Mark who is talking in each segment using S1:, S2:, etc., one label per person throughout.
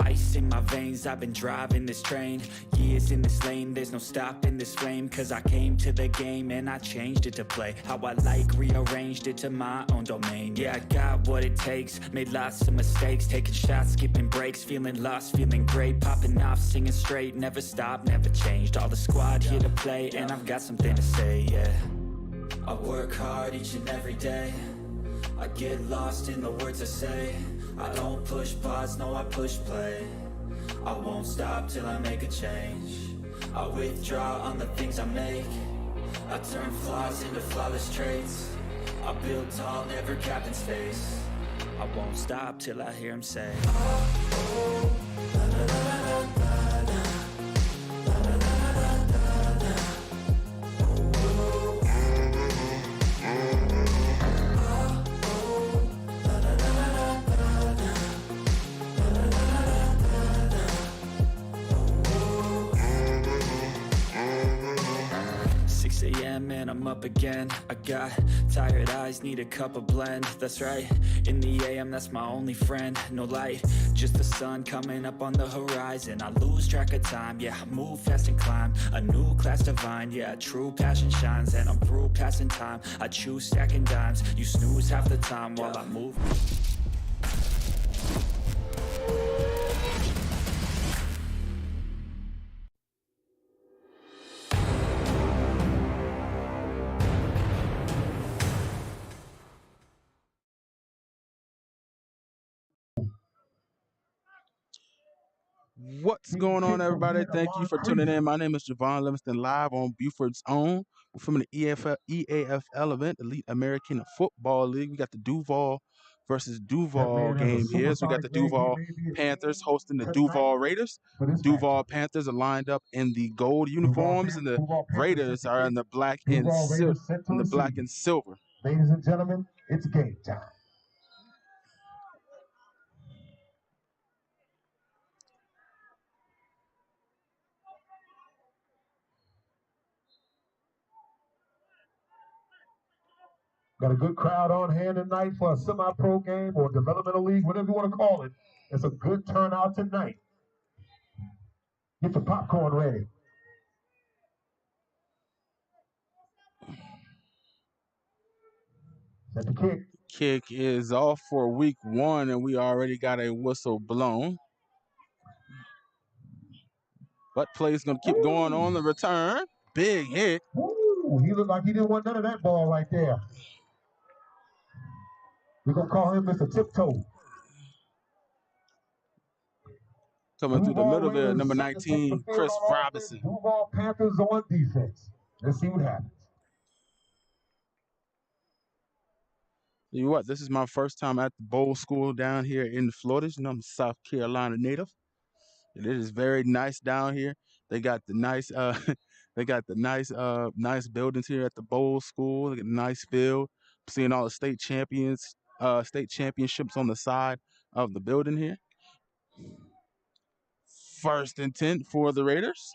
S1: Ice in my veins, I've been driving this train. Years in this lane, there's no stopping this flame. Cause I came to the game and I changed it to play how I like, rearranged it to my own domain. Yeah, I got what it takes, made lots of mistakes, taking shots, skipping breaks, feeling lost, feeling great, popping off, singing straight, never stopped, never changed. All the squad here to play, and I've got something to say, yeah. I work hard each and every day, I get lost in the words I say. I don't push pause, no I push play. I won't stop till I make a change. I withdraw on the things I make. I turn flaws into flawless traits. I build tall, never capped in space. I won't stop till I hear him say, oh, oh, la, la, la, la, la, la. And I'm up again. I got tired eyes, need a cup of blend. That's right, in the AM, that's my only friend. No light, just the sun coming up on the horizon. I lose track of time, yeah, I move fast and climb a new class divine, yeah, true passion shines. And I'm through passing time, I choose stacking dimes. You snooze half the time while I move.
S2: What's going on, everybody? Thank you for tuning in. My name is Javon Livingston, live on Buford's Own. We're from the EAFL event, Elite American Football League. We got the Duval versus Duval game here. So we got the Duval Panthers hosting the Duval Raiders. Duval Panthers are lined up in the gold uniforms, and the Raiders are in the black and silver.
S3: Ladies and gentlemen, it's game time. Got a good crowd on hand tonight for a semi-pro game or developmental league, whatever you want to call it. It's a good turnout tonight. Get your popcorn ready. Set the kick.
S2: Kick is off for week one, and we already got a whistle blown. But play's going to keep going on the return. Big hit.
S3: Ooh, he looked like he didn't want none of that ball right there. We're going to call him Mr. Tiptoe.
S2: Coming through the middle there, number 19, Chris Robinson.
S3: Duval Panthers on defense. Let's see what happens.
S2: You know what? This is my first time at the bowl school down here in Florida. You know, I'm a South Carolina native. And it is very nice down here. They got the nice nice buildings here at the bowl school. They got a nice field. I'm seeing all the state championships on the side of the building here. First and 10 for the Raiders.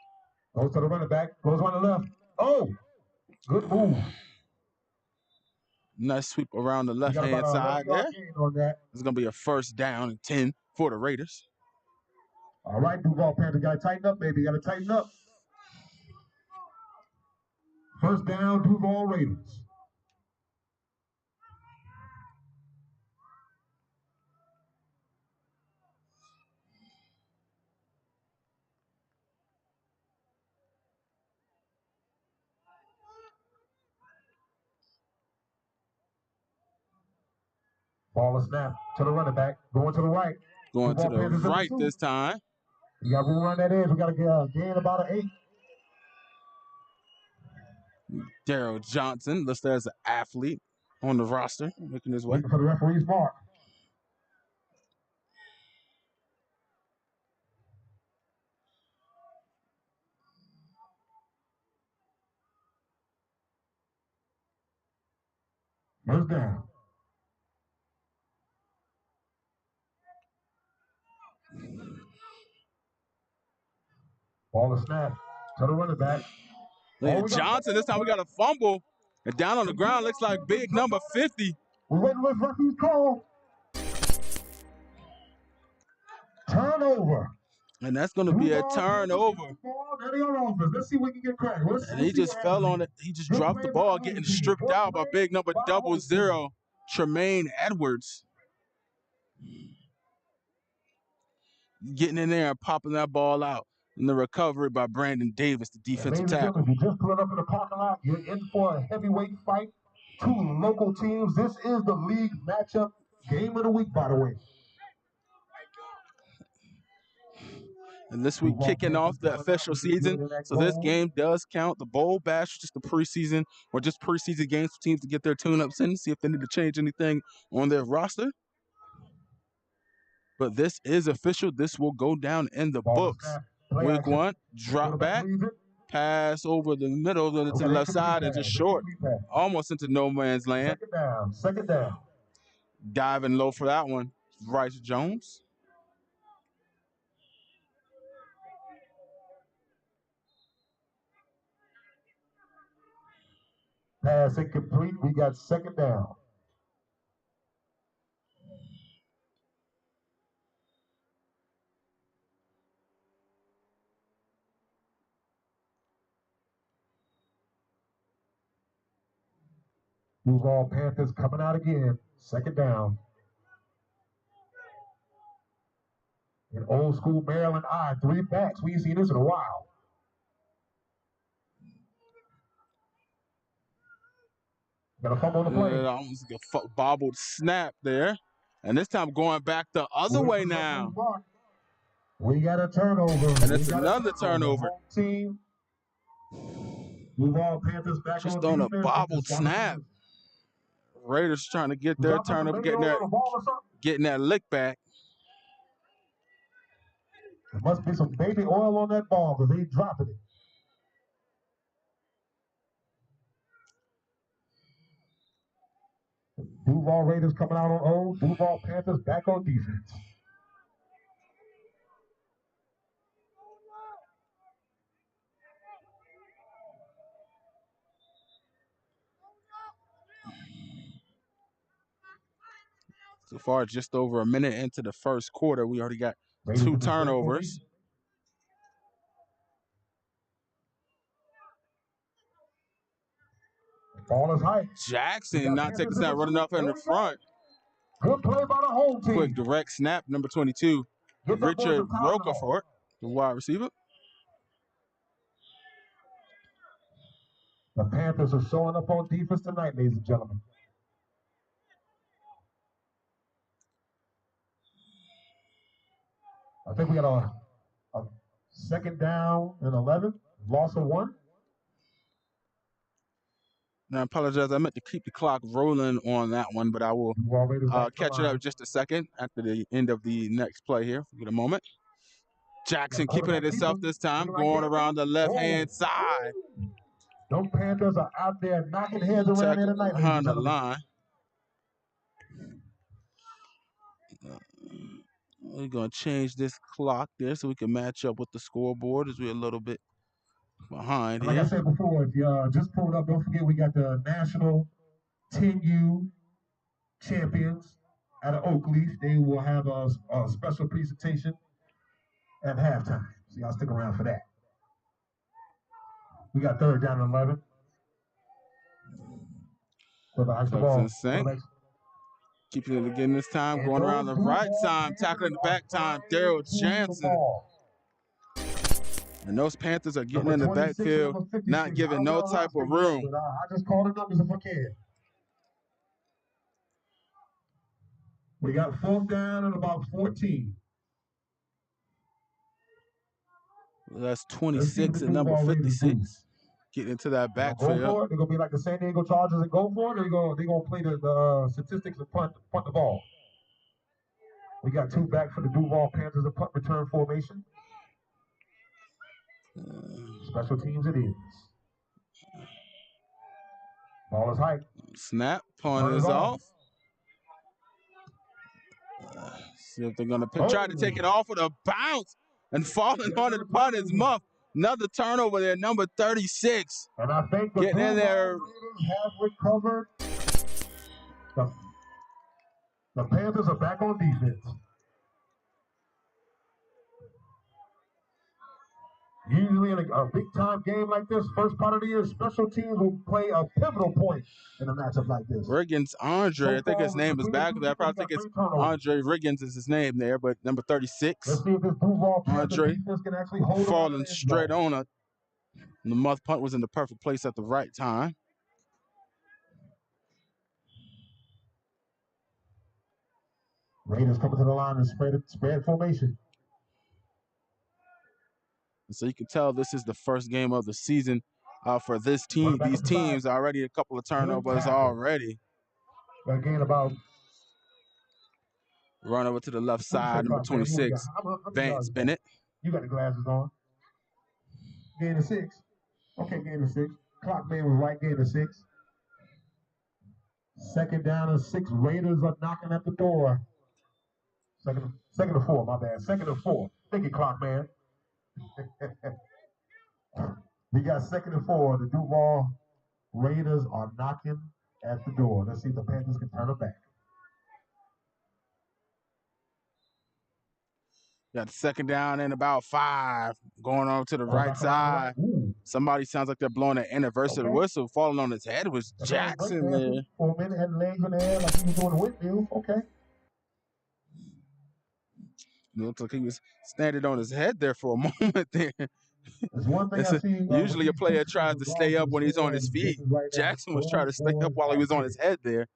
S3: Goes to the running back. Goes on the left. Oh, good move.
S2: Nice sweep around the left-hand side there. It's going to be a first down and 10 for the Raiders.
S3: All right, Duval Panthers, got to tighten up, baby. Got to tighten up. First down, Duval Raiders. Ball is snap to the running back. Going to the right.
S2: Going to the right this time.
S3: You got to run that edge. We got to gain about an 8.
S2: Daryl Johnson listed as an athlete on the roster, making his way.
S3: Looking for the referee's mark. First down. Ball is snapped to the running back.
S2: Johnson, this time we got a fumble. And down on the ground looks like big number 50.
S3: We're waiting for the referee's call. Turnover. turnover.
S2: And that's going to be a turnover.
S3: Let's see if we can get credit.
S2: And he just fell on it. He just dropped the ball, getting stripped out by big number 00, Tremaine Edwards. Getting in there and popping that ball out. And the recovery by Brandon Davis, the defensive tackle.
S3: If you just pull it up in the parking lot, you're in for a heavyweight fight. Two local teams. This is the league matchup. Game of the week, by the way.
S2: And this week kicking off the official season. So this game does count. The Bowl Bash, just the preseason or just preseason games for teams to get their tune-ups in, see if they need to change anything on their roster. But this is official. This will go down in the books. Week 1, drop back, pass over the middle to the left side and just short. Almost into no man's land.
S3: Second down.
S2: Diving low for that one, Bryce Jones.
S3: Pass incomplete. We got second down. Duval Panthers coming out again. Second down. In old school Maryland I, 3 backs. We ain't seen this in a while. Got a fumble on the play.
S2: Almost a bobbled snap there. And this time going back the other way now.
S3: We got a turnover.
S2: And it's another turnover.
S3: Team. Duval Panthers back
S2: just
S3: on
S2: a bobbled snap. Raiders trying to get their turnover, getting that lick back.
S3: There must be some baby oil on that ball because they dropping it. Duval Raiders coming out on O. Duval Panthers back on defense.
S2: So far, just over a minute into the first quarter, we already got 2 turnovers.
S3: Ball is high.
S2: Jackson not taking that, running up in the front.
S3: Good play by the whole team.
S2: Quick direct snap, number 22, Richard Rocafort, the wide receiver.
S3: The Panthers are showing up on defense tonight, ladies and gentlemen. I think we got a second down and 11, loss of 1.
S2: Now, I apologize. I meant to keep the clock rolling on that one, but I will catch it up just a second after the end of the next play here. Give it a moment. Jackson keeping it himself this time, going around the left-hand side.
S3: Those Panthers are out there knocking heads around here tonight.
S2: Behind the line. We're going to change this clock there so we can match up with the scoreboard as we're a little bit behind here.
S3: Like I said before, if you just pulled up, don't forget we got the National 10U champions out of Oakleaf. They will have a special presentation at halftime. So y'all stick around for that. We got third down and 11.
S2: Keeping it again this time, going around the right side, tackling the back time, Daryl Jansen. And those Panthers are getting in the backfield, not giving no type of room.
S3: I just call the numbers if I can. We got 4th down and about 14.
S2: That's 26 and number 56. Getting into that backfield.
S3: Go for it. They're going to be like the San Diego Chargers and go for it, or they're going to play the statistics and punt the ball. We got 2 back for the Duval Panthers, a punt return formation. Special teams it is. Ball is high.
S2: Snap, punt is off. See if they're going to try to take it off with a bounce and falling onto the punt is muff. Another turnover there, number 36.
S3: And I think the
S2: getting in there.
S3: Have recovered. The Panthers are back on defense. Usually in a big-time game like this, first part of the year, special teams will play a pivotal point in a matchup like this.
S2: Riggins Andre, I think his name is back there. I probably think it's Andre Riggins is his name there, but number 36.
S3: Let's see if this Duval Panthers
S2: Andre
S3: defense can actually hold
S2: falling straight on it. The muff punt was in the perfect place at the right time.
S3: Raiders coming to the line and spread formation.
S2: And so you can tell this is the first game of the season for this team. These teams already a couple of turnovers already.
S3: Again, about
S2: run over to the left side, number 26, Vance Bennett.
S3: You got the glasses on. Gain of 6. Okay, gain of 6. Clock man was right, gain of 6. Second down and 6. Raiders are knocking at the door. Second and 4, my bad. Second and 4. Thank you, clock man. We got second and 4. The Duval Raiders are knocking at the door. Let's see if the Panthers can turn it back.
S2: Got second down and about 5. Going on to the right side. Somebody sounds like they're blowing an anniversary whistle. Falling on his head was Jackson there.
S3: For a minute, had legs in the air like he was doing a windmill. Okay.
S2: It looks like he was standing on his head there for a moment there.
S3: There's one thing I see,
S2: usually a player tries to stay up when he's on his feet. Jackson was trying to stay up while he was on his head there.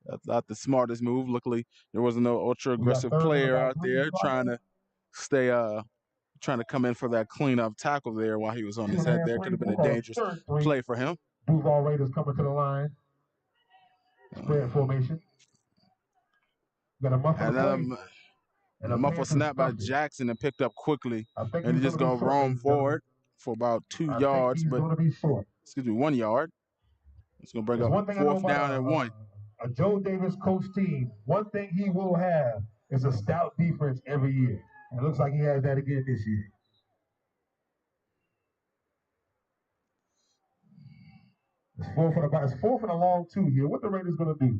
S2: That's not the smartest move. Luckily, there wasn't no ultra-aggressive player out there trying to stay, trying to come in for that cleanup tackle there while he was on his head there. Could have been a dangerous play for him.
S3: Duval Raiders coming to the line. Spread formation. Got a muffled
S2: and a muffled snap by Jackson and picked up quickly. And he's just going to roam forward for about 2 yards. But, excuse me, 1 yard. It's going to bring up 4th down and 1.
S3: A Joe Davis coach team, one thing he will have is a stout defense every year. And it looks like he has that again this year. It's 4 for the long 2 here. What the Raiders going to do?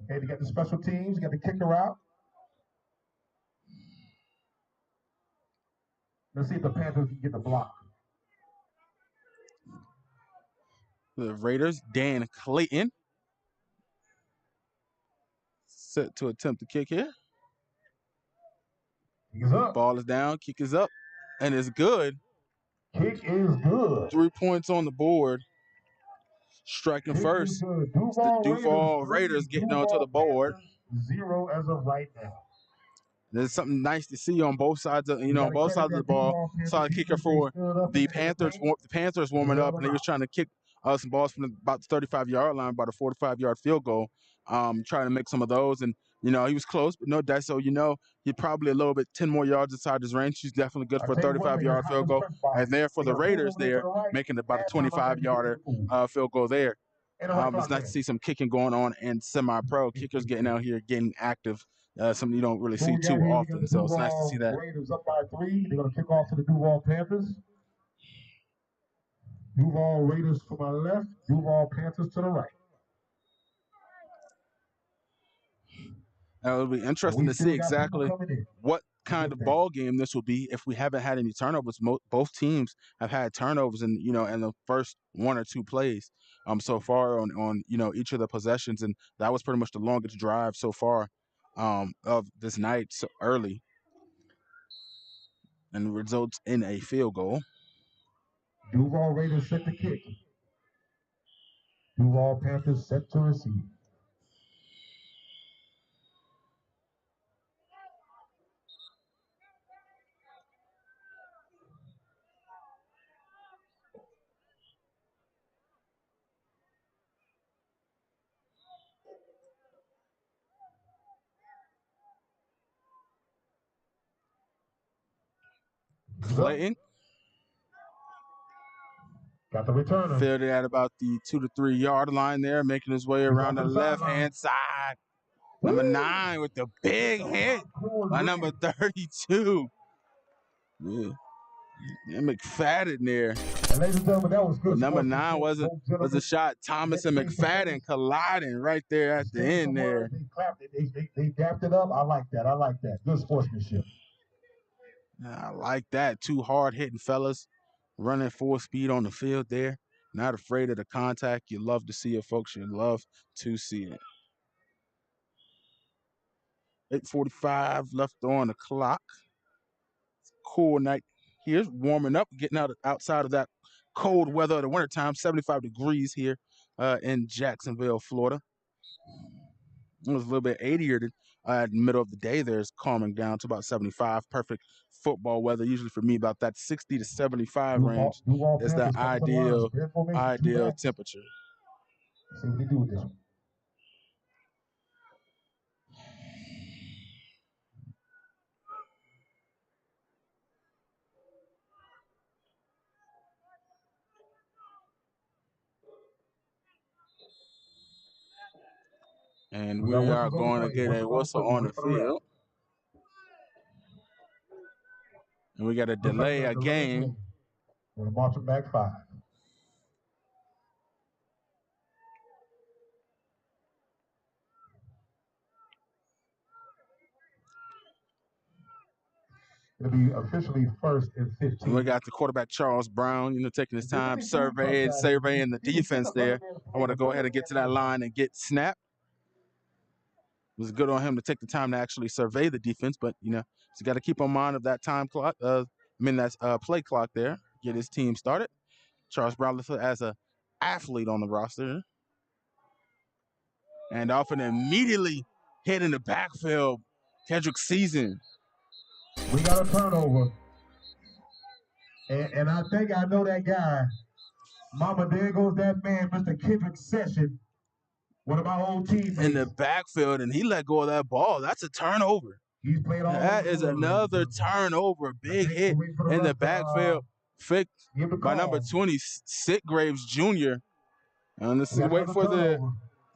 S3: Okay, they got the special teams, you got the kicker out. Let's see if the Panthers can get the block.
S2: The Raiders, Dan Clayton. Set to attempt to kick here.
S3: He's up.
S2: Ball is down, kick is up, and it's good.
S3: Kick is good.
S2: 3 points on the board. Striking kick first. It's the Duval Raiders getting onto the board.
S3: 0 as of right now.
S2: There's something nice to see on both sides of on both sides of the ball. Saw a kicker for the Panthers. The Panthers warming up, and he was trying to kick some balls from about the 35-yard line, about a 45-yard field goal. Trying to make some of those, and he was close, but no dice. So he's probably a little bit 10 more yards inside his range. He's definitely good for a 35-yard field goal. And there for the Raiders, there making about a 25-yarder field goal there. It's nice to see some kicking going on in semi-pro. Kickers getting out here, getting active. Something you don't really see too often. So it's nice to see that.
S3: Raiders up by 3. They're going to kick off to the Duval Panthers. Duval Raiders to my left. Duval Panthers to the right.
S2: It'll be interesting to see exactly what kind of ball game this will be if we haven't had any turnovers. Both teams have had turnovers in in the first 1 or 2 plays so far on each of the possessions, and that was pretty much the longest drive so far of this night so early, and results in a field goal.
S3: Duval Raiders set to kick. Duval Panthers set to receive.
S2: Clayton
S3: got the returner.
S2: Fielded at about the 2 to 3 yard line there, making his way around the left-hand side. Number 9 with the big hit by number 32. Yeah. McFadden there.
S3: And ladies and gentlemen, that was good.
S2: But number 9 was a shot. Thomas and McFadden colliding right there at the end there.
S3: They clapped it. They dapped it up. I like that. Good sportsmanship.
S2: I like that. Two hard-hitting fellas running full speed on the field there. Not afraid of the contact. You love to see it, folks. You love to see it. 8:45 left on the clock. Cool night here. Warming up, getting outside of that cold weather of the wintertime. 75 degrees here in Jacksonville, Florida. It was a little bit 80er at the middle of the day. There's calming down to about 75. Perfect football weather. Usually for me, about that 60 to 75 range
S3: Duval
S2: is the
S3: Panthers coming to the line. Spread formation, two
S2: ideal
S3: backs.
S2: temperature.
S3: See what they do with this one.
S2: And
S3: We got
S2: we are
S3: whistles on the
S2: going to
S3: play.
S2: get a
S3: Whistles on the
S2: whistle
S3: play.
S2: on the
S3: Wait for the ref.
S2: field. And we got to
S3: Looks like
S2: delay
S3: they're
S2: a game.
S3: We're going to march them back 5. It'll be officially 1st and 15.
S2: And we got the quarterback, Charles Brown, taking his time, surveying the defense there. I want to go ahead and get to that line and get snapped. It was good on him to take the time to actually survey the defense, but, he's got to keep on mind of that time clock, that's play clock there, get his team started. Charles Brown listed as an athlete on the roster. And off and immediately hit in the backfield, Kendrick Season.
S3: We got a turnover. And I think I know that guy. Mama, there goes that man, Mr. Kendrick Session, one of my old teammates.
S2: In the backfield, and he let go of that ball. That's a turnover.
S3: He's played all
S2: That is another turnover. Big hit in the backfield. Fixed by number 20, Sitgraves Jr. And let's wait for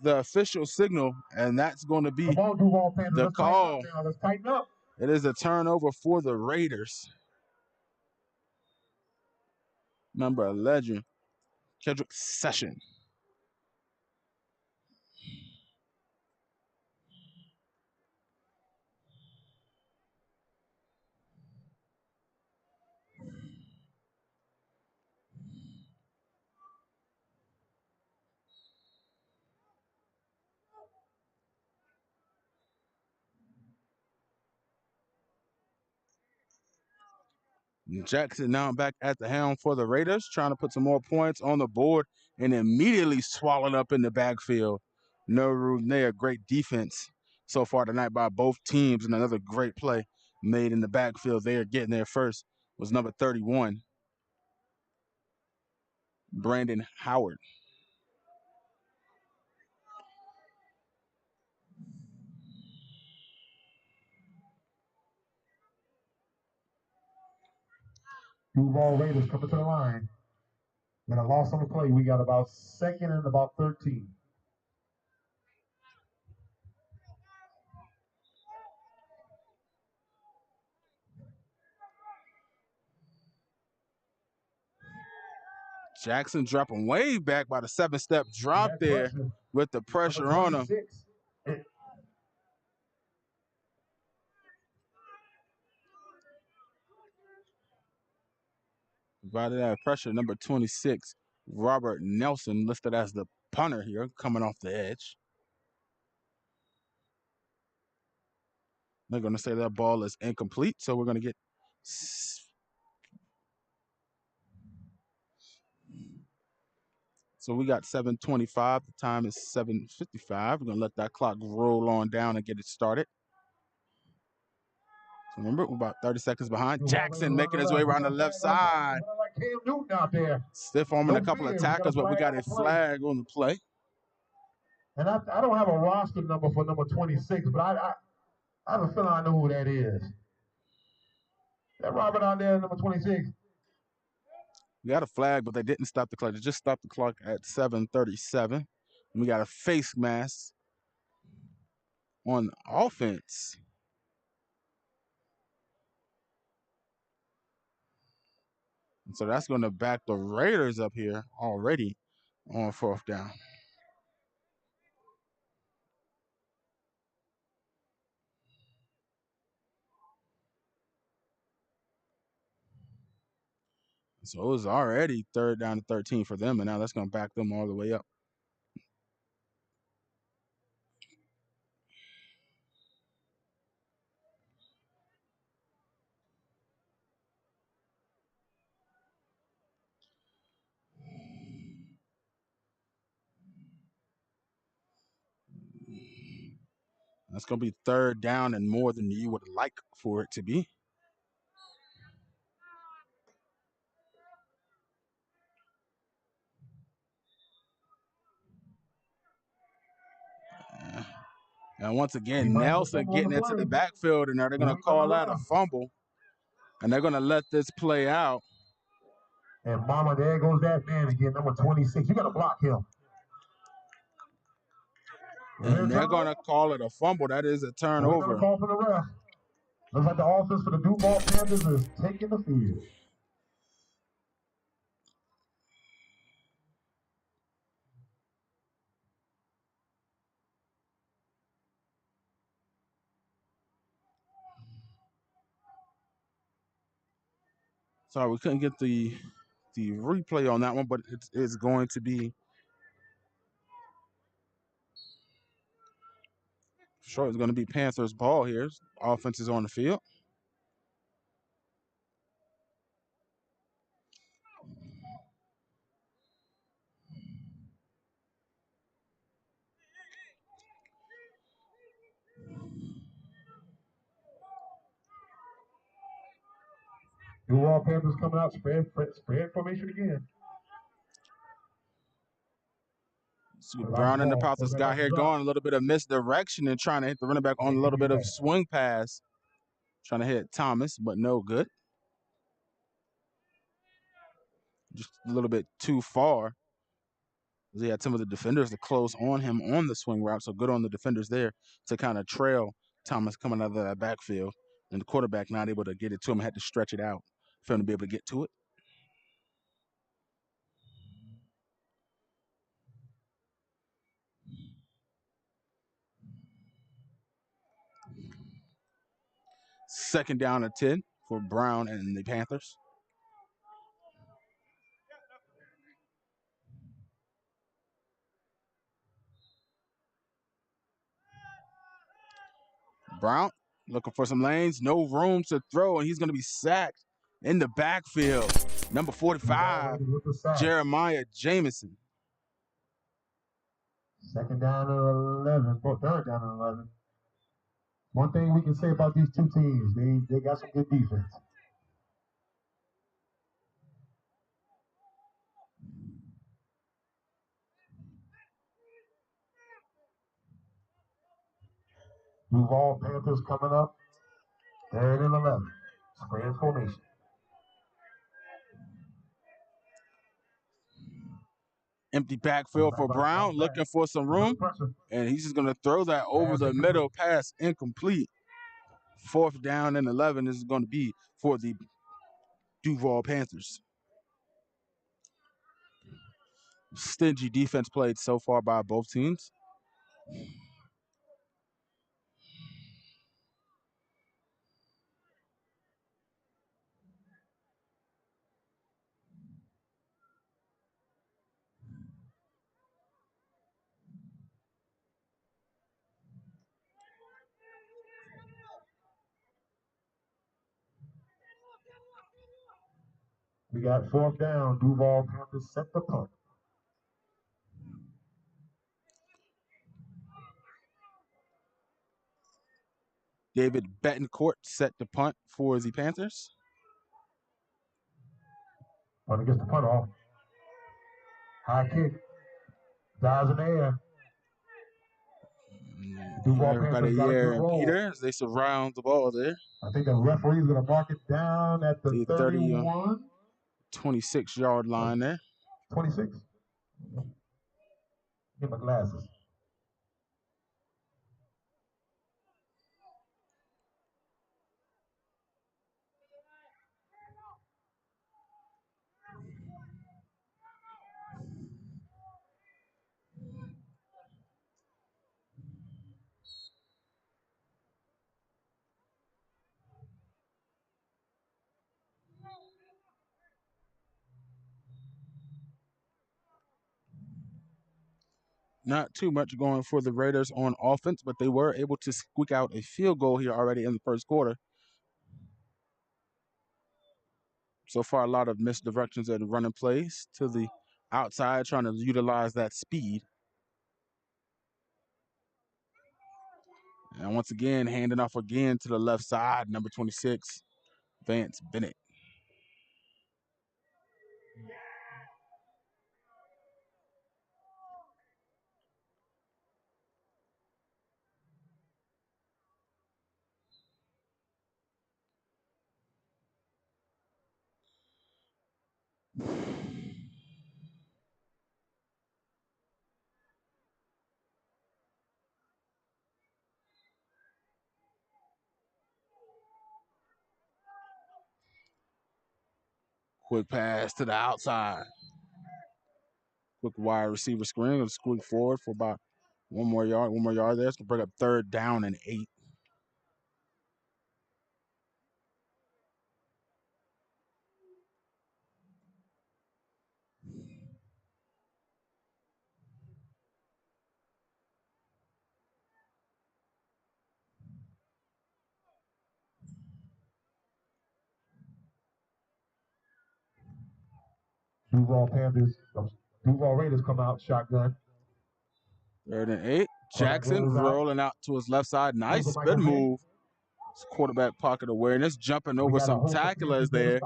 S2: the official signal, and that's going to be the call.
S3: Let's tighten up.
S2: It is a turnover for the Raiders. Number 11, Kendrick Session. Jackson now back at the helm for the Raiders, trying to put some more points on the board and immediately swallowed up in the backfield. No room there. Great defense so far tonight by both teams, and another great play made in the backfield there. Getting there first was number 31, Brandon Howard.
S3: Duval Raiders coming to the line. When I lost on the play, we got about 2nd and about 13.
S2: Jackson dropping way back by the 7-step drop there with the pressure on him. Provided that pressure, number 26, Robert Nelson, listed as the punter here, coming off the edge. They're going to say that ball is incomplete, so we're going to get. So we got 7:25. The time is 7:55. We're going to let that clock roll on down and get it started. So remember, we're about 30 seconds behind. Jackson making his way around the left side. Stiff arming a couple of tackles, but we got a flag on the play.
S3: And I don't have a roster number for number 26, but I have a feeling I know who that is. That Robert out there, number 26.
S2: We got a flag, but they didn't stop the clock. They just stopped the clock at 7:37. And we got a face mask on offense. And so that's going to back the Raiders up here already on 4th down. So it was already 3rd down to 13 for them, and now that's going to back them all the way up. That's going to be 3rd down and more than you would like for it to be. And once again, Nelson getting into the backfield, and they're going to call out a fumble, and they're going to let this play out.
S3: And mama, there goes that man again, number 26. You got to block him.
S2: And they're going to call it a fumble. That is a turnover.
S3: We're going to call for the ref. Looks like the offense for the Duval Panthers is taking the field.
S2: Sorry, we couldn't get the replay on that one, but it's going to be sure. It's going to be Panthers ball here. Offense is on the field.
S3: Duval Panthers coming out, spread formation again.
S2: So Brown and the Panthers got here going a little bit of misdirection and trying to hit the running back on a little bit of swing pass. Trying to hit Thomas, but no good. Just a little bit too far. They had some of the defenders to close on him on the swing route, so good on the defenders there to kind of trail Thomas coming out of that backfield. And the quarterback not able to get it to him, had to stretch it out for him to be able to get to it. Second down and 10 for Brown and the Panthers. Brown looking for some lanes, no room to throw, and he's going to be sacked in the backfield. Number 45, Jeremiah Jamison.
S3: Second down and 11, or 3rd down and 11. One thing we can say about these two teams, they got some good defense. Duval Panthers coming up, 3rd and 11. Spread formation.
S2: Empty backfield for Brown, looking for some room, and he's just going to throw that over the middle, pass incomplete. 4th down and 11 is going to be for the Duval Panthers. Stingy defense played so far by both teams.
S3: We got 4th down. Duval Panthers set the punt.
S2: David Betancourt set the punt for the Panthers.
S3: Punt gets the punt off. High kick. Dives in the air.
S2: Everybody here and Peter as they surround the ball there.
S3: I think the referee's going to mark it down at the 31.
S2: 26-yard line there.
S3: 26? Get my glasses.
S2: Not too much going for the Raiders on offense, but they were able to squeak out a field goal here already in the first quarter. So far, a lot of misdirections at the running plays to the outside, trying to utilize that speed. And once again, handing off again to the left side, number 26, Vance Bennett. Quick pass to the outside. Quick wide receiver screen. Let's squeak forward for about one more yard there. It's going to bring up 3rd down and 8.
S3: Duval Panthers, Duval Raiders come out shotgun.
S2: 3rd and 8. Jackson rolling out to his left side. Nice spin move. It's quarterback pocket awareness, jumping over some tacklers there.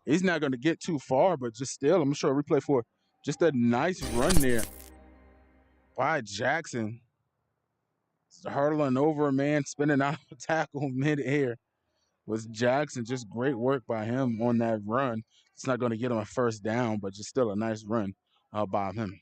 S2: He's not going to get too far, but just still, I'm sure replay for just a nice run there by Jackson. Hurdling over a man, spinning out of a tackle midair was Jackson. Just great work by him on that run. It's not going to get him a 1st down, but just still a nice run by him.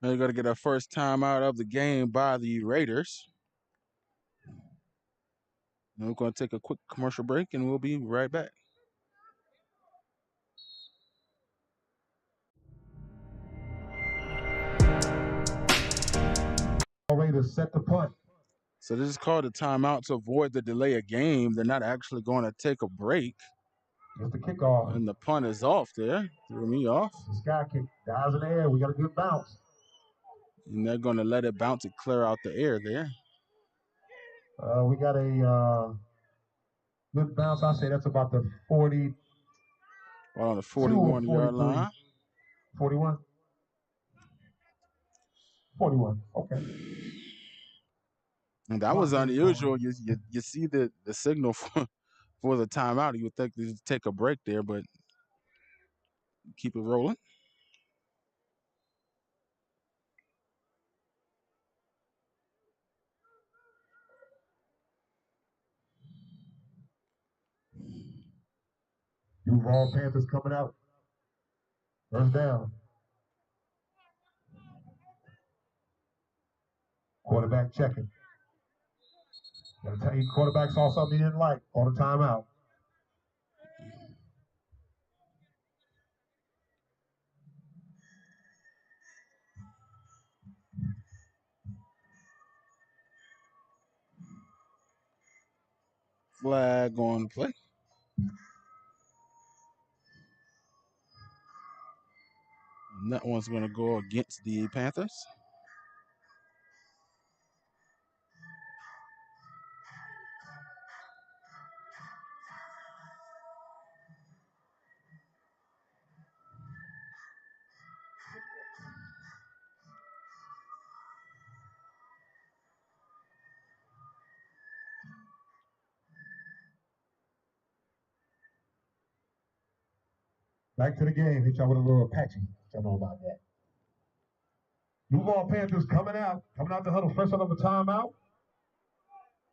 S2: Now you're going to get a first time out of the game by the Raiders. And we're going to take a quick commercial break, and we'll be right back.
S3: Raiders set the punt.
S2: So this is called a timeout to avoid the delay of game. They're not actually going to take a break.
S3: It's the kickoff.
S2: And the punt is off there. Threw me off.
S3: The sky kick. Guys in the air. We got a good bounce.
S2: And they're going to let it bounce and clear out the air there.
S3: We got a good bounce. I say that's about the 40.
S2: Well, on the 41-yard line.
S3: 41? 41. Okay.
S2: And that was unusual. You see the signal for the timeout. You would think they'd take a break there, but keep it rolling.
S3: Duval Panthers coming out. 1st down. Quarterback checking. Gotta tell you, quarterback saw something he didn't like. On the timeout.
S2: Flag on the play. And that one's going to go against the Panthers.
S3: Back to the game. Hit y'all with a little Apache. Y'all know about that. Duval Panthers coming out the huddle. First out of a timeout.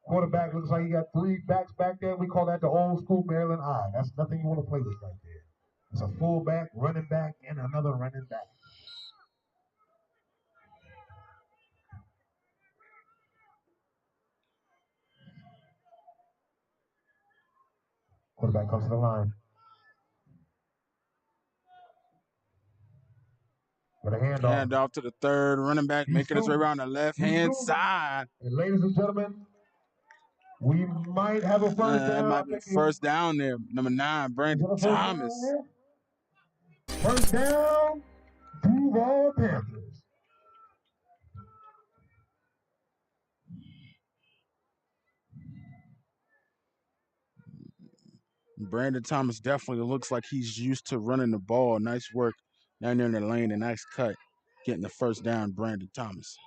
S3: Quarterback looks like he got 3 backs back there. We call that the old school Maryland eye. That's nothing you want to play with right there. It's a fullback, running back, and another running back. Quarterback comes to the line. With a handoff.
S2: Hand off to the third running back, making his way around the left-hand side.
S3: And ladies and gentlemen, we might have a first down.
S2: That might be first down there. Number 9, Brandon Thomas.
S3: First down, Duval Panthers.
S2: Brandon Thomas definitely looks like he's used to running the ball. Nice work down there in the lane, a nice cut, getting the first down, Brandon Thomas.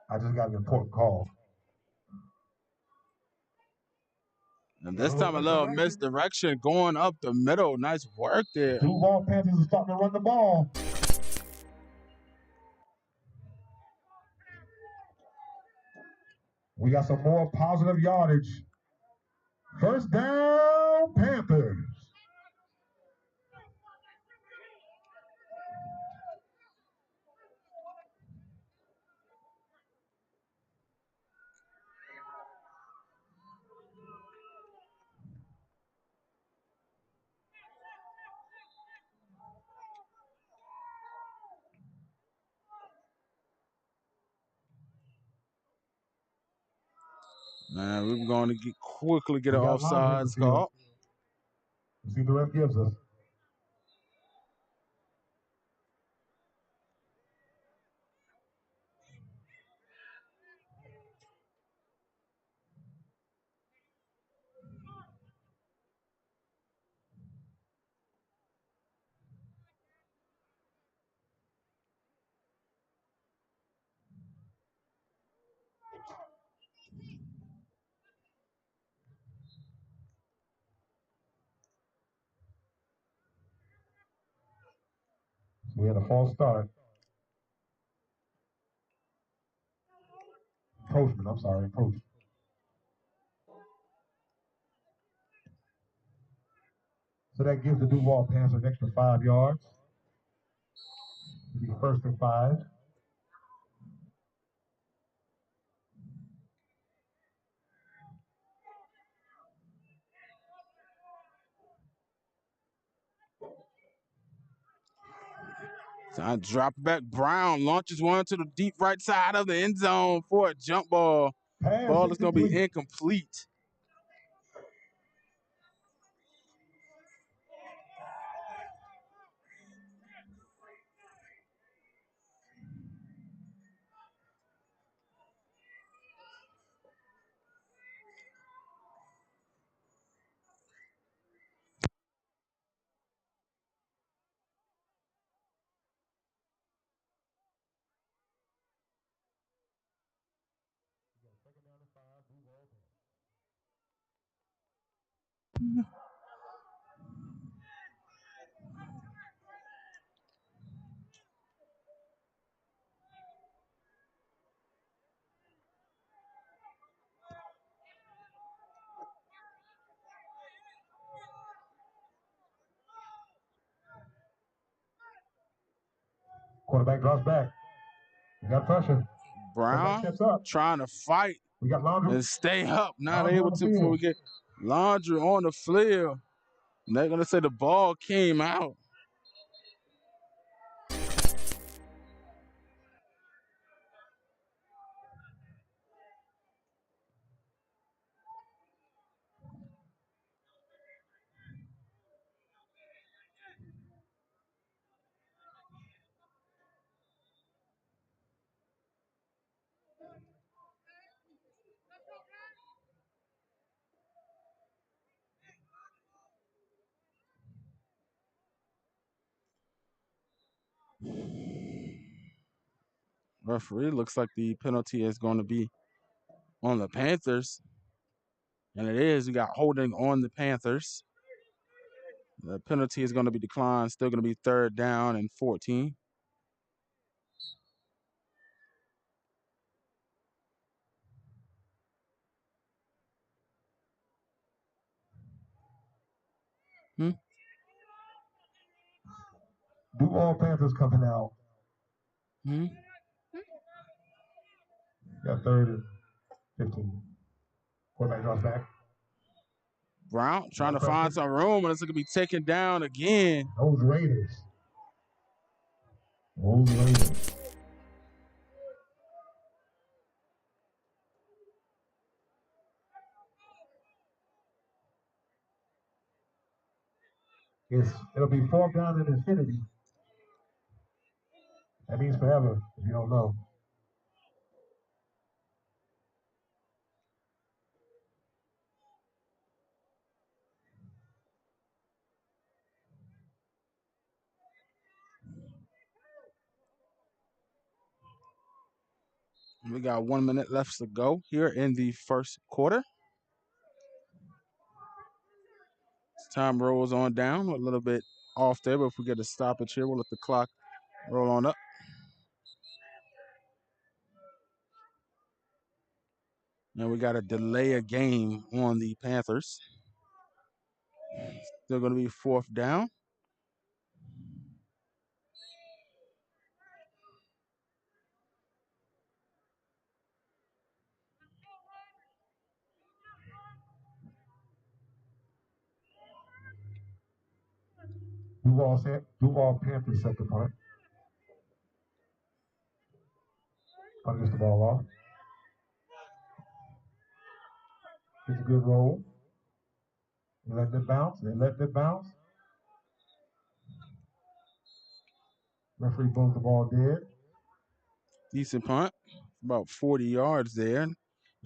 S3: I just got an important call.
S2: And this time a little misdirection going up the middle. Nice work there.
S3: Duval Panthers are starting to run the ball. We got some more positive yardage. First down, Panthers.
S2: Man, we're going to quickly get an offsides call.
S3: Let's see what the ref gives us. We had a false start. Approachment, I'm sorry, approachment. So that gives the Duval Panthers an extra 5 yards. It'll be 1st and 5.
S2: So I drop back. Brown launches one to the deep right side of the end zone for a jump ball. Ball is going to be incomplete.
S3: Quarterback drops back. We got pressure.
S2: Brown trying to fight
S3: we got
S2: and stay up. Not able to before we get Laundry on the field. And they're going to say the ball came out. Referee looks like the penalty is going to be on the Panthers. And it is. We got holding on the Panthers. The penalty is going to be declined. Still going to be 3rd down and 14.
S3: Duval Panthers coming out. Got 3rd and 15. Quarterback drops back.
S2: Brown trying to find some room, and it's going to be taken down again.
S3: Those Raiders. Those Raiders. It'll be 4th down in infinity. That means forever, if you don't know.
S2: We got 1 minute left to go here in the first quarter. Time rolls on down, a little bit off there, but if we get a stoppage here, we'll let the clock roll on up. And we got to delay a game on the Panthers. Still going to be 4th down.
S3: Duval Panthers set the punt. Punt gets the ball off. It's a good roll. They let it bounce. Referee blows the ball dead.
S2: Decent punt. About 40 yards there.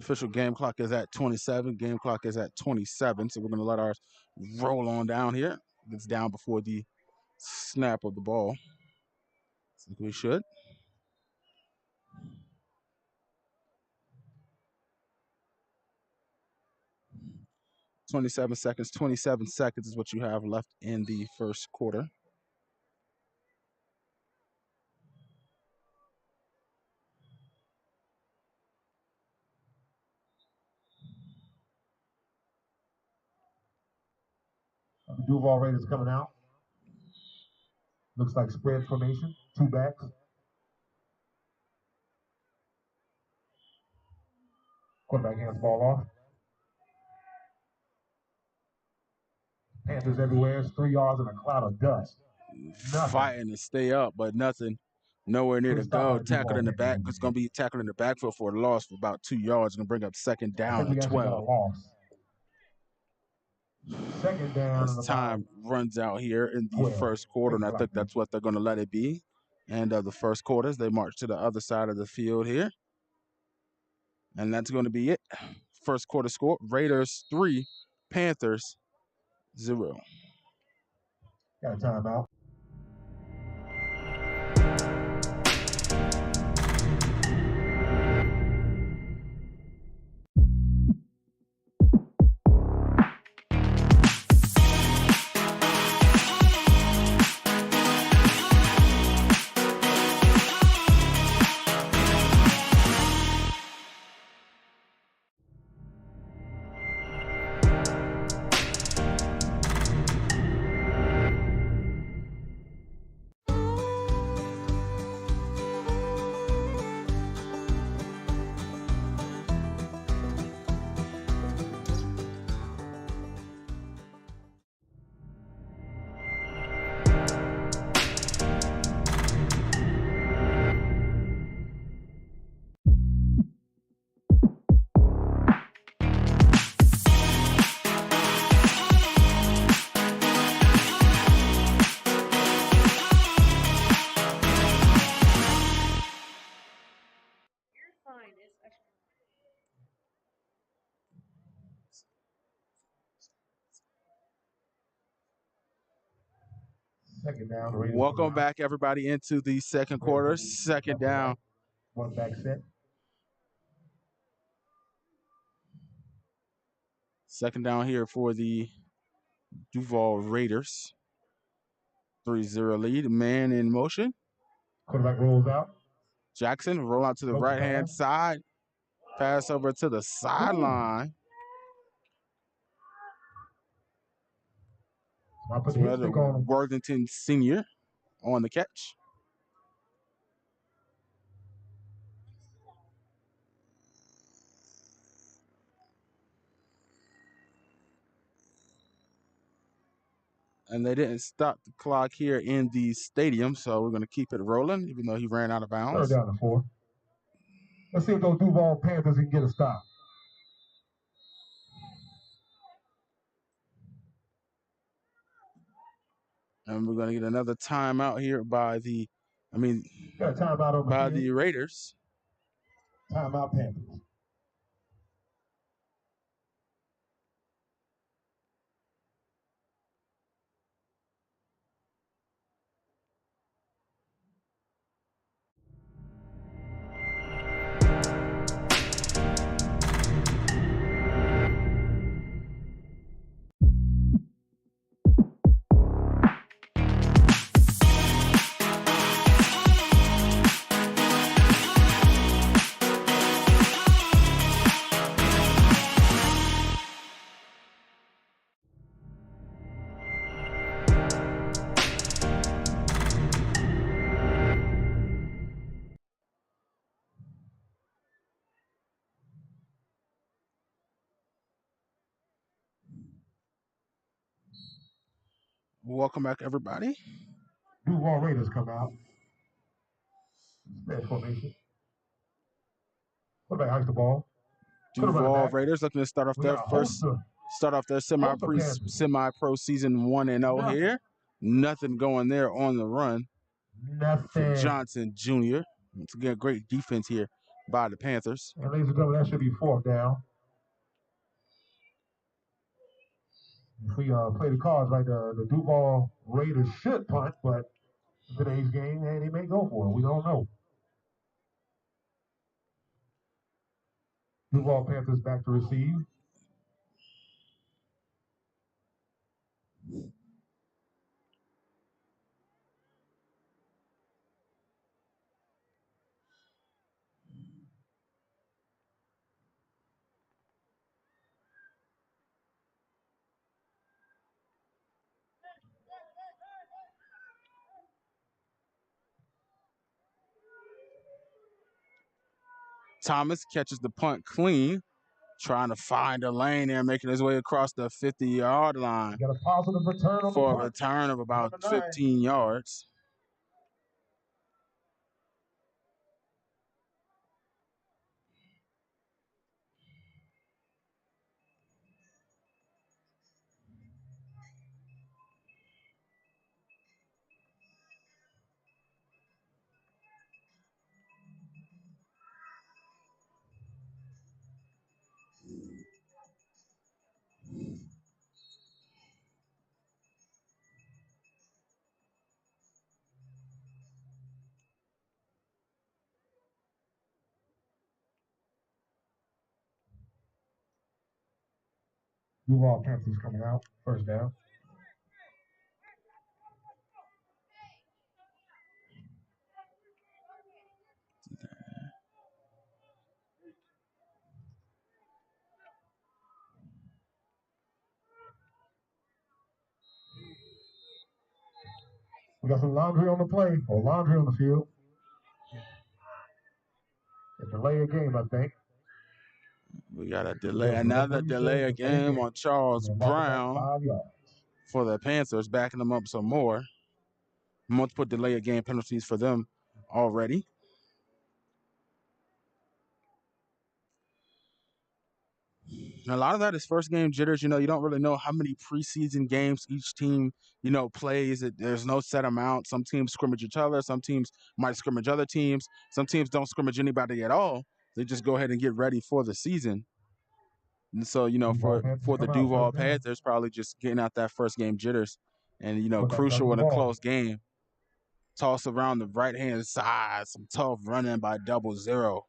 S2: Official game clock is at 27. Game clock is at 27. So we're going to let ours roll on down here. It's down before the snap of the ball. I think we should. $27 seconds. 27 seconds is what you have left in the first quarter.
S3: The Duval Raiders coming out. Looks like spread formation. 2 backs. Quarterback hands the ball off. Panthers everywhere. It's 3 yards in a cloud of dust.
S2: Fighting to stay up, but nothing. Nowhere near to go. Tackled in the back. It's going to be tackled in the backfield for a loss for about 2 yards. Going to bring up 2nd down and 12.
S3: Second down.
S2: As time runs out here in the first quarter, and I think that's what they're going to let it be. And the first quarters, they march to the other side of the field here. And that's going to be it. First quarter score, Raiders 3, Panthers 0.
S3: Got a timeout. Second down.
S2: Welcome back, everybody, into the second quarter. Second down.
S3: 1 back set.
S2: Second down here for the Duval Raiders. 3-0 lead. Man in motion.
S3: Quarterback rolls out.
S2: Jackson roll out to the right-hand side. Pass over to the sideline.
S3: put the hit stick on him.
S2: Worthington Sr. on the catch. And they didn't stop the clock here in the stadium, so we're going to keep it rolling, even though he ran out of bounds.
S3: Third down to 4. Let's see if those Duval Panthers can get a stop.
S2: And we're going to get another timeout here by the,
S3: got a timeout on
S2: by the Raiders.
S3: Timeout Panthers.
S2: Welcome back, everybody.
S3: Duval Raiders come out. Spread formation. Quarterback hikes the ball.
S2: Duval Raiders looking to start off their semi-pro season 1-0 here. Nothing going there on the run. For Johnson Jr. Once again, great defense here by the Panthers.
S3: And ladies and gentlemen, that should be 4th down. If we play the cards right, the Duval Raiders should punt, but in today's game, they may go for it. We don't know. Duval Panthers back to receive.
S2: Thomas catches the punt clean, trying to find a lane there, making his way across the 50-yard line.
S3: Got a positive return on
S2: for a return of about 15 yards.
S3: Duval Panthers coming out. First down. We got some laundry on the play, or laundry on the field. A delay a game, I think.
S2: We got another delay a game on Charles Brown for the Panthers, backing them up some more. Multiple delay a game penalties for them already. And a lot of that is first game jitters. You don't really know how many preseason games each team, plays. There's no set amount. Some teams scrimmage each other. Some teams might scrimmage other teams. Some teams don't scrimmage anybody at all. They just go ahead and get ready for the season. And so, for the Duval Panthers, probably just getting out that first game jitters. And, crucial in a close game. Toss around the right-hand side. Some tough running by 0-0.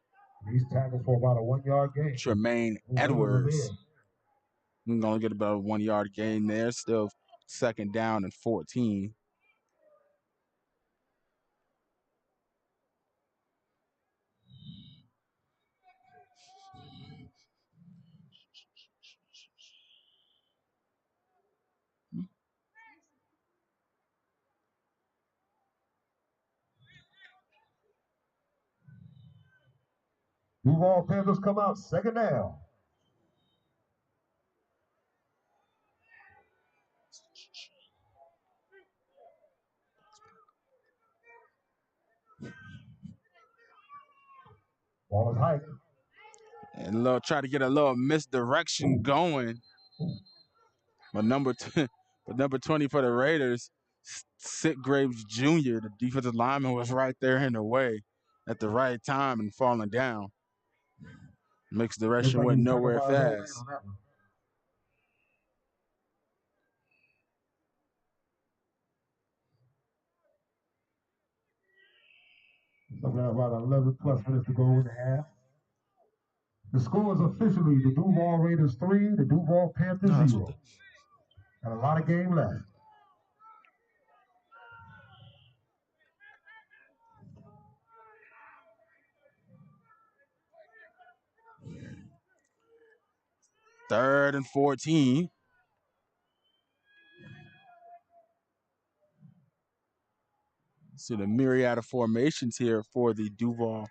S3: He's tackled for about a 1-yard gain.
S2: Tremaine Edwards. We're going to get about a 1-yard gain there. Still 2nd down and 14.
S3: Duval Panthers come out second down. Ball is hiked.
S2: And try to get a little misdirection going. But number 20 for the Raiders, Sid Graves Jr., the defensive lineman, was right there in the way at the right time and falling down. Mixed direction went nowhere fast.
S3: So we got about 11 plus minutes to go in the half. The score is officially the Duval Raiders 3, the Duval Panthers 0. Got a lot of game left.
S2: Third and 14. See the myriad of formations here for the Duval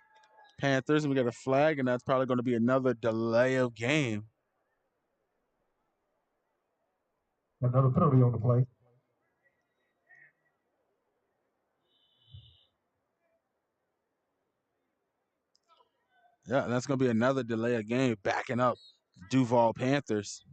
S2: Panthers. And we got a flag, and that's probably going to be another delay of game.
S3: Another penalty on the play.
S2: Yeah, that's going to be another delay of game, backing up Duval Panthers.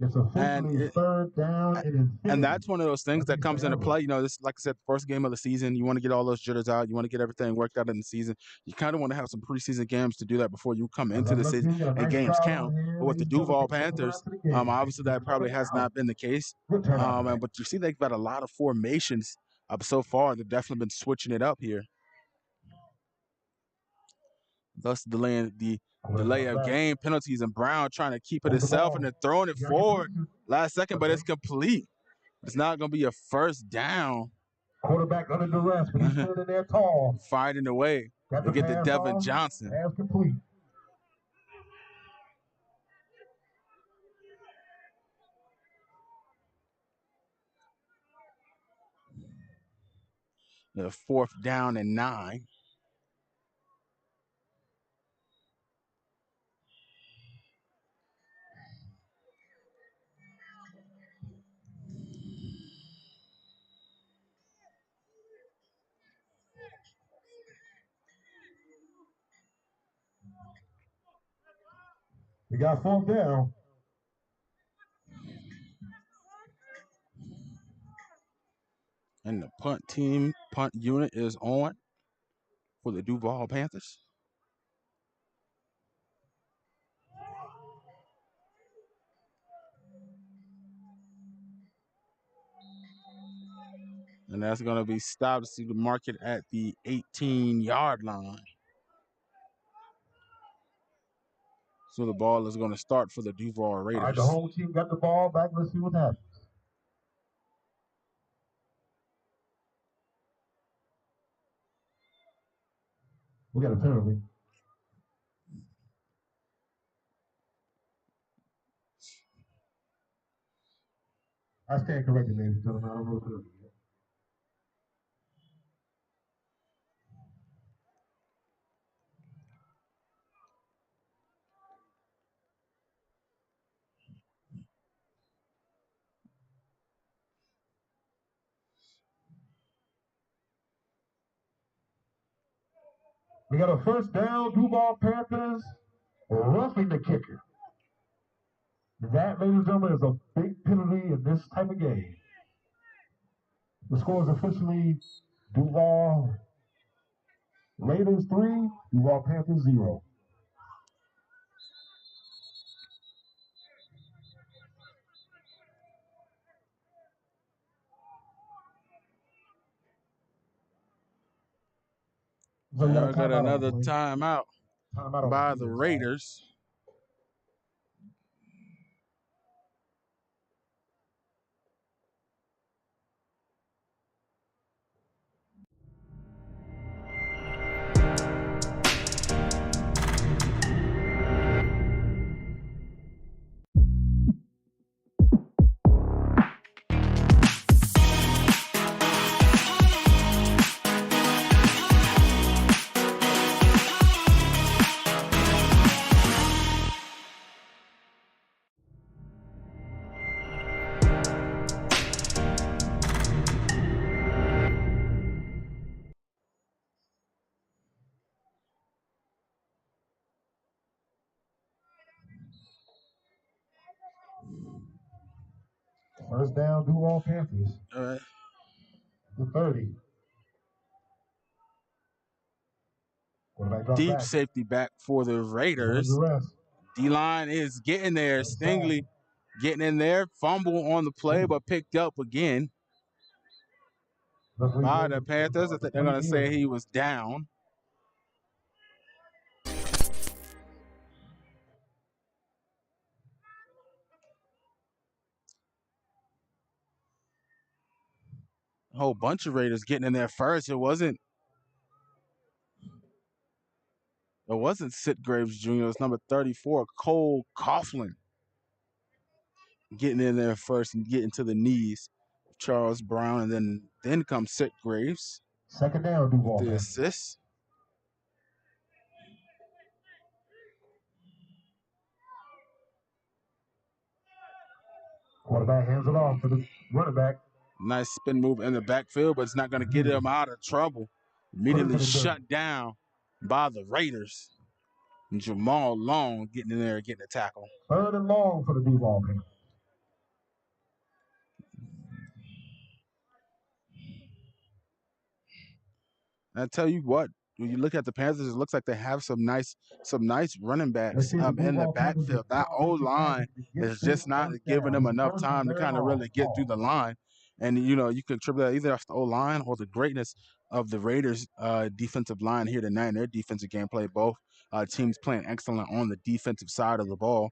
S3: It's officially third down and infinity.
S2: And that's one of those things that comes into play. You know, this, like I said, first game of the season, you want to get all those jitters out. You want to get everything worked out in the season. You kind of want to have some preseason games to do that before you come into the season and games count. But with the Duval Panthers, obviously that probably has not been the case. But you see they've got a lot of formations so far. They've definitely been switching it up here. Thus delaying the delay of game penalties, and Brown trying to keep it himself and then throwing it forward last second, but it's complete. It's not going to be a first down.
S3: Quarterback under duress, but he's standing there tall.
S2: Fighting away to get to Devin Johnson.
S3: Pass complete.
S2: The 4th down and 9.
S3: We got 4th down.
S2: And the punt unit is on for the Duval Panthers. And that's going to be stopped to the market at the 18-yard line. So the ball is going to start for the Duval Raiders.
S3: All right, the home team got the ball back. Let's see what happens. We got a penalty. I stand corrected, ladies and gentlemen. I don't know what penalty yet. We got a first down, Duval Panthers roughing the kicker. That, ladies and gentlemen, is a big penalty in this type of game. The score is officially Duval Raiders 3, Duval Panthers 0.
S2: So we got another timeout by the Raiders.
S3: First down, Duval Panthers.
S2: All right.
S3: The 30. Quarterback drops
S2: Deep
S3: back.
S2: safety back for the Raiders. D-line is getting there. Stingley getting in there. Fumble on the play, but picked up again by the Panthers. I think they're going to say he was down. A whole bunch of Raiders getting in there first. It wasn't Sitgraves Jr. It was number 34, Cole Coughlin, getting in there first and getting to the knees of Charles Brown, and then comes Sitgraves.
S3: Second down, Duval.
S2: The assist.
S3: Quarterback hands it off for the running back.
S2: Nice spin move in the backfield, but it's not going to get him out of trouble. Immediately shut down by the Raiders. And Jamal Long getting in there, getting a tackle.
S3: Third and long for the Duval Panthers.
S2: I tell you what, when you look at the Panthers, it looks like they have some nice running backs in the backfield. That O-line is just not giving them enough time to kind of really get through the line. And, you can attribute that either off the O-line or the greatness of the Raiders' defensive line here tonight. Their defensive gameplay, both teams playing excellent on the defensive side of the ball.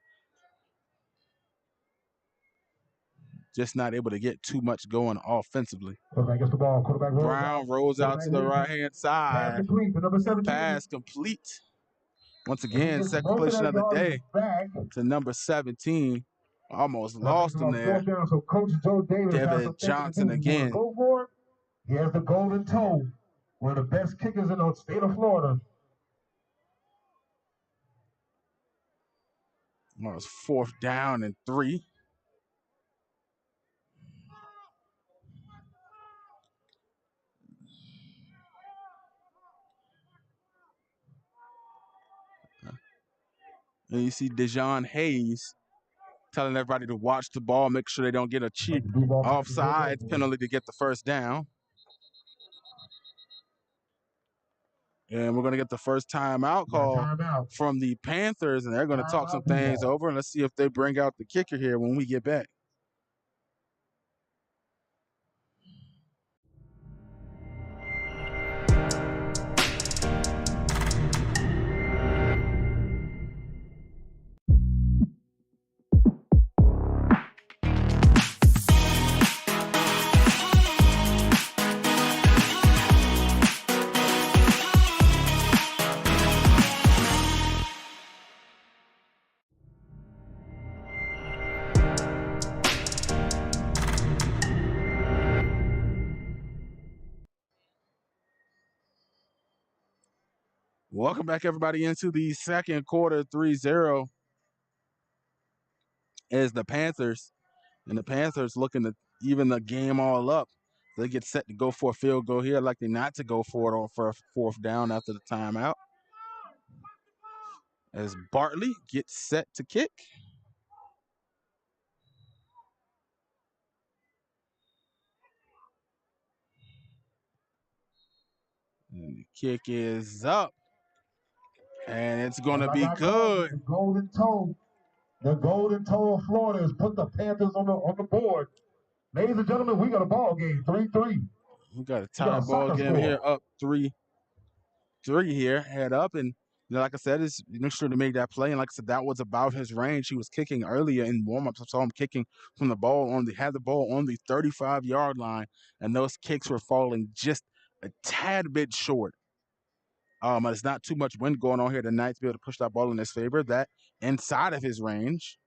S2: Just not able to get too much going offensively.
S3: Quarterback gets the ball. Quarterback
S2: Brown rolls out to the right-hand side. Pass complete. Once again, second completion of the day to number 17. Almost lost him there.
S3: So Coach Joe Davis
S2: Devin Johnson again.
S3: Go for it. He has the golden toe. One of the best kickers in the state of Florida.
S2: Well, it's 4th down and 3. And you see Dejon Hayes telling everybody to watch the ball, make sure they don't get a cheap offside penalty to get the first down. And we're going to get the first timeout call from the Panthers, and they're going to talk some things over, and let's see if they bring out the kicker here when we get back. Welcome back, everybody, into the second quarter. 3-0 is the Panthers. And the Panthers looking to even the game all up. They get set to go for a field goal here, like they not to go for it for a 4th down after the timeout. As Bartley gets set to kick. And the kick is up. And it's going to be good.
S3: The golden toe. The golden toe of Florida has put the Panthers on the board. Ladies and gentlemen, we got a ball game, 3-3.
S2: We got a tie ball game here, up 3-3 here, head up. And like I said, it's make sure to make that play. And like I said, that was about his range. He was kicking earlier in warm-ups. I saw him kicking from the ball had the ball on the 35-yard line, and those kicks were falling just a tad bit short. There's not too much wind going on here tonight to be able to push that ball in his favor. That inside of his range,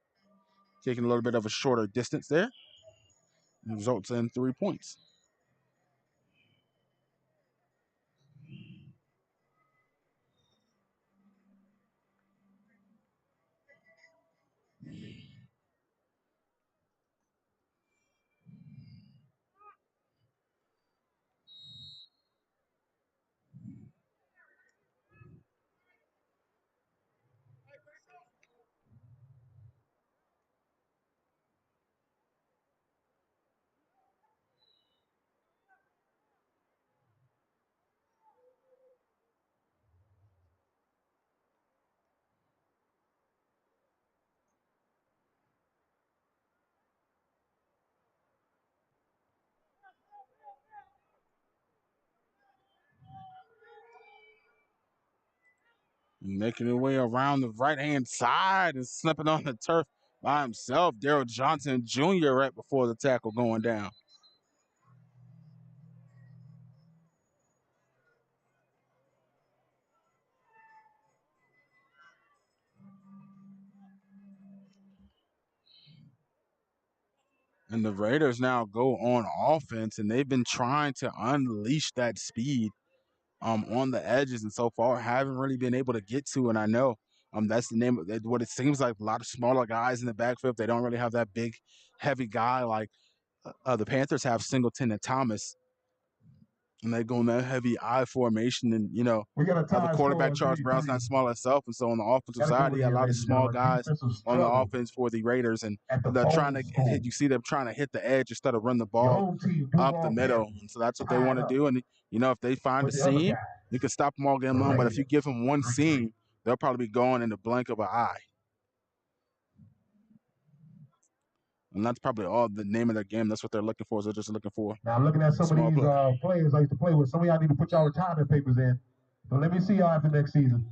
S2: taking a little bit of a shorter distance there, results in 3 points. Making his way around the right-hand side and slipping on the turf by himself. Daryl Johnson Jr. right before the tackle going down. And the Raiders now go on offense, and they've been trying to unleash that speed on the edges, and so far haven't really been able to get to. And I know that's the name of it, what it seems like. A lot of smaller guys in the backfield. They don't really have that big, heavy guy like the Panthers have Singleton and Thomas, and they go in that heavy I formation. And the quarterback Charles Brown's not small himself, and so on the offensive side, he had a lot of small guys on the offense for the Raiders, and they're trying to hit. You see them trying to hit the edge instead of run the ball up the middle, and so that's what they want to do. And if they find a seam, you can stop them all game long. But if you give them one seam, they'll probably be going in the blink of an eye. And that's probably all the name of their game. That's what they're looking for. Is they're just looking for.
S3: Now, I'm looking at some of these players I used to play with. Some of y'all need to put y'all retirement papers in. So let me see y'all after next season.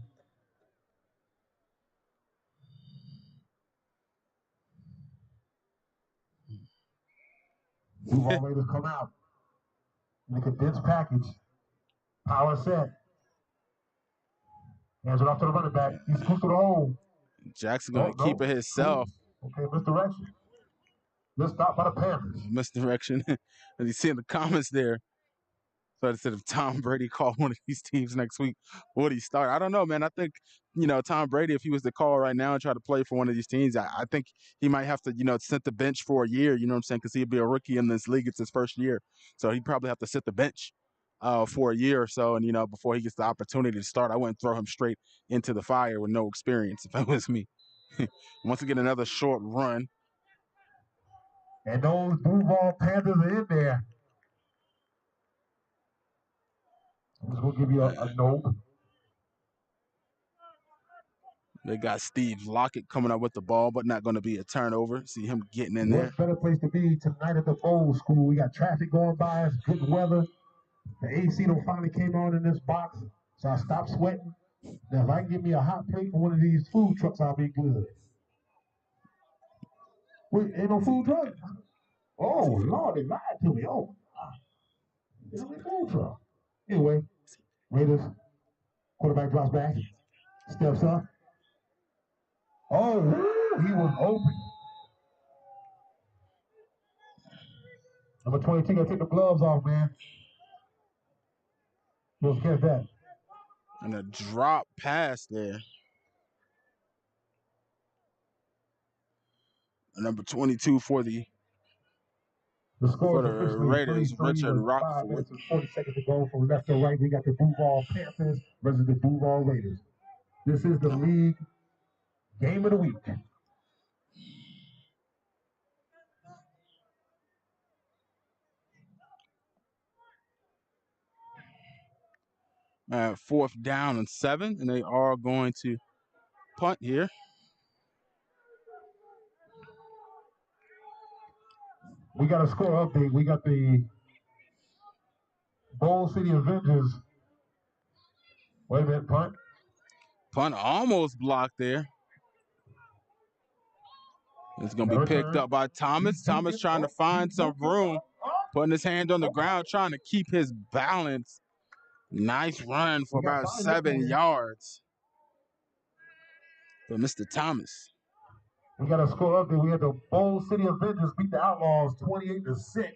S3: Duval Raiders come out in a condensed package. Power set. Hands it off to the running back. He scoots to the hole.
S2: Jackson going to keep it himself.
S3: Okay, misdirection. Good stop by the Panthers.
S2: Misdirection. As you see in the comments there. So instead of Tom Brady call one of these teams next week, would he start? I don't know, man. I think, Tom Brady, if he was to call right now and try to play for one of these teams, I think he might have to, sit the bench for a year, you know what I'm saying? Because he'd be a rookie in this league. It's his first year. So he'd probably have to sit the bench for a year or so. And, before he gets the opportunity to start, I wouldn't throw him straight into the fire with no experience if that was me. Once again, another short run.
S3: And those Duval Panthers are in there. I'm just going to give you a note.
S2: They got Steve Lockett coming up with the ball, but not going to be a turnover. See him getting in there.
S3: What better place to be tonight at the old school? We got traffic going by. It's good weather. The AC finally came on in this box, so I stopped sweating. Now, if I can get me a hot plate from one of these food trucks, I'll be good. Wait, ain't no food truck? Oh, Lord, they lied to me. Oh, there's no food truck. Anyway, Raiders, quarterback drops back, steps up. Oh, he was open. Number 22, gotta take the gloves off, man. You'll catch that.
S2: And a drop pass there. Number 22 for the
S3: score is officially
S2: Raiders, Richard Rockford.
S3: 5 minutes and 40 seconds to go from left to right. We got the Duval Panthers versus the Duval Raiders. This is the league game of the week.
S2: Fourth down and 7, and they are going to punt here.
S3: We got a score update. We got the Bowl City Avengers. Wait a minute, punt.
S2: Punt almost blocked there. It's going to be picked up by Thomas. Thomas trying to find some room, putting his hand on the ground, trying to keep his balance. Nice run for about 7 yards for Mr. Thomas.
S3: We got a score update. We had the Bowl City Avengers beat the Outlaws 28-6.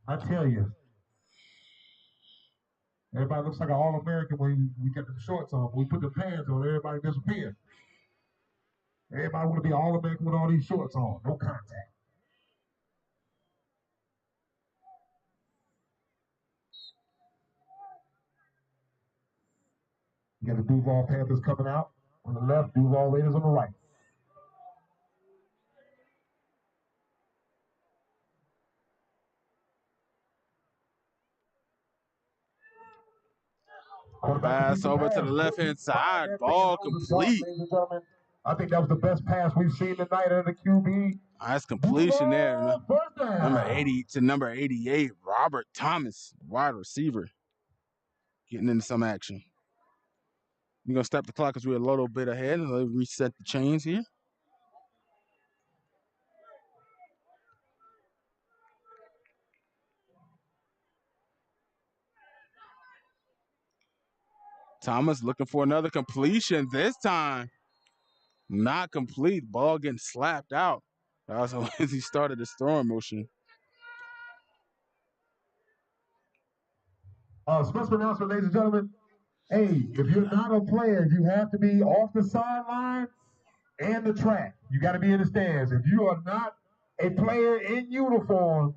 S3: I tell you. Everybody looks like an All-American when we get the shorts on. When we put the pants on, everybody disappears. Everybody want to be All-American with all these shorts on. No contact. You got the Duval Panthers coming out on the left, Duval Raiders on the right.
S2: Pass over to the left-hand side. Ball complete.
S3: Ladies and gentlemen, I think that was the best pass we've seen tonight under the QB.
S2: Nice completion there. Number 80 to number 88, Robert Thomas, wide receiver, getting into some action. We're going to stop the clock because we're a little bit ahead and reset the chains here. Thomas looking for another completion this time. Not complete. Ball getting slapped out. That was as he started his throwing motion.
S3: Special announcement, ladies and gentlemen. Hey, if you're not a player, you have to be off the sideline and the track. You got to be in the stands. If you are not a player in uniform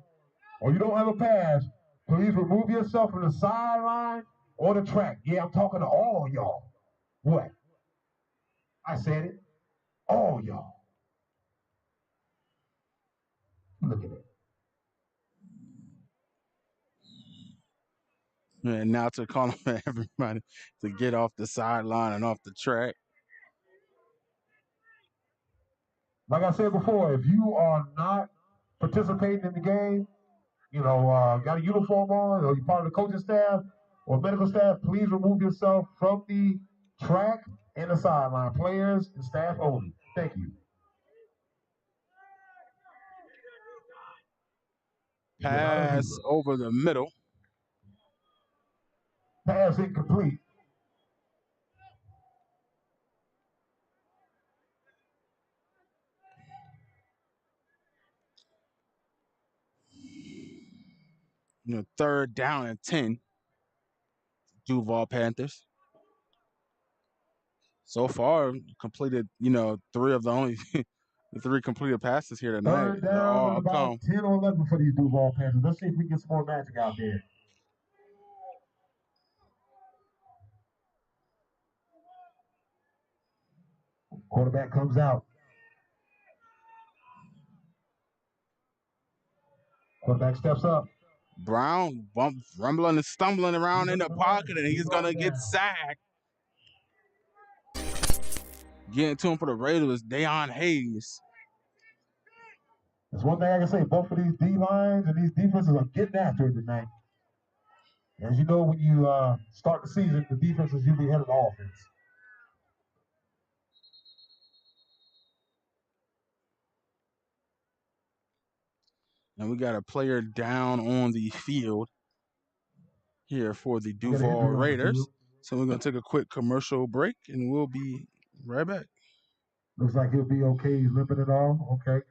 S3: or you don't have a pass, please remove yourself from the sideline or the track. Yeah, I'm talking to all y'all. What? I said it. All y'all. Look at it.
S2: And now to call on everybody to get off the sideline and off the track.
S3: Like I said before, if you are not participating in the game, got a uniform on, or you're part of the coaching staff or medical staff, please remove yourself from the track and the sideline. Players and staff only. Thank you.
S2: Pass over the middle.
S3: Pass incomplete.
S2: Third down and 10. Duval Panthers. So far, completed, three of the only the three completed passes here tonight.
S3: Third down and about 10 or 11 for these Duval Panthers. Let's see if we can get some more magic out there. Quarterback comes out. Quarterback steps up.
S2: Brown rumbling and stumbling around in the pocket, and he's going to get sacked. Getting to him for the Raiders, Deion Hayes.
S3: There's one thing I can say. Both of these D-lines and these defenses are getting after it tonight. As you know, when you start the season, the defense is usually ahead of the offense.
S2: And we got a player down on the field here for the Duval Raiders. So we're going to take a quick commercial break, and we'll be right back.
S3: Looks like he'll be okay. He's limping it all. Okay.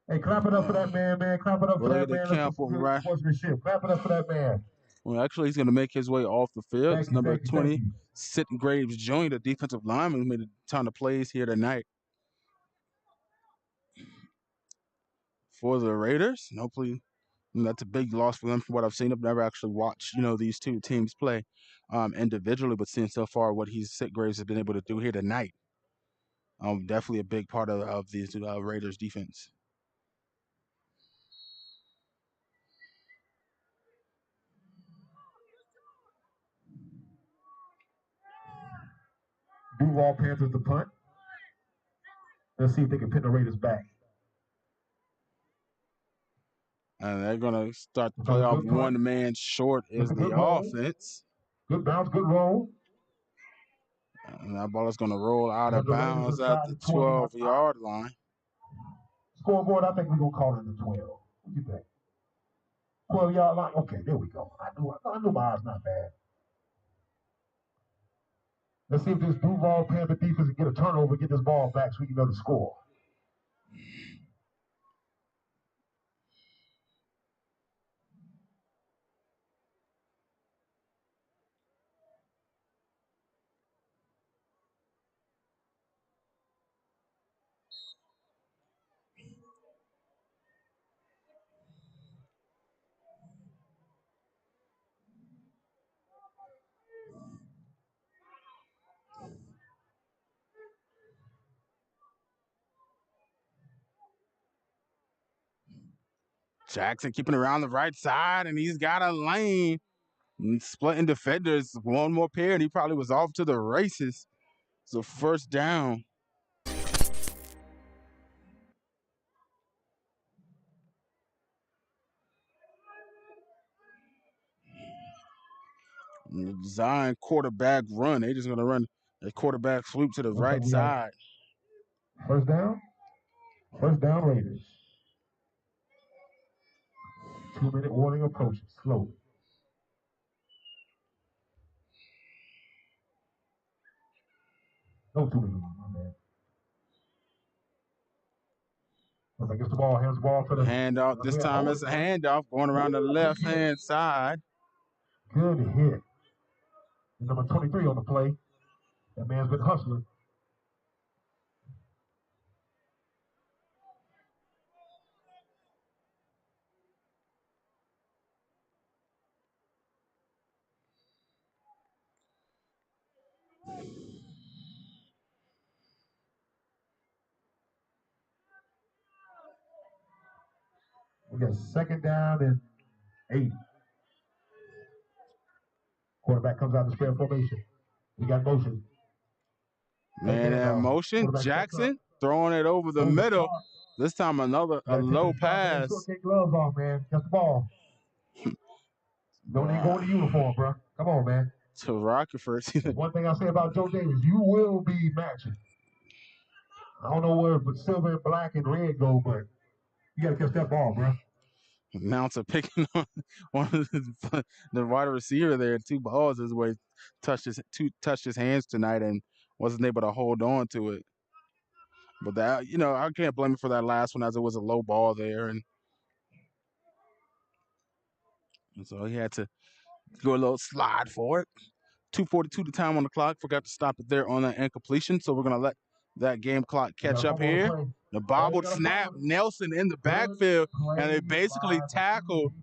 S3: Hey, clap it up for that man. Clap it up for that man. That's some good sportsmanship. Clap it up for that man.
S2: Well, actually, he's going to make his way off the field. It's number 20, Sitton Graves Jr., the defensive lineman, who made a ton of plays here tonight for the Raiders. And hopefully, that's a big loss for them from what I've seen. I've never actually watched, these two teams play individually, but seeing so far what Sitton Graves has been able to do here tonight, definitely a big part of these Raiders defense.
S3: Duval Panthers the punt. Let's see if they can pin the Raiders back.
S2: And they're going to start the play off. One man short is the offense.
S3: Good bounce, good roll.
S2: And that ball is going to roll out of bounds at the 12-yard line.
S3: Scoreboard, I think we're going to call it the 12. What do you think? 12-yard line? Okay, there we go. I knew my eyes not bad. Let's see if this Duval Panther defense can get a turnover, get this ball back so we can know the score.
S2: Jackson keeping around the right side, and he's got a lane. And splitting defenders, one more pair, and he probably was off to the races. So first down. Design quarterback run. They're just going to run A quarterback swoop to the
S3: Looks
S2: right
S3: like we got
S2: side.
S3: first down. First down, Raiders. 2-minute warning approaching slowly. No 2 minutes, my bad. Looks like it's the ball. Hands the ball to the
S2: handoff. This time it's a handoff going around the left-hand side.
S3: Good hit. Number 23 on the play. That man's been hustling. We got second down and 8. Quarterback comes out of the spread formation. We got motion.
S2: Man in motion. Jackson throwing it over the middle. This time a low pass.
S3: Take gloves off, man. Catch the ball. Don't even go in the uniform, bro. Come on, man.
S2: To Rockeford.
S3: One thing I say about Joe Davis, you will be matching. I don't know where but silver and black and red go, but you got to catch that ball, bro.
S2: Mounts picking on the wide receiver there. 2 balls is where he touched his hands tonight and wasn't able to hold on to it. But that, I can't blame him for that last one as it was a low ball there. And so he had to go a little slide for it. 2:42 the time on the clock. Forgot to stop it there on that incompletion. So we're going to let that game clock catch up here. The bobbled snap, Nelson in the backfield, and they basically tackled.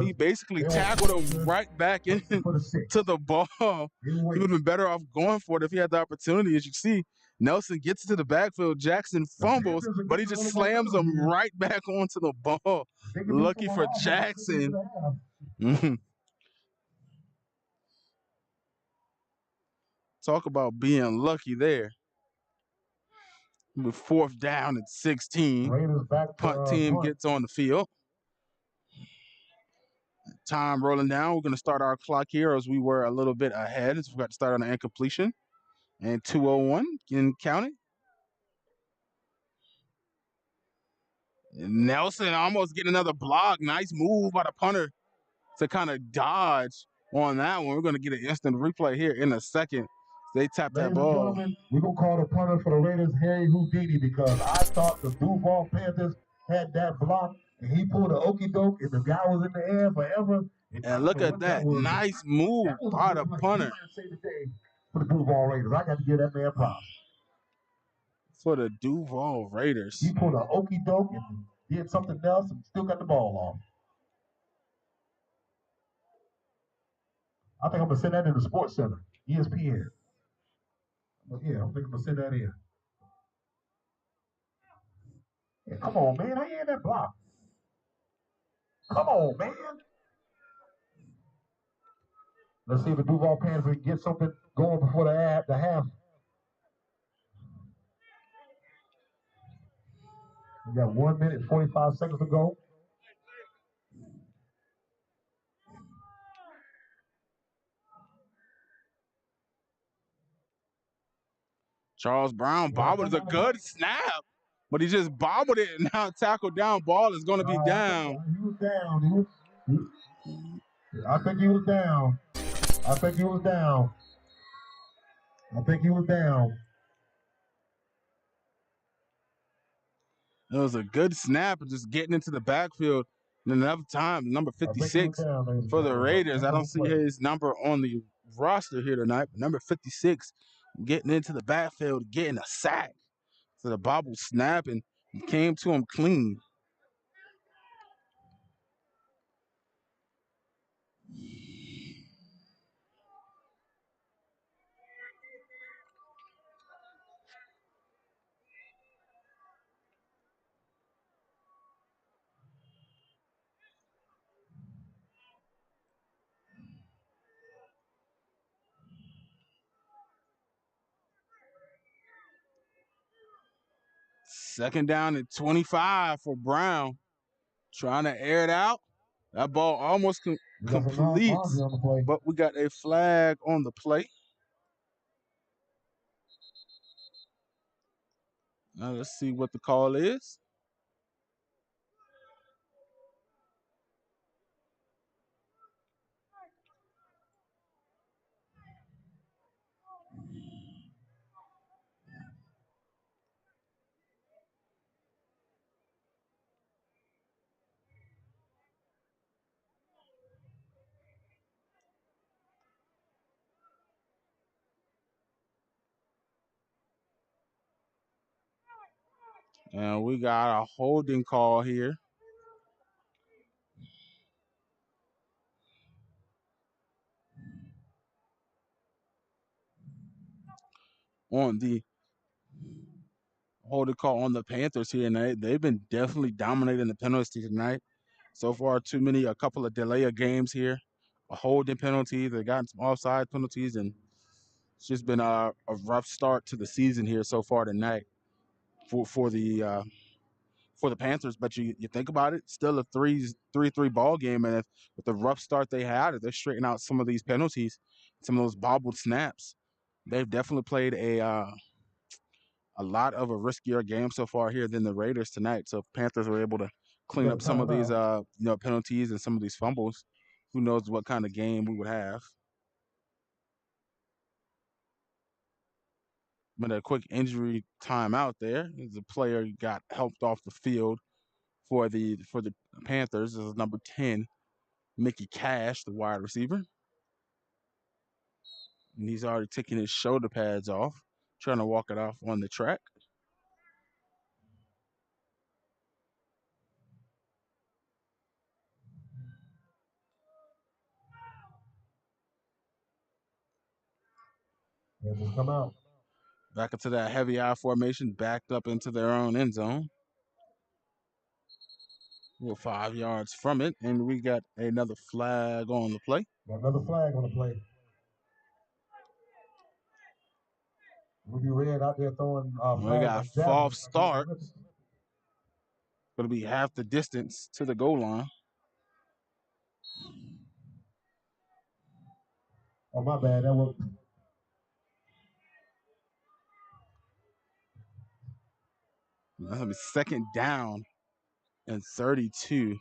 S2: He basically tackled him right back into the ball. He would have been better off going for it if he had the opportunity. As you see, Nelson gets into the backfield. Jackson fumbles, but he just slams him right back onto the ball. Lucky for Jackson. Talk about being lucky there. With 4th down at 16. Punt team gets on the field. Time rolling down. We're going to start our clock here as we were a little bit ahead. So we got to start on the incompletion. And 2:01 getting counted. Nelson almost getting another block. Nice move by the punter to kind of dodge on that one. We're going to get an instant replay here in a second. They tap that ball.
S3: We're going to call the punter for the Raiders, Harry Houdini, because I thought the Duval Panthers had that block, and he pulled an okie doke, and the guy was in the air forever.
S2: And look at that. Nice move by the punter.
S3: For the Duval Raiders. I got to give that man props.
S2: For the Duval Raiders.
S3: He pulled an okie doke and did something else and still got the ball off. I think I'm going to send that in the Sports Center, ESPN. Yeah, I'm thinking I'm going to send that in. Yeah, come on, man. I ain't that block. Come on, man. Let's see if the Duval Panthers can get something going before the half. We got 1 minute, 45 seconds to go.
S2: Charles Brown bobbled a good snap, but he just bobbled it and now tackle down ball is going to be down.
S3: He was down. I think he was down. I think he was down.
S2: It was a good snap of just getting into the backfield. And another time, number 56 for the Raiders. I don't see his number on the roster here tonight, but number 56 getting into the backfield, getting a sack. So the bobble snap and came to him clean. Second down at 25 for Brown. Trying to air it out. That ball almost complete, but we got a flag on the play. Now let's see what the call is. And we got a holding call here on the on the Panthers here, and they've been definitely dominating the penalty tonight. So far, a couple of delay of games here, a holding penalty. They got some offside penalties, and it's just been a rough start to the season here so far tonight for the Panthers. But you think about it, still a 3-3 ball game, and with the rough start they had, if they straighten out some of these penalties, some of those bobbled snaps, they've definitely played a lot of a riskier game so far here than the Raiders tonight. So if Panthers were able to clean up some of these penalties and some of these fumbles, who knows what kind of game we would have. But a quick injury timeout there. The player got helped off the field for the Panthers. This is number 10, Mickey Cash, the wide receiver. And he's already taking his shoulder pads off, trying to walk it off on the track.
S3: Just come out.
S2: Back into that heavy I formation, backed up into their own end zone. We're 5 yards from it, and we got another flag on the play.
S3: Got another flag on the play. Ruby Red out there throwing
S2: We got false start. Going to be half the distance to the goal line.
S3: Oh, my bad. That was.
S2: That's going to be second down and 32.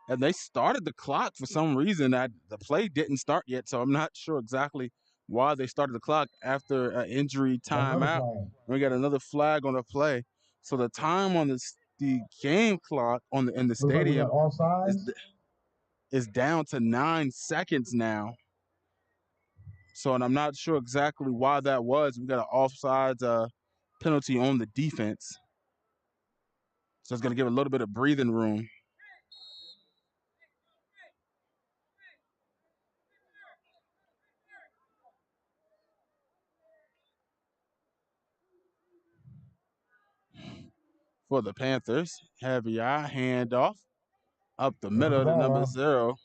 S2: And they started the clock for some reason. The play didn't start yet, so I'm not sure exactly why they started the clock after an injury timeout. We got another flag on the play. So the time on the game clock in the stadium is down to 9 seconds now. So, and I'm not sure exactly why that was. We got an offsides penalty on the defense. So it's going to give a little bit of breathing room. For the Panthers, heavy eye handoff up the middle to number 0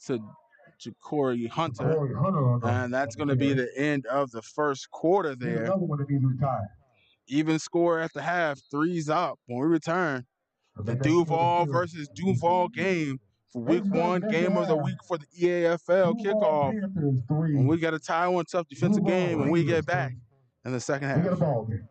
S2: to Corey Hunter. And that's going to be the end of the first quarter there.
S3: Another one that needs to retire.
S2: Even score at the half, 3's up. When we return, the Duval versus Duval game for week 1, game of the week for the EAFL kickoff. And we got a tie one tough defensive game when we get back in the second half.
S3: We got a ball game.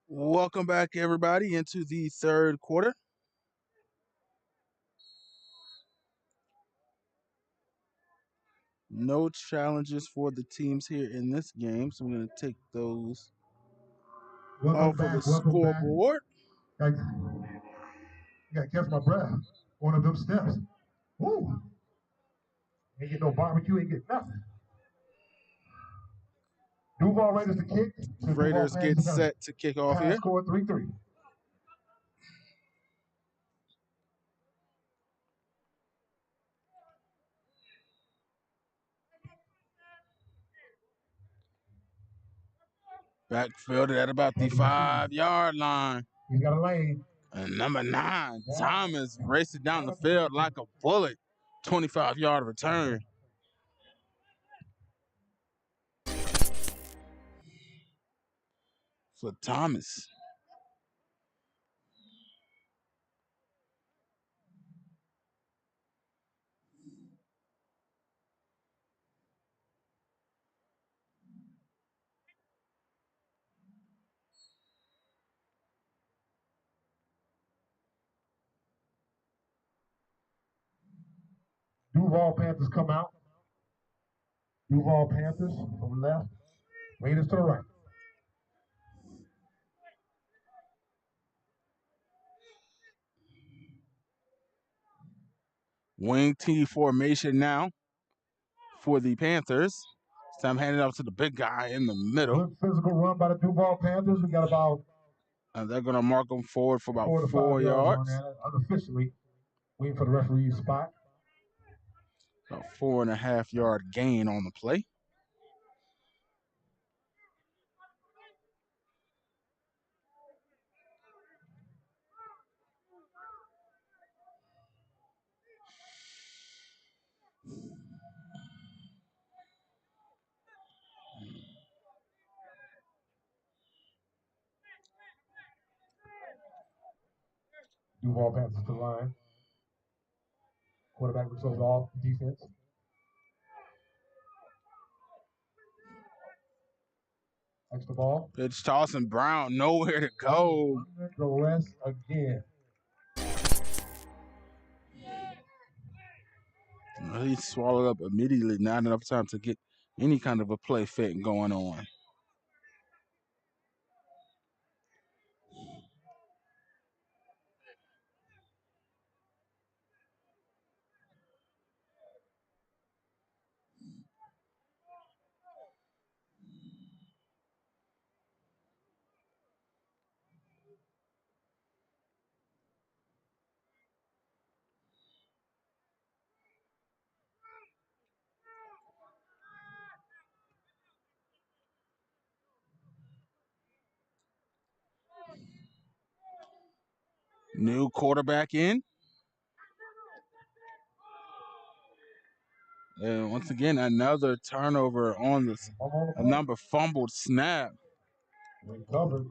S2: Welcome back, everybody, into the third quarter. No challenges for the teams here in this game, so I'm going to take those off of the scoreboard.
S3: I got to catch my breath. One of them steps. Woo! Ain't get no barbecue, ain't get nothing. Duval Raiders to kick.
S2: Raiders get set to kick off here.
S3: Score 3-3.
S2: Backfielded at about the 5-yard line.
S3: He's got a lane.
S2: And number 9, Thomas racing down the field like a bullet. 25-yard return. For Thomas.
S3: Duval Panthers come out. Duval Panthers from the left. Raiders to the right.
S2: Wing T formation now for the Panthers. So I'm handing it off to the big guy in the middle.
S3: Good physical run by the Duval Panthers. We got about...
S2: And they're going to mark them forward for about 4 yards.
S3: Unofficially, waiting for the referee's spot.
S2: About 4.5-yard gain on the play.
S3: Duval Panthers to the line. Quarterback themselves off defense. Extra ball.
S2: Pitch toss and Brown nowhere to go.
S3: The rest again.
S2: He swallowed up immediately. Not enough time to get any kind of a play fit going on. New quarterback in. And once again, another turnover on this. A number fumbled snap.
S3: Recovered.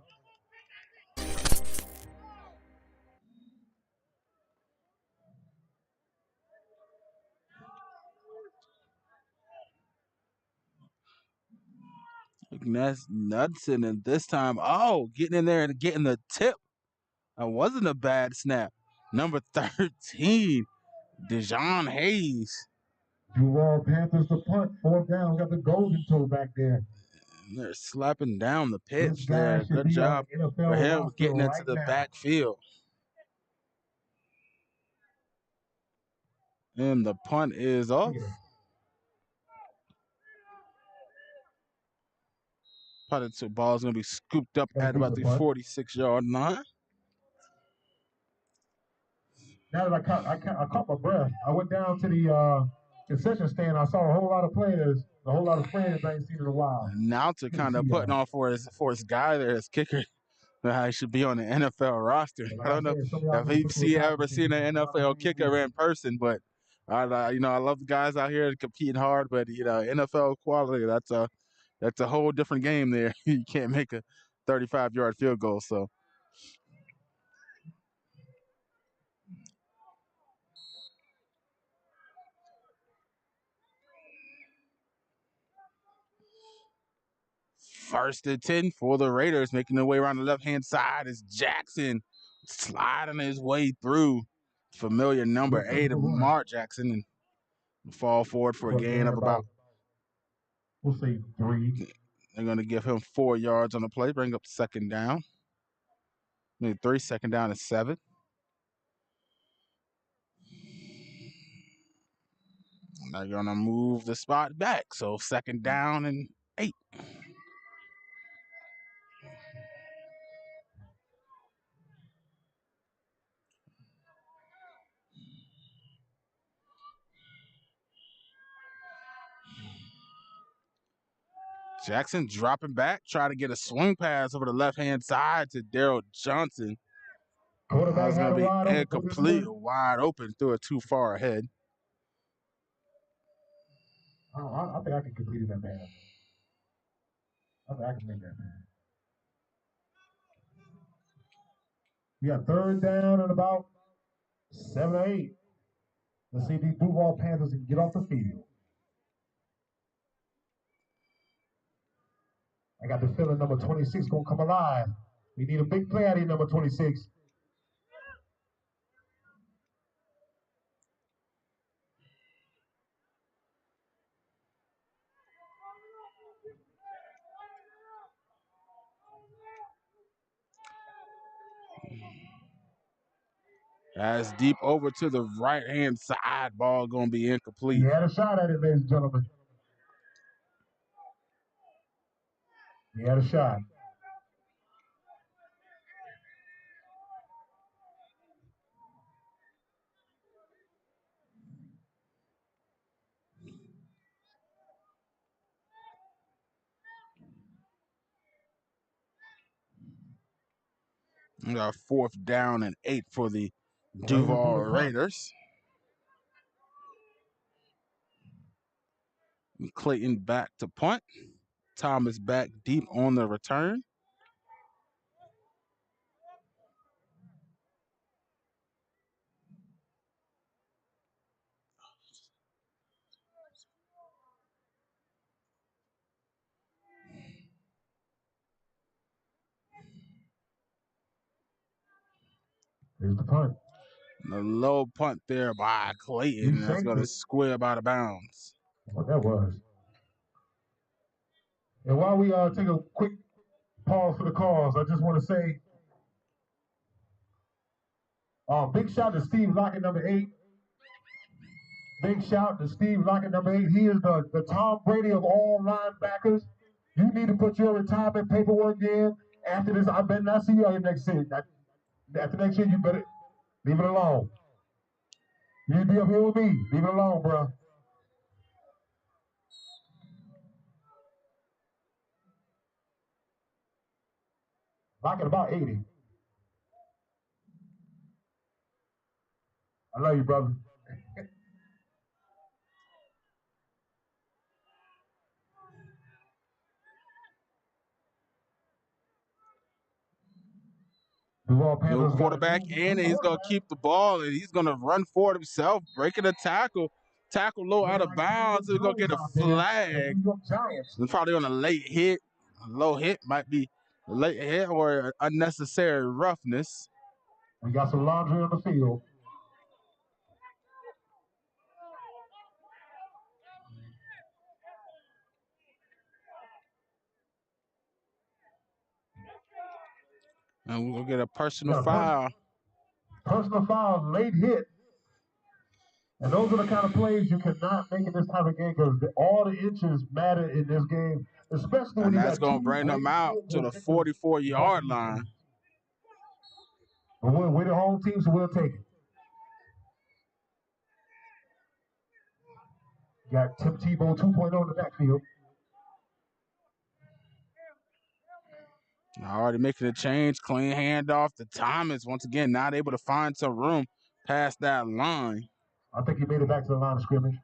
S2: That's Knudsen, and this time, getting in there and getting the tip. That wasn't a bad snap. Number 13, Dejon Hayes.
S3: Duval Panthers to punt. 4th down. We got the golden toe back there.
S2: And they're slapping down the pitch there. Good job for him getting into the backfield. And the punt is off. Punted to ball is going to be scooped up at about the 46-yard line.
S3: Now that I caught my breath, I went down to the concession stand. I saw a whole lot of players, a whole lot of friends I ain't seen in a while.
S2: Announcer kind of putting on for his guy there, his kicker. He should be on the NFL roster. I don't know if he ever seen an NFL kicker in person, but I love the guys out here competing hard. But NFL quality, that's a whole different game there. You can't make a 35-yard field goal. So. First and 10 for the Raiders, making their way around the left-hand side is Jackson sliding his way through familiar number 8 of Mark Jackson and fall forward for a gain of about,
S3: we'll say 3.
S2: They're going to give him 4 yards on the play, bring up second down. Maybe 3, second down and 7. They're going to move the spot back, so second down and 8. Jackson dropping back, try to get a swing pass over the left-hand side to Daryl Johnson.
S3: Quarterback
S2: That's going to be
S3: wide
S2: incomplete, wide open, threw it too far ahead.
S3: I think I can complete that pass. I think I can make that pass. We got third down and about 7 or 8. Let's see if these Duval Panthers can get off the field. I got the feeling number 26 going to come alive. We need a big play out of here, number 26.
S2: That's deep over to the right-hand side. Ball going to be incomplete.
S3: He had a shot at it, ladies and gentlemen. He had a shot.
S2: We got 4th down and 8 for the Duval Raiders. Clayton back to punt. Thomas back deep on the return.
S3: Here's the punt.
S2: The low punt there by Clayton. That's going to squib out of bounds.
S3: What that was. And while we take a quick pause for the calls, I just want to say, big shout to Steve Lockett, number 8. Big shout to Steve Lockett, number 8. He is the Tom Brady of all linebackers. You need to put your retirement paperwork in. After this, I better not see you out here next year. After next year, you better leave it alone. You be up here with me. Leave it alone, bro. Lockett about 80. I love you, brother. Duval Panthers
S2: No quarterback in, and he's going to keep the ball, and he's going to run for it himself, breaking a tackle. Tackle low out of bounds. He's going to get a flag. It's probably on a late hit. A low hit might be a late hit or unnecessary roughness.
S3: We got some laundry on the field.
S2: And we'll get a personal foul.
S3: Personal foul, late hit. And those are the kind of plays you cannot make in this type of game because all the inches matter in this game, especially when
S2: that's going to bring them out to the 44-yard line.
S3: But we're the home team, so we'll take it. Got Tim Tebow 2.0 in the backfield.
S2: Already making a change. Clean handoff to Thomas. Once again, not able to find some room past that line.
S3: I think he made it back to the line of scrimmage.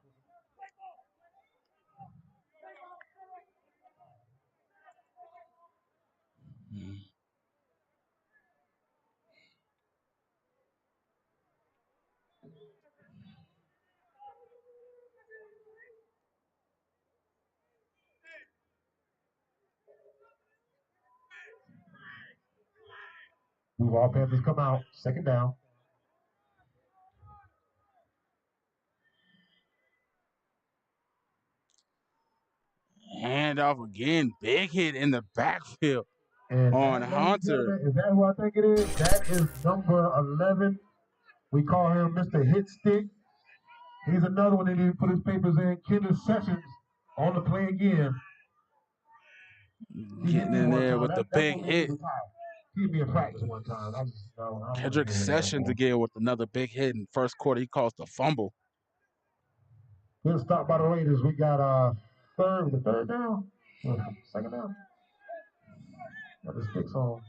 S3: Duval Panthers come out, second down.
S2: Hand off again. Big hit in the backfield
S3: And
S2: on
S3: that, ladies and
S2: Hunter.
S3: gentlemen, is that who I think it is? That is number 11. We call him Mr. Hit Stick. He's another one that need to put his papers in. Kendall Sessions on the play again.
S2: Getting in there with the big hit.
S3: He hit me in practice one time. I just
S2: Kendrick Sessions again with another big hit in first quarter. He caused a fumble.
S3: Good stop by the Raiders. We got third down. Second down. Got the sticks on.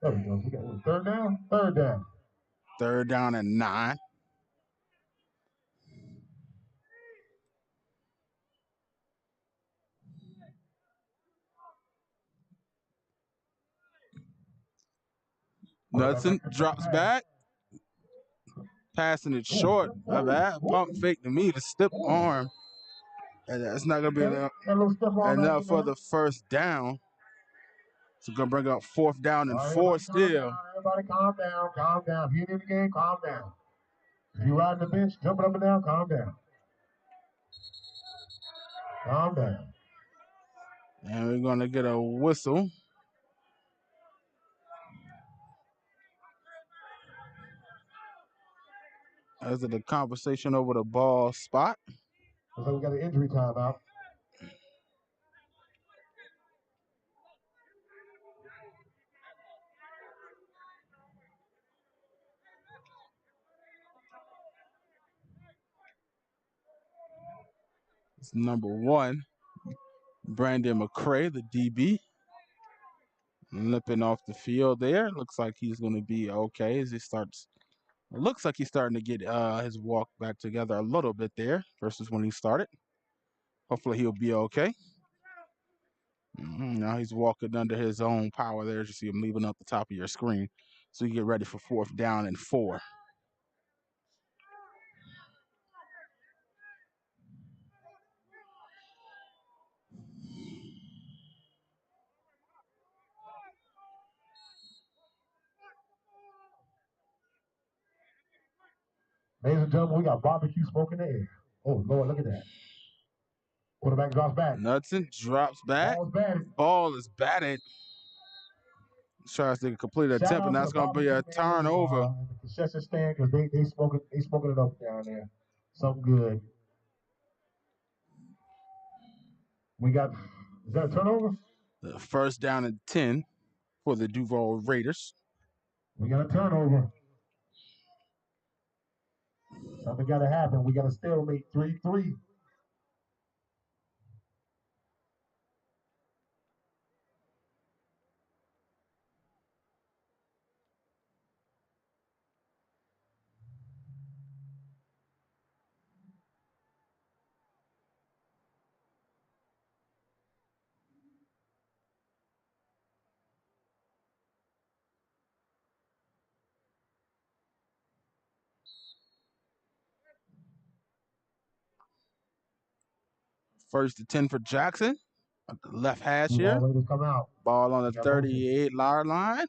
S3: There we go. We got third down.
S2: Third down and 9. Knudsen drops back. Passing it short. A bad pump fake to me. The stiff arm. And that's not going to be enough for the first down. So going to bring up fourth down and 4 still.
S3: Everybody calm down. If you're in the game, calm down. If you're riding the bench, jumping up and down, calm down. Calm down.
S2: And we're going to get a whistle. As the conversation over the ball spot.
S3: Looks like we got an injury timeout.
S2: It's number 1, Brandon McCray, the DB. Limping off the field there. Looks like he's going to be okay as he starts. It looks like he's starting to get his walk back together a little bit there versus when he started. Hopefully he'll be okay. Now he's walking under his own power there. You see him leaving up the top of your screen. So you get ready for fourth down and 4.
S3: Ladies and gentlemen, we got barbecue smoke in the air. Oh, Lord, look at that. Quarterback drops back.
S2: Knudsen drops back. Ball is batted. Tries to complete an attempt, and that's going to be a turnover.
S3: In the concession stand, because they smoking it up down there. Something good. We got, is that a turnover?
S2: The first down and 10 for the Duval Raiders.
S3: We got a turnover. Something got to happen. We got a stalemate 3-3.
S2: First and 10 for Jackson. The left hash here.
S3: Come out.
S2: Ball on the 38-yard line.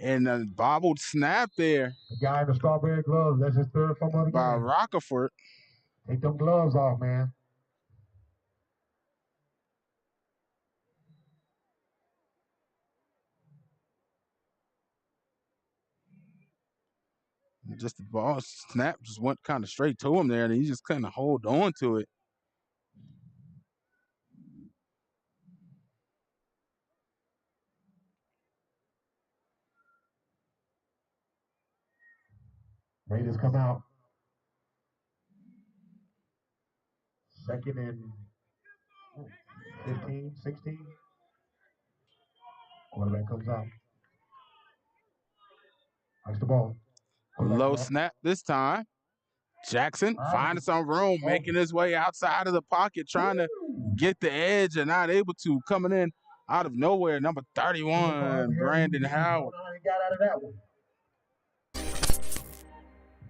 S2: And a bobbled snap there.
S3: The guy in the strawberry gloves, that's his third fumble of the game.
S2: By Rockefeller.
S3: Take them gloves off, man.
S2: Just the ball snap just went kind of straight to him there, and he just kind of hold on to it.
S3: Raiders come out. Second and 15, 16. Quarterback comes out. Likes the ball.
S2: Low snap this time. Jackson finding some room, making his way outside of the pocket, trying to get the edge and not able to. Coming in out of nowhere, number 31, Brandon Howard.
S3: Got out of that one.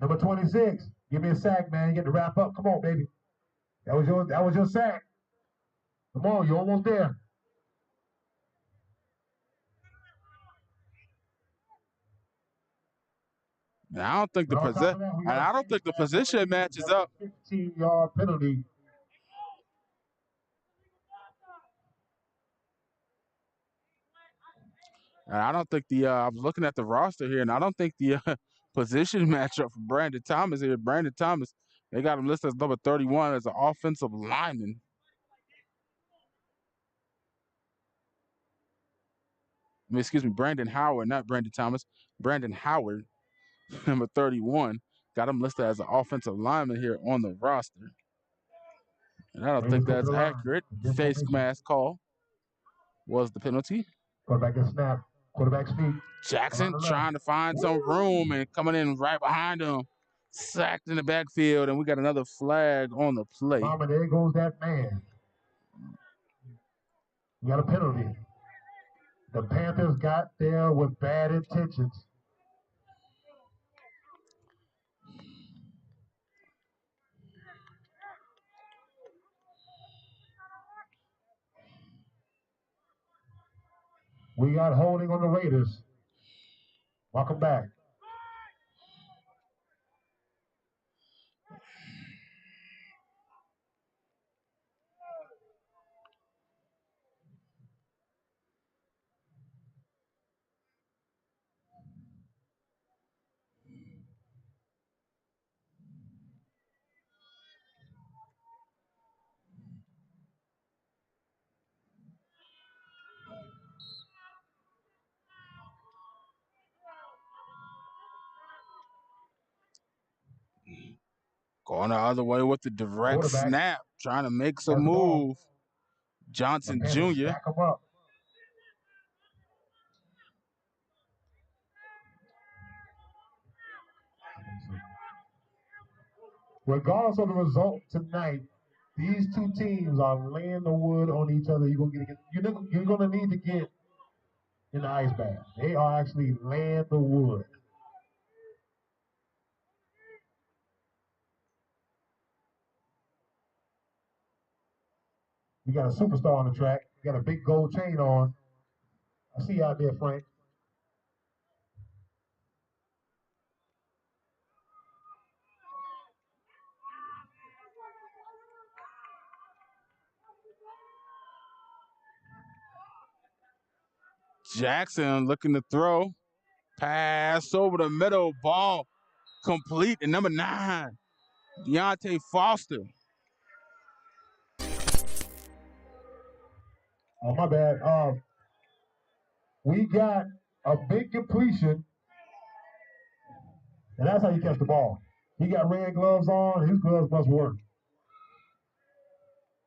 S3: Number 26, give me a sack, man. You get to wrap up. Come on, baby. That was your sack. Come on, you're almost there.
S2: And I don't think the position matches up.
S3: 15-yard penalty.
S2: And I don't think I was looking at the roster here, and I don't think the position matchup for Brandon Thomas here. Brandon Thomas, they got him listed as number 31 as an offensive lineman. I mean, excuse me, Brandon Howard, not Brandon Thomas. Brandon Howard, number 31, got him listed as an offensive lineman here on the roster. And I don't think that's accurate. Face mask call was the penalty.
S3: Quarterback gets snap. Quarterback sneak.
S2: Jackson trying to find some room and coming in right behind him. Sacked in the backfield, and we got another flag on the play.
S3: Mama, there goes that man. We got a penalty. The Panthers got there with bad intentions. We got holding on the Raiders. Welcome back.
S2: Going the other way with the direct snap, trying to make some move. Johnson Jr.
S3: Stack him up. Regardless of the result tonight, these two teams are laying the wood on each other. You're gonna need to get in the ice bath. They are actually laying the wood. We got a superstar on the track. We got a big gold chain on. I see you out there, Frank.
S2: Jackson looking to throw. Pass over the middle. Ball complete. And number 9, Deontay Foster.
S3: Oh, my bad. We got a big completion, and that's how you catch the ball. He got red gloves on. His gloves must work.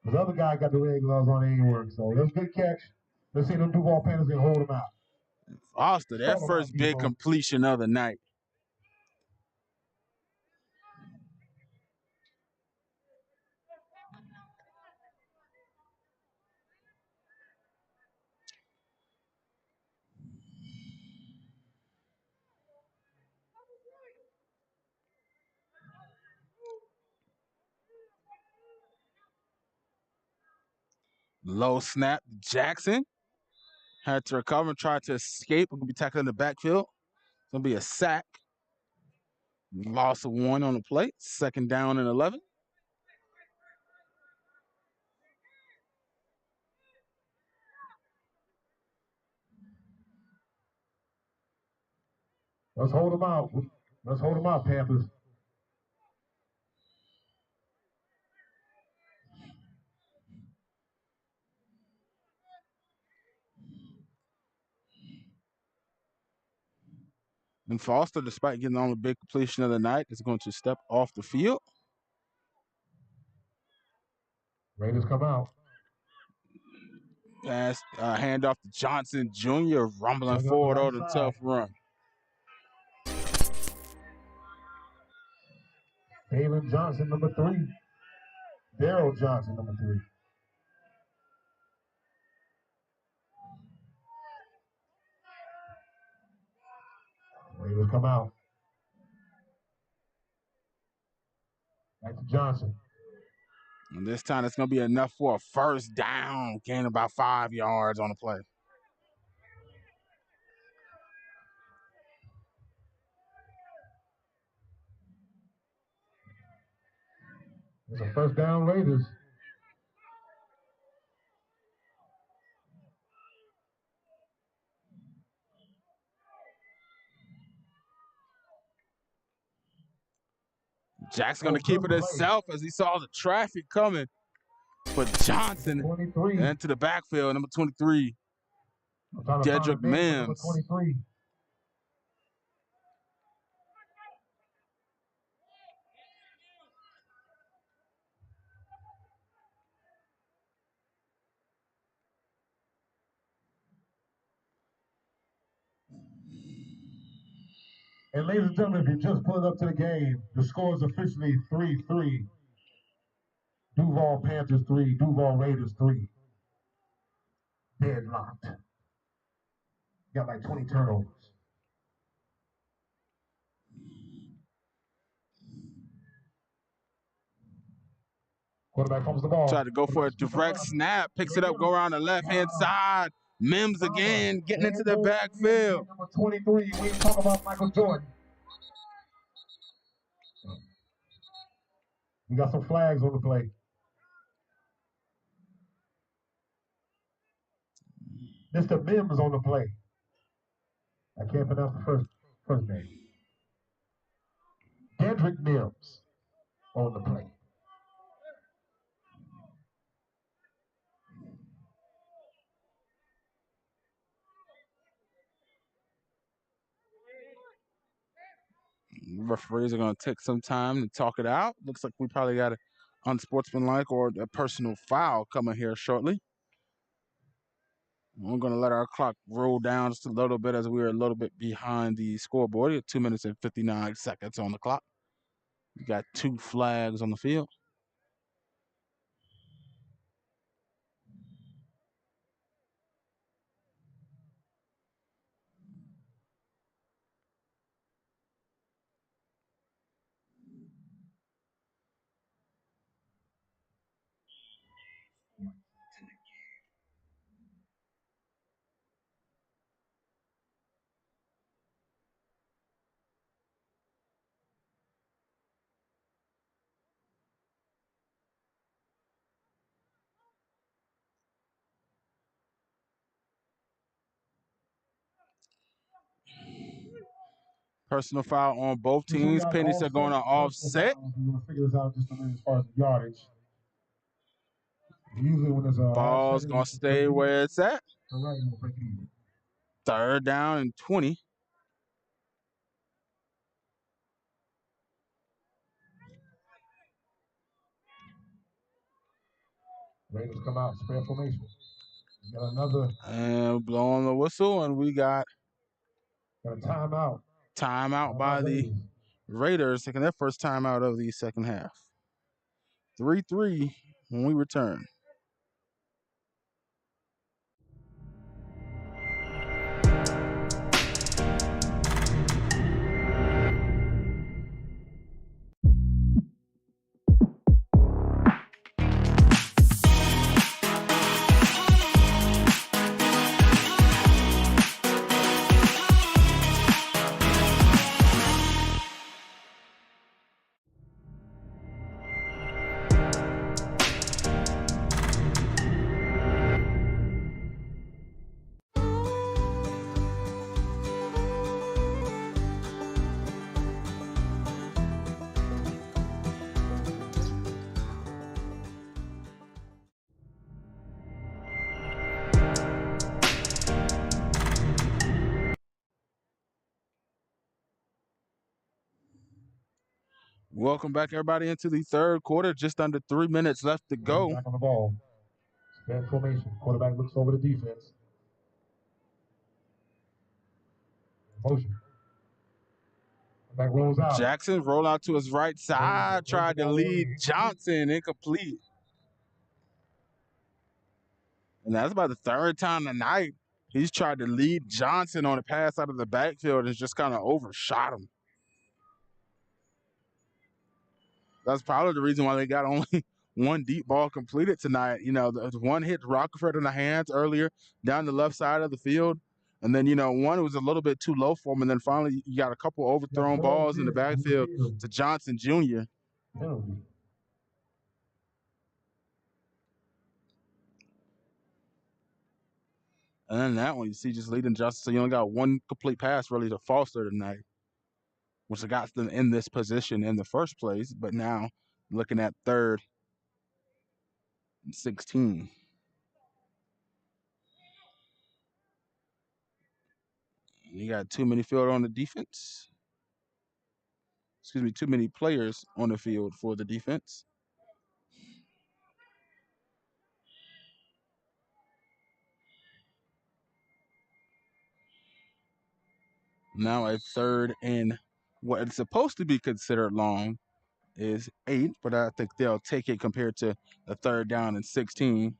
S3: The other guy got the red gloves on, they ain't work. So that's a good catch. Let's see them Duval Panthers can hold him out.
S2: Foster, that first big completion of the night. Low snap. Jackson had to recover and try to escape. We're going to be tackled in the backfield. It's going to be a sack. Loss of 1 on the play. 2nd down and 11.
S3: Let's hold him out. Let's hold him out, Panthers.
S2: And Foster, despite getting on the big completion of the night, is going to step off the field.
S3: Raiders come out.
S2: Pass, handoff to Johnson Jr. rumbling forward on the tough run.
S3: David Johnson, number 3. Daryl Johnson, number 3. Raiders come out. Back to Johnson.
S2: And this time it's going to be enough for a first down, gain about 5 yards on the play.
S3: It's a first down, Raiders.
S2: Jack's going to keep it himself as he saw the traffic coming. But Johnson
S3: 23.
S2: into the backfield, number 23, Dedrick Mims.
S3: 23. And ladies and gentlemen, if you just pulled up to the game, the score is officially 3-3. Duval Panthers 3, Duval Raiders 3. Deadlocked. Got like 20 turnovers. Quarterback comes the ball.
S2: Tried to go for a direct snap, picks it up, go around the left-hand side. Mims again, getting into the backfield.
S3: Number 23, we ain't talking about Michael Jordan. We got some flags on the play. Mr. Mims on the play. I can't pronounce the first name. Dedrick Mims on the play.
S2: Referees are going to take some time to talk it out. Looks like we probably got an unsportsmanlike or a personal foul coming here shortly. We're going to let our clock roll down just a little bit as we're a little bit behind the scoreboard. 2 minutes and 59 seconds on the clock. We got 2 flags on the field. Personal foul on both teams. Penny said going to offset.
S3: We're going to figure this out just a minute as far as the yardage. Usually when there's a
S2: ball's going to stay where it's at.
S3: Right, we'll break it even.
S2: 3rd down and 20.
S3: Raiders come out, spread formation. We got another.
S2: And blowing the whistle, and we got
S3: a timeout.
S2: Timeout by the Raiders, taking their first timeout of the second half. 3-3 when we return. Welcome back, everybody, into the 3rd quarter. Just under 3 minutes left to go.
S3: Back on the ball. Spread formation. Quarterback looks over the defense. Motion. Back rolls out.
S2: Jackson roll out to his right side. Tried to lead Johnson. Incomplete. And that's about the 3rd time tonight he's tried to lead Johnson on a pass out of the backfield and just kind of overshot him. That's probably the reason why they got only one deep ball completed tonight. You know, the one hit Rockefeller in the hands earlier down the left side of the field. And then, you know, one was a little bit too low for him. And then finally, you got a couple overthrown balls in the backfield to Johnson Jr.
S3: Penalty.
S2: And then that one, you see, just leading Justice. So you only got one complete pass really to Foster tonight, which got them in this position in the first place. But now looking at 3rd and 16. You got too many field on the defense. Excuse me, too many players on the field for the defense. Now a 3rd and what it's supposed to be considered long is 8, but I think they'll take it compared to a 3rd down and 16.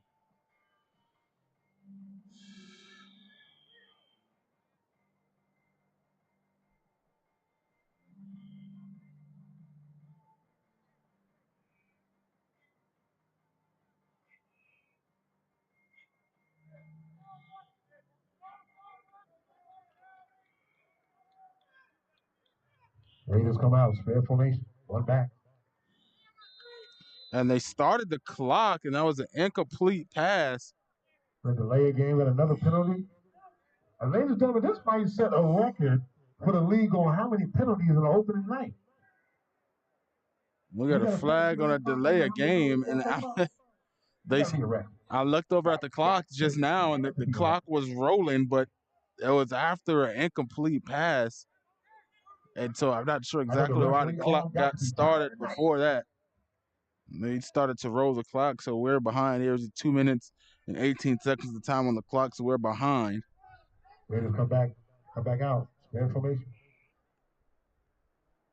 S3: Raiders come out, spread formation, one back.
S2: And they started the clock, and that was an incomplete pass.
S3: The delay of game with another penalty. And ladies and gentlemen, this might set a record for the league on how many penalties in the opening night.
S2: We got a flag on a delay of game, and I looked over at the clock just now, and the clock was rolling, but it was after an incomplete pass. And so I'm not sure exactly why the clock got started before that. They started to roll the clock, so we're behind. Here's 2 minutes and 18 seconds of time on the clock, so we're behind.
S3: Raiders come back out. Spread formation.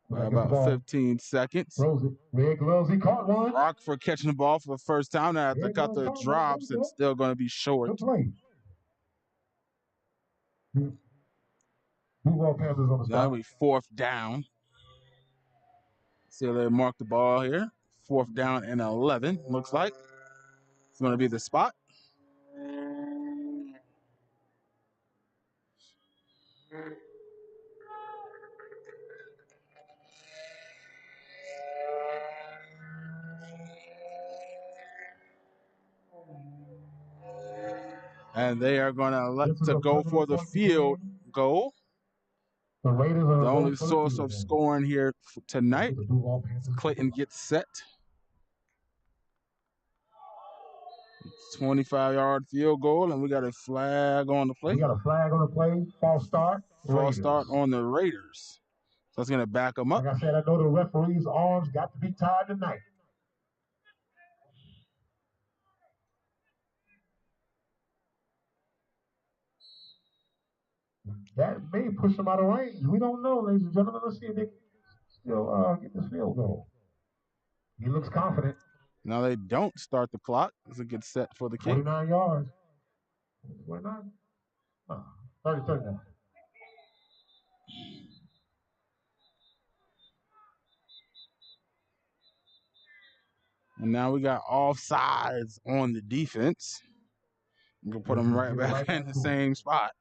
S2: About 15 seconds.
S3: Throws it. Red gloves. He caught one.
S2: Rock for catching the ball for the first time. Now they got the drops. It's still going to be short.
S3: Good play. Duval Panthers on the stop.
S2: That'll be 4th down. See how they mark the ball here. 4th down and 11. Looks like it's going to be the spot. And they are going to elect to go for the field goal.
S3: The Raiders are
S2: the only source of scoring here tonight. Clayton gets set. 25-yard field goal, and we got a flag on the play.
S3: We got a flag on the play. False start.
S2: False start on the Raiders. So that's going to back them up.
S3: Like I said, I know the referee's arms got to be tied tonight. That may push them out of range. We don't know, ladies and gentlemen. Let's see if they still get this field goal. He looks confident.
S2: Now they don't start the clock as it gets set for the kick.
S3: 49 yards. 49? 39.
S2: And now we got offsides on the defense. We're going to put them right back in the same spot.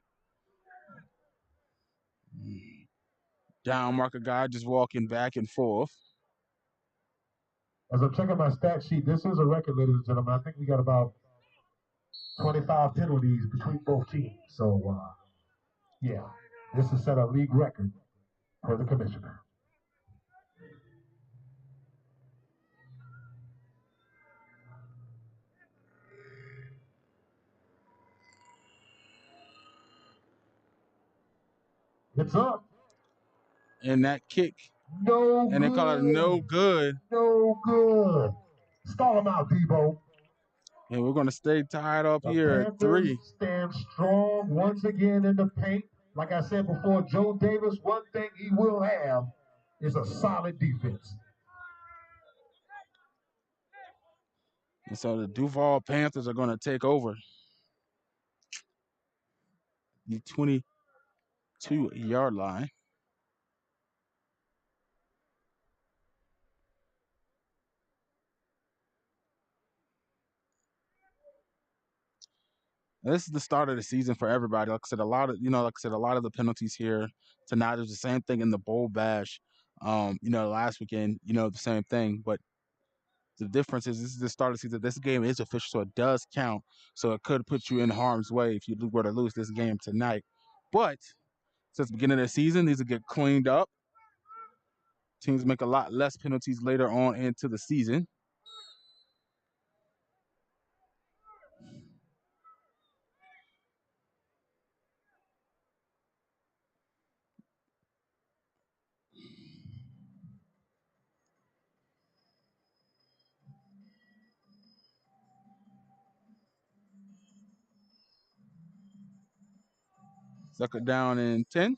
S2: Down marker guy just walking back and forth.
S3: As I'm checking my stat sheet, this is a record, ladies and gentlemen. I think we got about 25 penalties between both teams. So, yeah, this is set a league record for the commissioner. It's up.
S2: And that kick.
S3: No
S2: and
S3: good.
S2: They call it no good.
S3: No good. Stall him out, Debo.
S2: And we're going to stay tied up here at 3.
S3: Stand strong once again in the paint. Like I said before, Joe Davis, one thing he will have is a solid defense.
S2: And so the Duval Panthers are going to take over the 22-yard line. This is the start of the season for everybody. Like I said, a lot of the penalties here tonight is the same thing in the bowl bash. Last weekend, the same thing. But the difference is this is the start of the season. This game is official, so it does count. So it could put you in harm's way if you were to lose this game tonight. But since the beginning of the season, these will get cleaned up. Teams make a lot less penalties later on into the season. Second down and 10.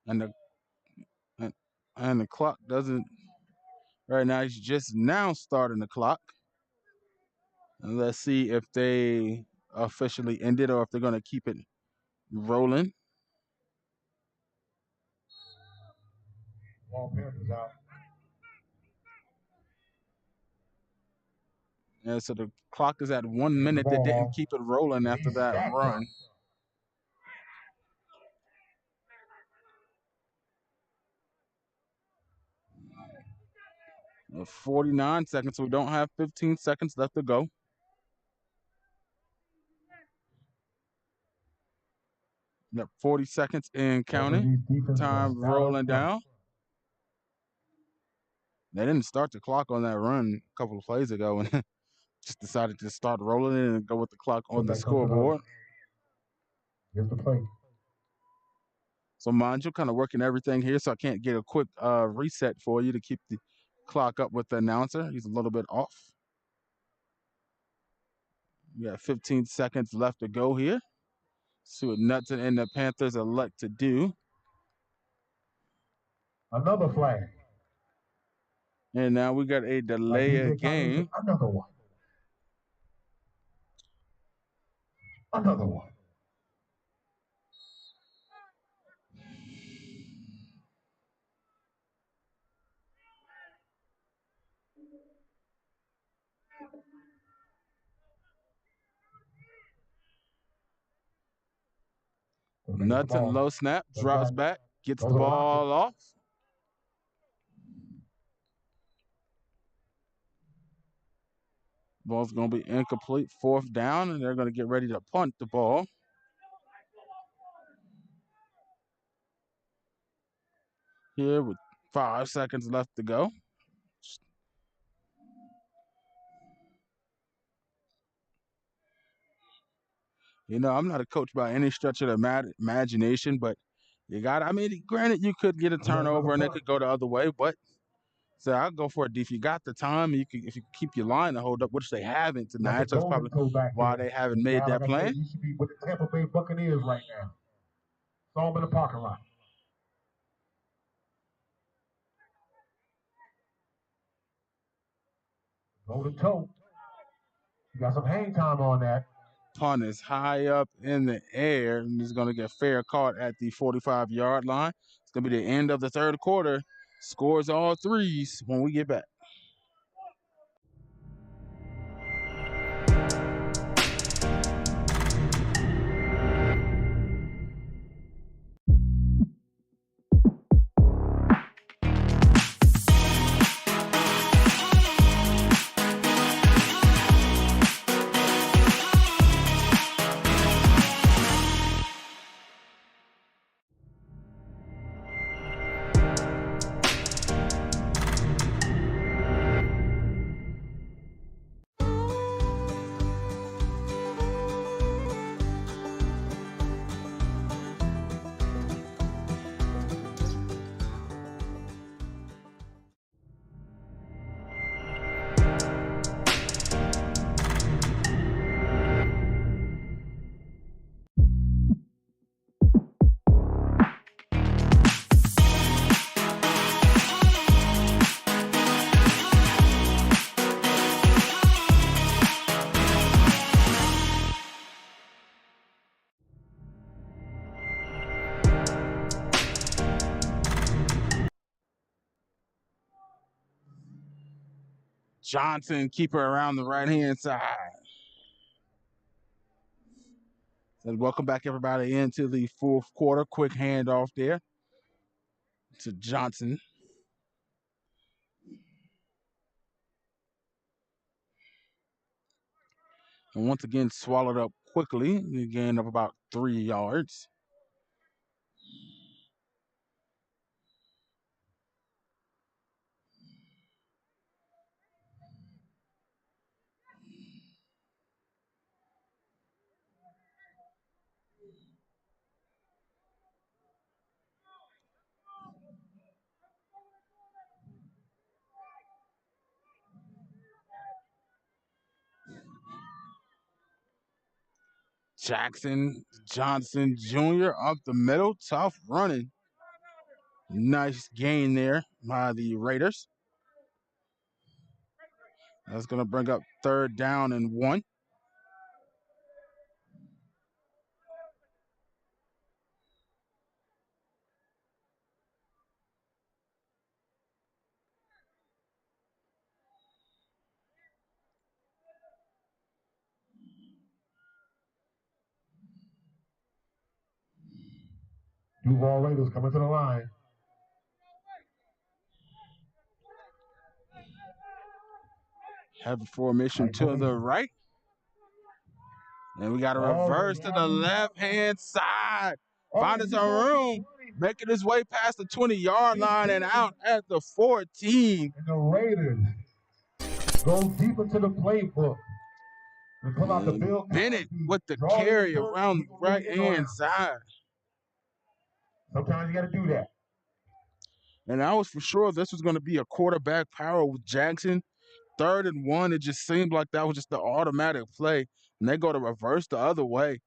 S2: And the clock doesn't. Right now, he's just now starting the clock. And let's see if they officially ended or if they're going to keep it rolling.
S3: Duval Panthers out.
S2: And so the clock is at 1 minute. They didn't keep it rolling after that run. Up. 49 seconds, so we don't have 15 seconds left to go. Yep, 40 seconds in counting. Time rolling down. They didn't start the clock on that run a couple of plays ago and just decided to start rolling it and go with the clock on the scoreboard.
S3: Here's the play.
S2: So mind you, kind of working everything here, so I can't get a quick reset for you to keep the clock up with the announcer. He's a little bit off. We got 15 seconds left to go here. See what Nuts and the Panthers elect to do.
S3: Another flag.
S2: And now we got a delay of game.
S3: Another one. Another one.
S2: Nuts and low snap, drops back, gets the ball off. Ball's going to be incomplete, fourth down, and they're going to get ready to punt the ball. Here with 5 seconds left to go. I'm not a coach by any stretch of the imagination, but granted, you could get a turnover and it could go the other way, but so I'll go for it. If you got the time, if you keep your line to hold up, which they haven't tonight, so that's probably why they haven't made that plan.
S3: You should be with the Tampa Bay Buccaneers right now. Saw them in the parking lot. Go to toe. You got some hang time on that.
S2: Punt is high up in the air and is going to get fair caught at the 45-yard line. It's going to be the end of the third quarter. Scores all threes when we get back. Johnson, keeper around the right-hand side. And welcome back, everybody, into the fourth quarter. Quick handoff there to Johnson. And once again, swallowed up quickly. He gained up about 3 yards. Jackson Johnson Jr. up the middle. Tough running. Nice gain there by the Raiders. That's going to bring up 3rd down and 1.
S3: Duval Raiders coming to the line.
S2: Heavy formation to the right. And we got a reverse to the left-hand side. Finding some room, making his way past the 20-yard line and out at the 14.
S3: And the Raiders go deep into the playbook. And pull out the Bill
S2: Bennett with the carry around the right-hand side.
S3: Sometimes you got to do that.
S2: And I was for sure this was going to be a quarterback power with Jackson. 3rd and 1, it just seemed like that was just the automatic play. And they go to reverse the other way.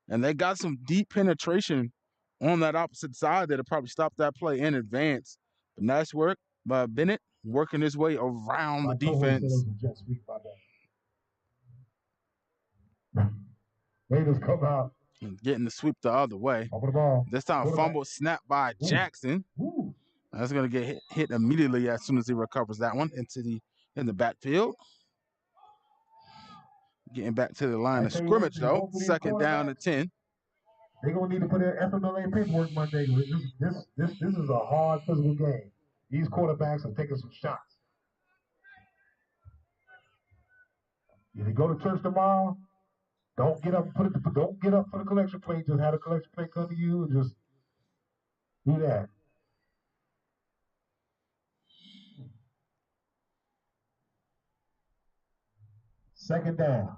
S2: And they got some deep penetration on that opposite side that'll probably stop that play in advance. But nice work by Bennett, working his way around the defense.
S3: Raiders come out.
S2: And getting the sweep the other way. This time fumble snapped by Jackson. That's going to get hit immediately as soon as he recovers that one in the backfield. Getting back to the line of scrimmage, though. 2nd down and 10.
S3: They're going to need to put in FMLA paperwork Monday. This is a hard physical game. These quarterbacks are taking some shots. If you go to church tomorrow, don't get up for the collection plate. Just have the collection plate come to you and just do that. Second down.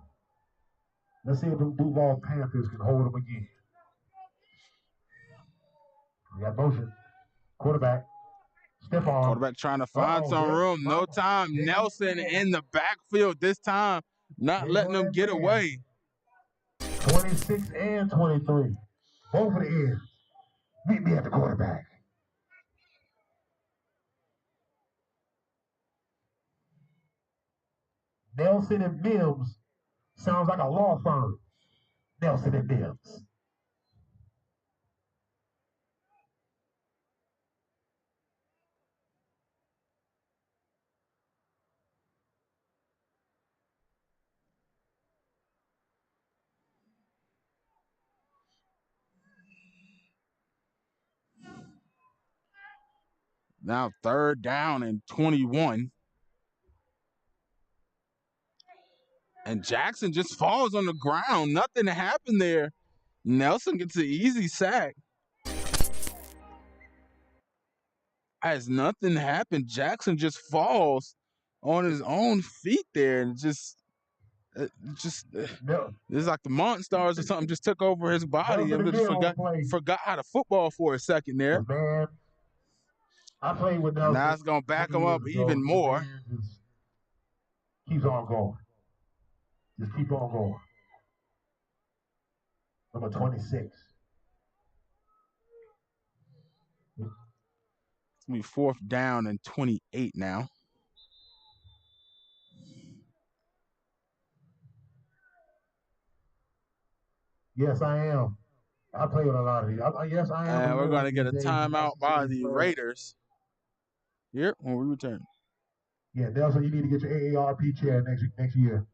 S3: Let's see if the Duval Panthers can hold them again. We got motion. Quarterback. Step on.
S2: Quarterback trying to find some room. No time. Nelson in the backfield this time. Not letting them get away.
S3: 26 and 23. Both of the ends. Meet me at the quarterback. Nelson and Mims sounds like a law firm. Nelson and Mims.
S2: Now 3rd down and 21. And Jackson just falls on the ground. Nothing happened there. Nelson gets an easy sack. As nothing happened, Jackson just falls on his own feet there. And this is like the Monstars or something just took over his body. And just forgot how to football for a second there.
S3: Man, I played with Nelson.
S2: Now it's going to back him up even more.
S3: Keeps on going. Just keep on going. Number 26.
S2: It's going to be 4th down and 28 now.
S3: Yes, I am. I play with a lot of these. Yes, I am.
S2: And we're going to get a timeout by the Raiders here when we return.
S3: Yeah, Nelson, you need to get your AARP chair next year.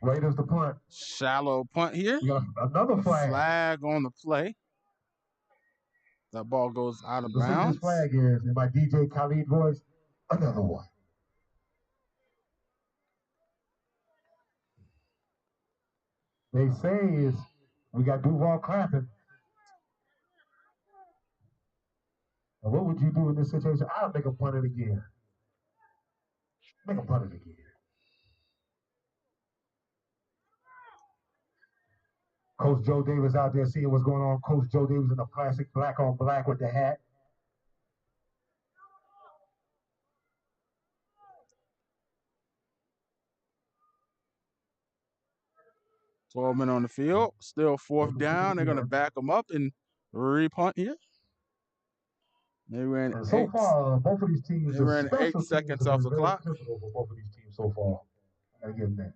S3: Raiders to punt.
S2: Shallow punt here.
S3: We got another flag.
S2: Flag on the play. That ball goes out of
S3: Let's see what
S2: bounds.
S3: this flag is. In my DJ Khalid voice, another one. They say is we got Duval clapping. Now, what would you do in this situation? I'll make a punt it again. Make a punt it again. Coach Joe Davis out there seeing what's going on. Coach Joe Davis in the classic black on black with the hat.
S2: $12 men on the field. Still fourth down. They're going to back them up and repunt here. They ran
S3: and so far, both of these teams,
S2: they ran 8 seconds off the clock.
S3: Pivotal for both of these teams so far. I gotta give them that.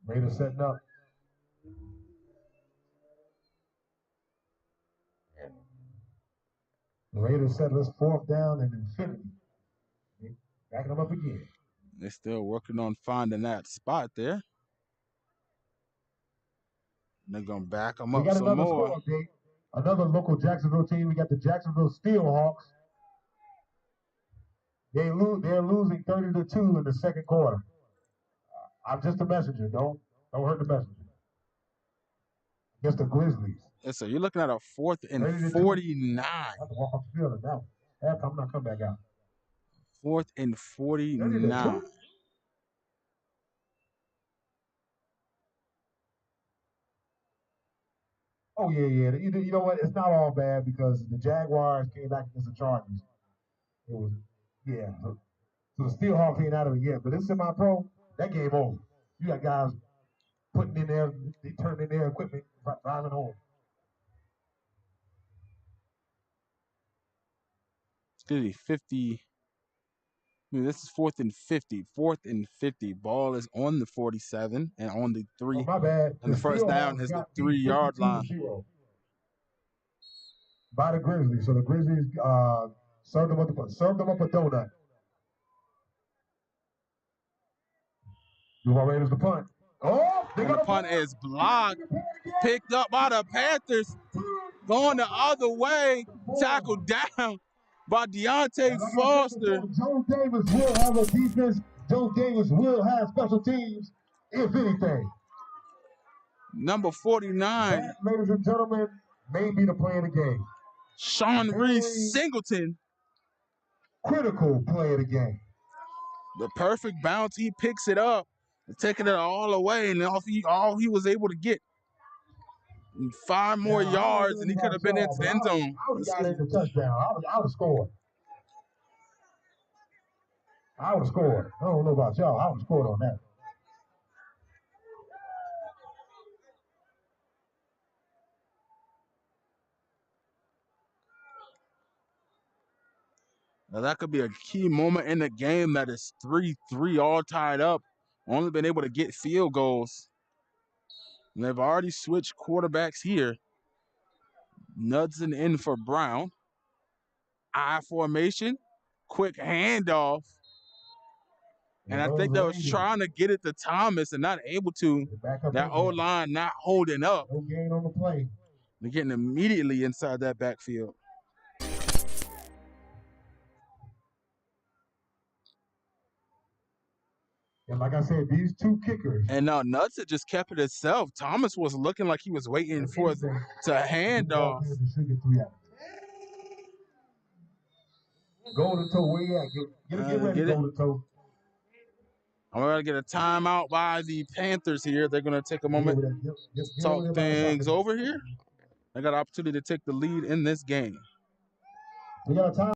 S3: Raiders setting up. The Raiders setting us fourth down and infinity. Backing them up again.
S2: They're still working on finding that spot there. They're going to back them up some more.
S3: We got another score update. Another local Jacksonville team. We got the Jacksonville Steelhawks. They're losing 30-2 in the second quarter. I'm just a messenger. Don't hurt the messenger. Against the Grizzlies.
S2: Yes, sir. You're looking at a 4th and 49.
S3: I have to walk off the field at that one. Halftime, I'm not coming back out.
S2: 4th and 49.
S3: Oh, yeah. You know what? It's not all bad because the Jaguars came back against the Chargers. It was, yeah. So the Steelhawks ain't out of it yet. But this semi-pro, that game over. You got guys putting in their, they turning in their equipment, driving home.
S2: Excuse me, 50. I mean, this is 4th and 50. 4th and 50. Ball is on the 47 and on the 3.
S3: Oh, my bad.
S2: And the first down is the 3-yard line.
S3: By the Grizzlies. So the Grizzlies served them up a donut. Duval Raiders to punt. Oh,
S2: and the punt is blocked. Picked up by the Panthers. Going the other way. Tackled down by Deontay Foster.
S3: Joe Davis will have a defense. Joe Davis will have special teams, if anything.
S2: Number 49.
S3: That, ladies and gentlemen, may be the play of the game.
S2: Sean Reese Singleton.
S3: Critical play of the game.
S2: The perfect bounce. He picks it up and taking it all away, and all he was able to get. 5 more yards, and he could have been into the end zone.
S3: I would have got into touchdown. I would have scored. I would have scored. I don't know about y'all. I would have scored on that.
S2: Now that could be a key moment in the game that is 3-3 all tied up. Only been able to get field goals. And they've already switched quarterbacks here. Knudsen in for Brown. I formation. Quick handoff. And I think they was trying to get it to Thomas and not able to. That O-line not holding up.
S3: No gain on the play.
S2: They're getting immediately inside that backfield.
S3: And like I said, these two kickers.
S2: And now Nuts had just kept it itself. Thomas was looking like he was waiting for it to hand off.
S3: Golden toe, where you at? Get ready, Golden toe.
S2: I'm going to get a timeout by the Panthers here. They're going to take a moment to talk things over here. They got an opportunity to take the lead in this game.
S3: We got a time.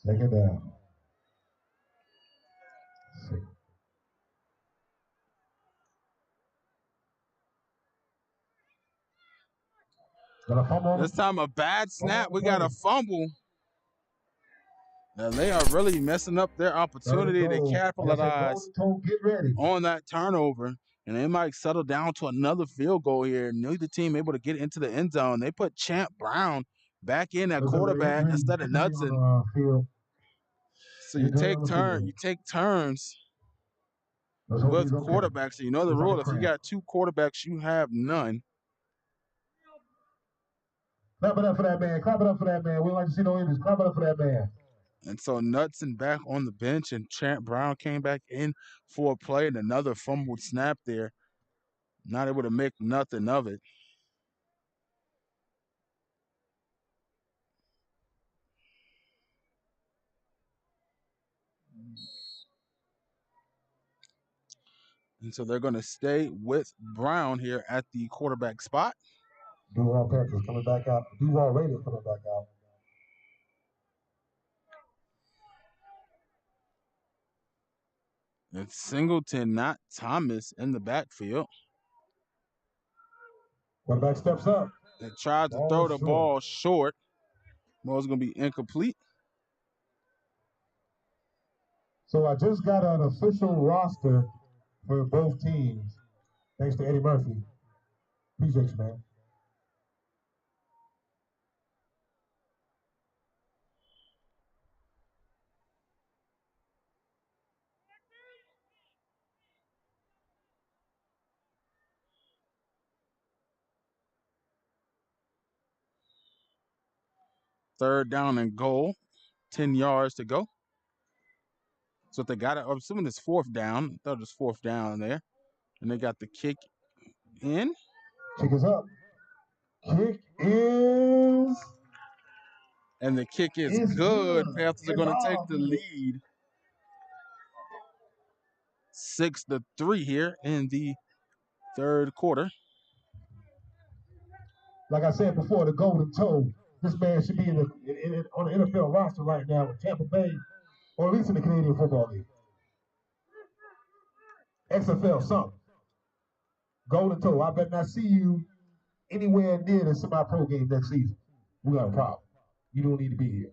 S3: Take it down.
S2: This time a bad snap. We got a fumble. Now they are really messing up their opportunity to capitalize on that turnover. And they might settle down to another field goal here. Neither team able to get into the end zone. They put Champ Brown back in at quarterback instead of Knudsen. So you take turns with quarterbacks. So you know the rule. If you got two quarterbacks, you have none.
S3: Clap it up for that man. Clap it up for that man. We don't like to see no injuries. Clap it up for that man.
S2: And so Knudsen back on the bench, and Champ Brown came back in for a play, and another fumbled snap there. Not able to make nothing of it. And so they're going to stay with Brown here at the quarterback spot.
S3: Duval Panthers coming back out. Duval Raiders coming back out.
S2: It's Singleton, not Thomas, in the backfield.
S3: Quarterback steps up.
S2: They tried to throw the ball short. Ball's going to be incomplete.
S3: So I just got an official roster for both teams. Thanks to Eddie Murphy. Appreciate you, man.
S2: Third down and goal. 10 yards to go. So if they got it, I'm assuming it's fourth down. I thought it was fourth down there. And they got the kick in.
S3: Kick is up. Kick is.
S2: And the kick is good. Panthers are going to take the lead. 6-3 here in the third quarter.
S3: Like I said before, the golden toe. This man should be on the NFL roster right now with Tampa Bay, or at least in the Canadian Football League. XFL, something. Golden toe. I bet not see you anywhere near the semi-pro game next season. We got a problem. You don't need to be here.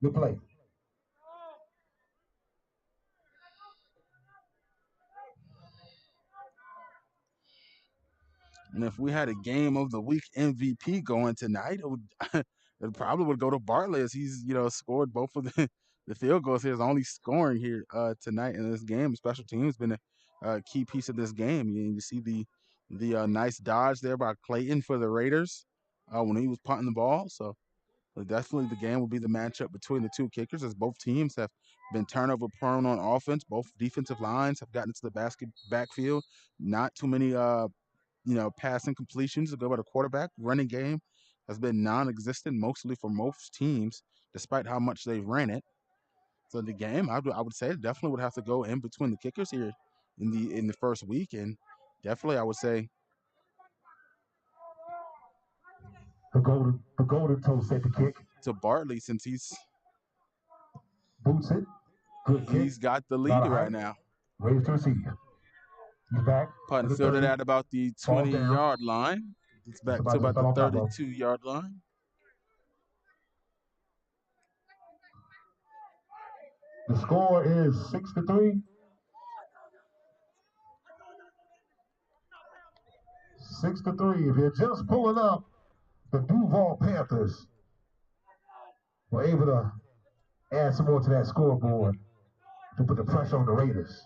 S3: Good play.
S2: And if we had a game of the week MVP going tonight, it probably would go to Bartley, as he's scored both of the field goals. He's only scoring here tonight in this game. Special teams has been a key piece of this game. You see the nice dodge there by Clayton for the Raiders when he was punting the ball. So definitely the game will be the matchup between the two kickers, as both teams have been turnover prone on offense. Both defensive lines have gotten into the backfield. Not too many passing completions to go by the quarterback. Running game has been non-existent mostly for most teams, despite how much they ran it. So the game, I would say, definitely would have to go in between the kickers here in the first week, and definitely I would say
S3: The golden toe set the kick.
S2: to Bartley, since
S3: Boots it. Good kick.
S2: he's got the
S3: A
S2: lead
S3: lot of
S2: right
S3: height.
S2: now.
S3: Raised to receive. He's back.
S2: Punt
S3: To the
S2: fielded
S3: 30.
S2: at about the
S3: Falls down.
S2: 20-yard line. It's back to
S3: Somebody
S2: about
S3: just fell
S2: the
S3: on top of him.
S2: 32-yard line.
S3: The score is 6-3. 6-3. If you're just pulling up, the Duval Panthers were able to add some more to that scoreboard to put the pressure on the Raiders.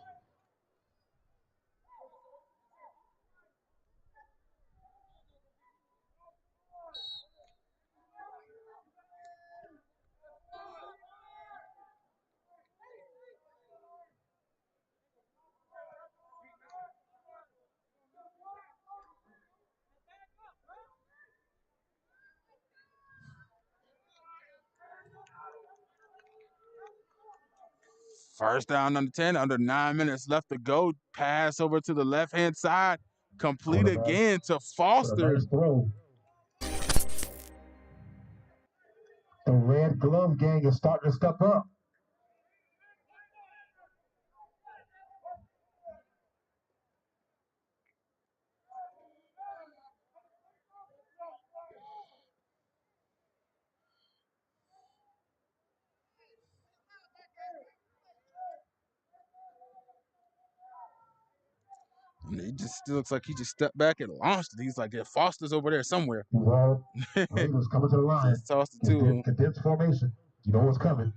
S2: First down under 10, under 9 minutes left to go. Pass over to the left-hand side. Complete again to Foster.
S3: Nice throw. The Red Glove gang is starting to step up.
S2: And it just still looks like he just stepped back and launched it. He's like, yeah, Foster's over there somewhere.
S3: Well, Raiders coming to the line.
S2: Just tossed it to him.
S3: Condensed formation. You know what's coming.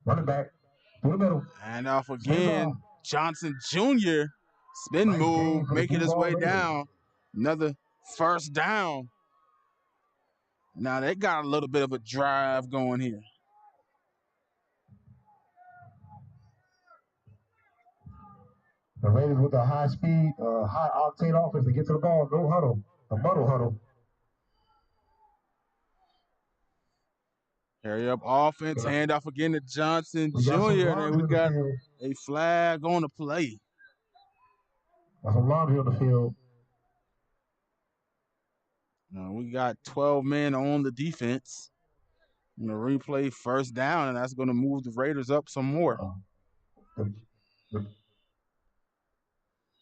S3: Running back. Through the middle.
S2: And off again. Johnson Jr. Spin move, making his way down. Another first down. Now they got a little bit of a drive going here.
S3: The Raiders with a high speed, high octane offense to get to the ball. No huddle. A muddle huddle.
S2: Hurry up offense, handoff again to Johnson Jr. And then we got a flag on the play.
S3: That's a laundry on the field.
S2: Now we got 12 men on the defense. I'm going to replay first down, and that's going to move the Raiders up some more.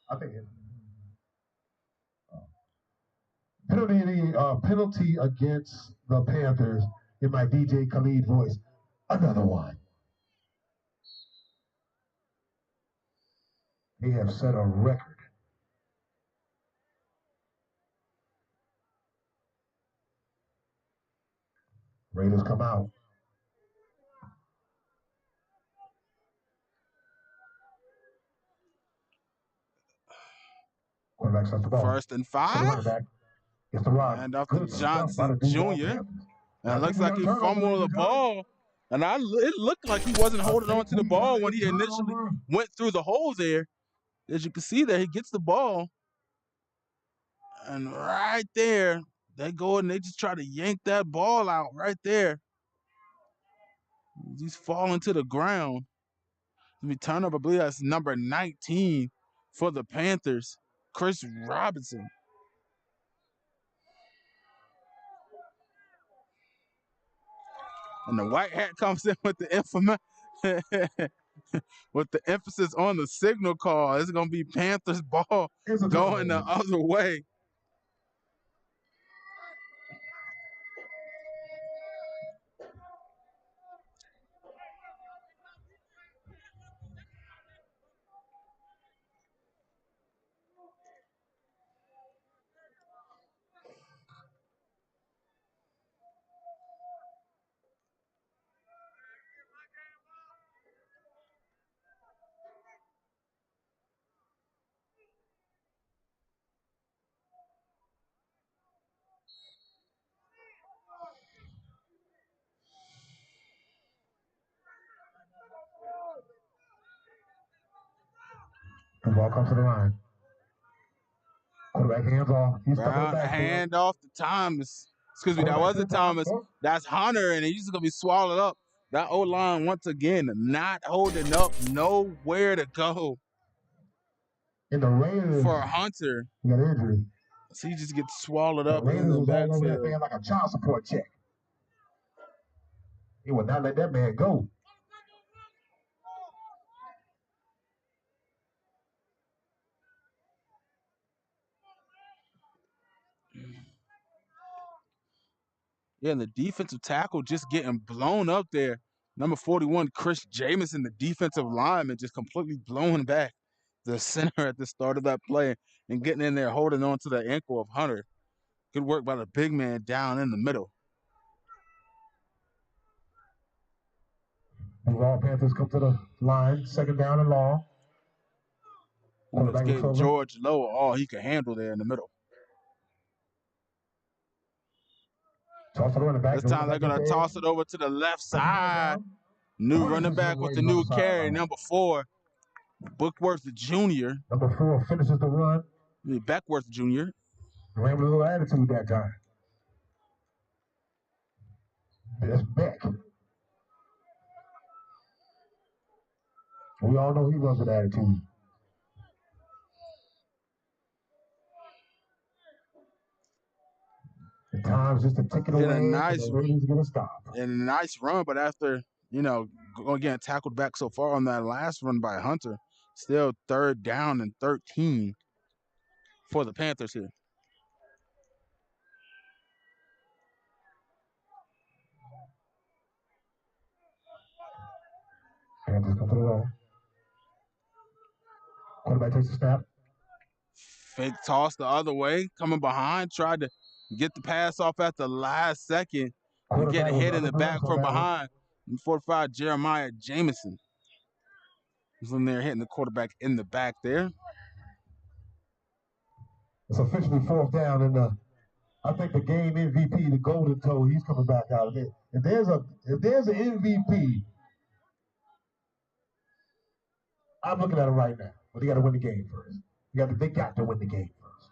S3: I think penalty against the Panthers in my DJ Khalid voice. Another one. They have set a record. Raiders come out. Quarterback sets the ball.
S2: 1st and 5.
S3: It's the rock.
S2: And off to Johnson Jr. And it looks like he fumbled the ball. And it looked like he wasn't holding on to the ball when he initially went through the hole there. As you can see there, he gets the ball. And right there, they go and they just try to yank that ball out right there. He's falling to the ground. We turn up, I believe that's number 19 for the Panthers, Chris Robinson. And the white hat comes in with the with the emphasis on the signal call. It's going to be Panthers ball going the other way.
S3: The ball comes to the line. Quarterback hands off. He's
S2: Brown hand off to Thomas. Excuse me, that wasn't Thomas. That's Hunter, and he's going to be swallowed up. That O-line, once again, not holding up, nowhere to go.
S3: In the Raiders.
S2: For Hunter.
S3: He got injury.
S2: So he just gets swallowed up
S3: in the backfield. Over that man like a child support check. He would not let that man go.
S2: Yeah, and the defensive tackle just getting blown up there. Number 41, Chris Jamison, the defensive lineman, just completely blown back the center at the start of that play and getting in there holding on to the ankle of Hunter. Good work by the big man down in the middle.
S3: Duval Panthers come to the line, second down and long.
S2: Let's get George Lowe all he can handle there in the middle. This time they're going to toss it over to the left side. New running back with the new carry, number 4, Bookworth Jr.
S3: Number 4 finishes the run.
S2: Beckworth Jr.
S3: Ran with a little attitude that time. That's Beck. We all know he runs with attitude. The time's just a ticket away.
S2: A nice,
S3: the Raiders gonna stop.
S2: And a nice run, but after, getting tackled back so far on that last run by Hunter, still 3rd down and 13 for the Panthers here.
S3: Panthers come to the line. Quarterback takes a snap.
S2: Fake toss the other way, coming behind, tried to get the pass off at the last second. And get hit in the back from behind. 45, Jeremiah Jamison was in there hitting the quarterback in the back there.
S3: It's officially 4th down, and I think the game MVP, the Golden Toe, he's coming back out of it. If there's an MVP, I'm looking at it right now. But they got to win the game first. They got to win the game first.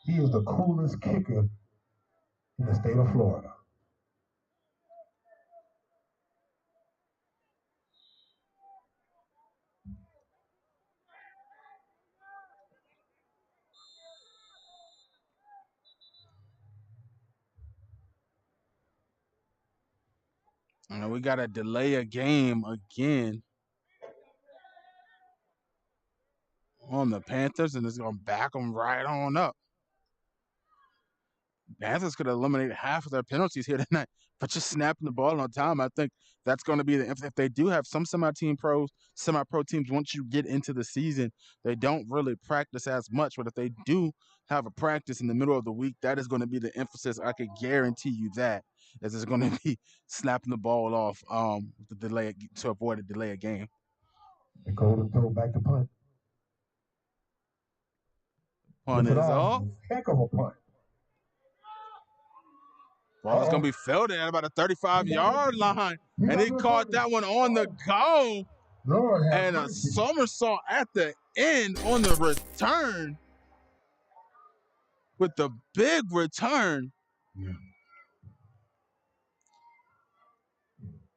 S3: He is the coolest kicker in the state of Florida.
S2: And we got to delay a game again on the Panthers, and it's going to back them right on up. Panthers could eliminate half of their penalties here tonight, but just snapping the ball on time. I think that's going to be if they do have some semi-pro teams, once you get into the season, they don't really practice as much. But if they do have a practice in the middle of the week, that is going to be the emphasis. I could guarantee you that, as it's going to be snapping the ball off to avoid a delay of game.
S3: The Golden throw back to punt.
S2: Punt is off.
S3: Heck of a punt.
S2: Ball's going to be fielded at about a 35-yard line, and he caught that one on the go. And a somersault at the end on the return with the big return.
S3: Yeah.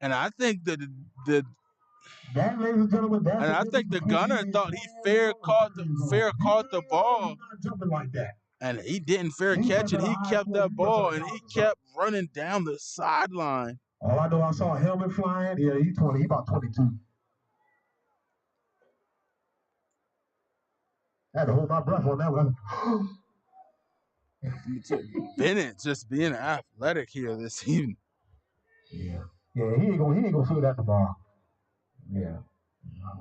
S2: And I think
S3: that, ladies and gentlemen,
S2: and I think the gunner thought he fair caught the ball.
S3: Jumping like that.
S2: And he didn't fair catch it. He kept that ball, and he kept running down the sideline.
S3: All I know, I saw a helmet flying. Yeah, he's about 22. I had to hold my breath on that one.
S2: Bennett just being athletic here this evening.
S3: Yeah, he ain't gonna feel that tomorrow. Yeah,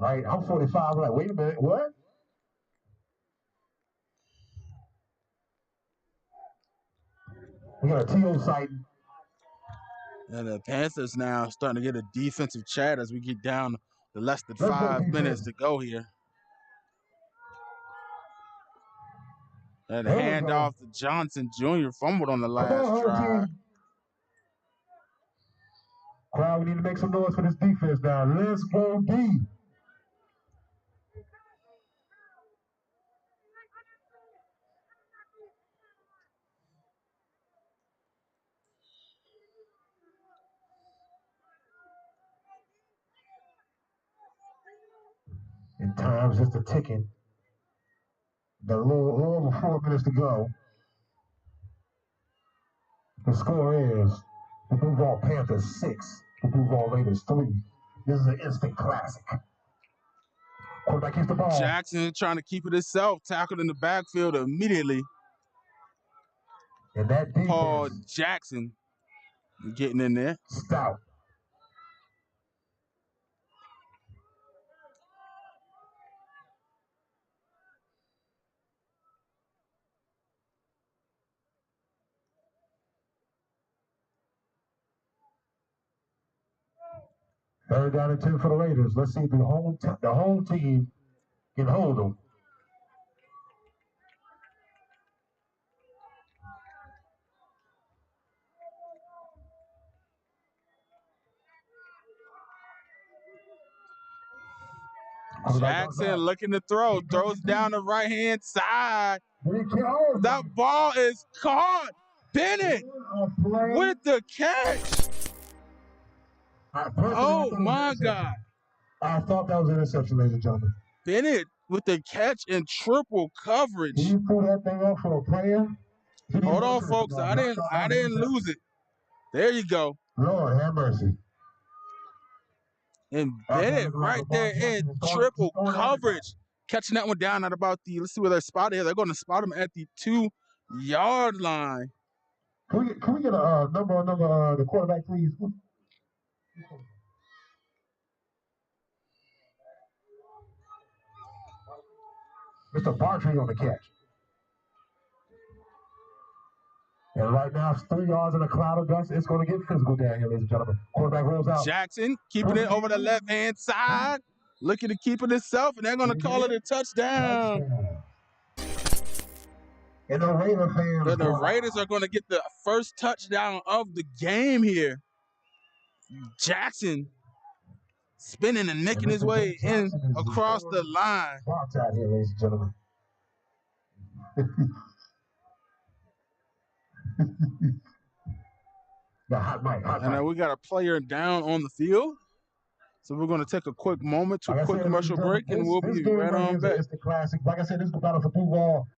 S3: right. I'm 45. I'm like, wait a minute, what? We got a TO sighting.
S2: And the Panthers now starting to get a defensive chat as we get down to less than 5 minutes to go here. And a handoff to Johnson Jr. fumbled on the last drive.
S3: Crowd, we need to make some noise for this defense now. Let's go D. And time's just a ticking. The little over 4 minutes to go. The score is the Duval Panthers 6, the Duval Raiders 3. This is an instant classic. Quarterback keeps the ball.
S2: Jackson trying to keep it himself, tackled in the backfield immediately.
S3: And that defense,
S2: Paul Jackson getting in there.
S3: Stout. Third down and 10 for the Raiders. Let's see if the home team can hold them.
S2: Jackson looking to throw, throws down the right-hand side. That ball is caught. Bennett with the catch. Oh, my God.
S3: I thought that was an interception, ladies and gentlemen.
S2: Bennett with the catch in triple coverage.
S3: Did you pull that thing up for a player?
S2: Hold on, folks. I didn't lose it. There you go.
S3: Lord have mercy.
S2: And Bennett right there in triple coverage. Catching that one down at about the, let's see where they're spotted. They're going to spot him at the 2-yard line.
S3: Can we get a number on the quarterback, please? Mr. Bartrey on the catch. And right now, it's 3 yards in a cloud of dust. It's going to get physical down here, ladies and gentlemen. Quarterback rolls out.
S2: Jackson keeping it over the left-hand side. Looking to keep it himself, and they're going to call it a touchdown.
S3: And the Raider fans.
S2: The Raiders are going to get the first touchdown of the game here. Jackson spinning and nicking his way in across the line.
S3: Box out here, ladies and gentlemen. The hot mic.
S2: And we got a player down on the field. So we're going to take a quick moment to a quick commercial break, and we'll be right on back.
S3: It's the classic. Like I said, this is the battle for Duval.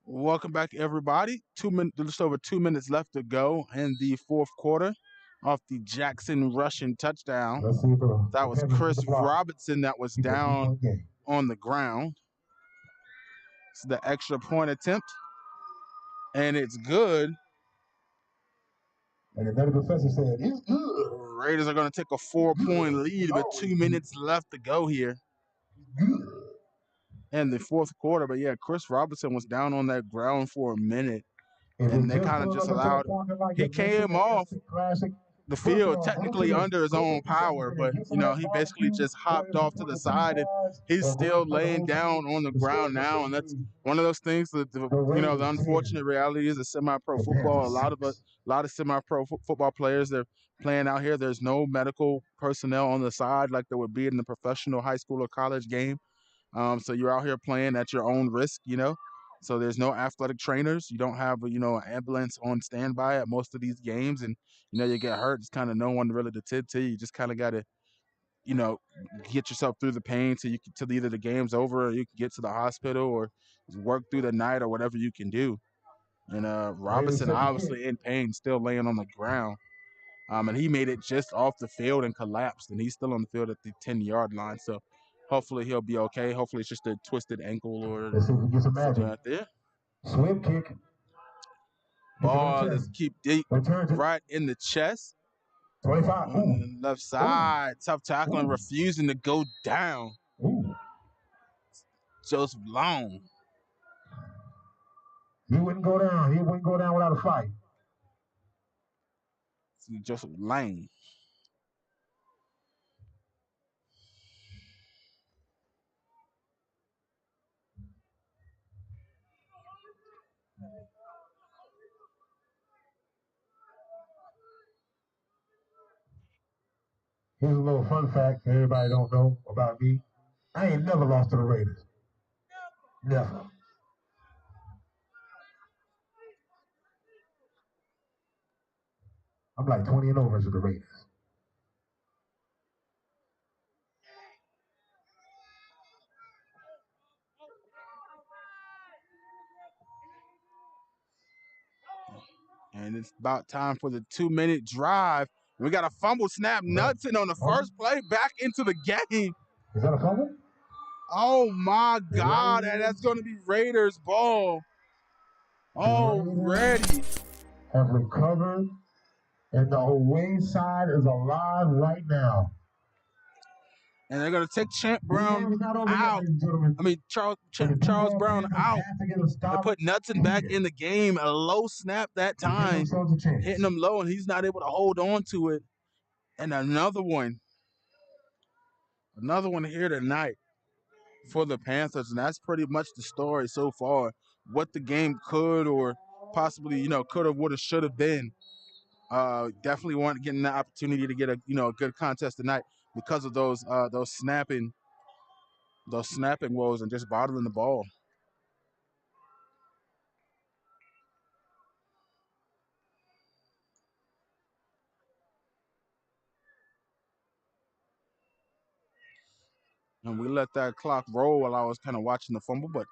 S2: Welcome back, everybody. Just over 2 minutes left to go in the fourth quarter off the Jackson rushing touchdown. That was Chris Robinson that was down on the ground. It's the extra point attempt, and it's good.
S3: And another professor said, it's good.
S2: Raiders are going to take a 4-point lead with 2 minutes left to go here in the fourth quarter. But yeah, Chris Robinson was down on that ground for a minute. and they kind of just allowed. He came off the field technically under his own power, but he basically just hopped off to the side, and he's still laying down on the ground now. And that's one of those things that the unfortunate reality is of semi-pro football. A lot of semi-pro football players, they're playing out here. There's no medical personnel on the side like there would be in the professional high school or college game. So you're out here playing at your own risk, So there's no athletic trainers. You don't have an ambulance on standby at most of these games, and you get hurt. It's kind of no one really to tend to. You just kind of got to get yourself through the pain till either the game's over, or you can get to the hospital, or work through the night, or whatever you can do. And Robinson obviously in pain, still laying on the ground. And he made it just off the field and collapsed, and he's still on the field at the 10-yard line. So hopefully he'll be okay. Hopefully it's just a twisted ankle or something like that.
S3: Swim kick.
S2: Ball is keep deep right in the chest.
S3: 25.
S2: On the left side. Tough tackling, refusing to go down. Joseph Long.
S3: He wouldn't go down. He wouldn't go down without a fight.
S2: Joseph Lane.
S3: Here's a little fun fact everybody don't know about me. I ain't never lost to the Raiders. Never. I'm like 20-0 versus the Raiders.
S2: And it's about time for the 2-minute drive. We got a fumble snap. Knudsen on the first play back into the game.
S3: Is that a fumble?
S2: Oh, my God. And that's going to be Raiders ball already.
S3: Have recovered, and the away side is alive right now.
S2: And they're going to take Champ Brown out. Charles Brown out. They put Knudsen back in the game. A low snap that time, hitting him low, and he's not able to hold on to it. And another one here tonight for the Panthers, and that's pretty much the story so far. What the game could or possibly, could have, would have, should have been. Definitely want getting the opportunity to get a good contest tonight because of those snapping woes and just bottling the ball. And we let that clock roll while I was kind of watching the fumble, but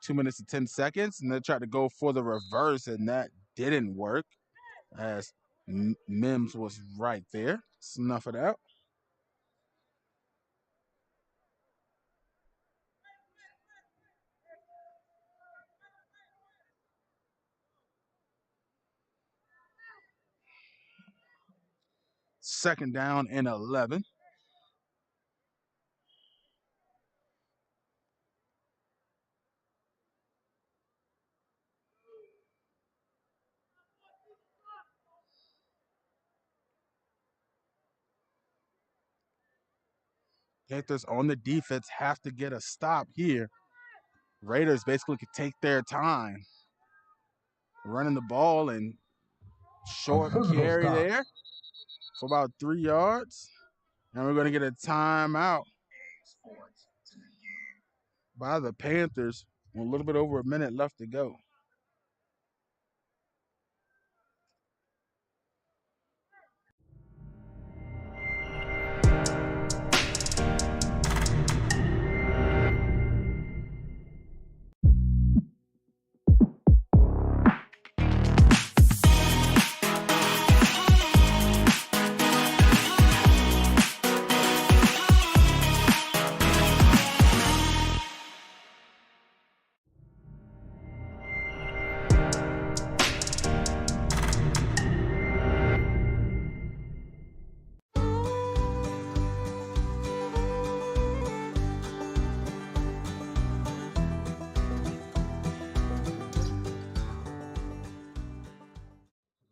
S2: 2 minutes and 10 seconds, and they tried to go for the reverse, and that didn't work as Mims was right there. Snuff it out. Second down and 11. Panthers on the defense have to get a stop here. Raiders basically could take their time running the ball, and short carry there for about 3 yards. And we're going to get a timeout by the Panthers with a little bit over a minute left to go.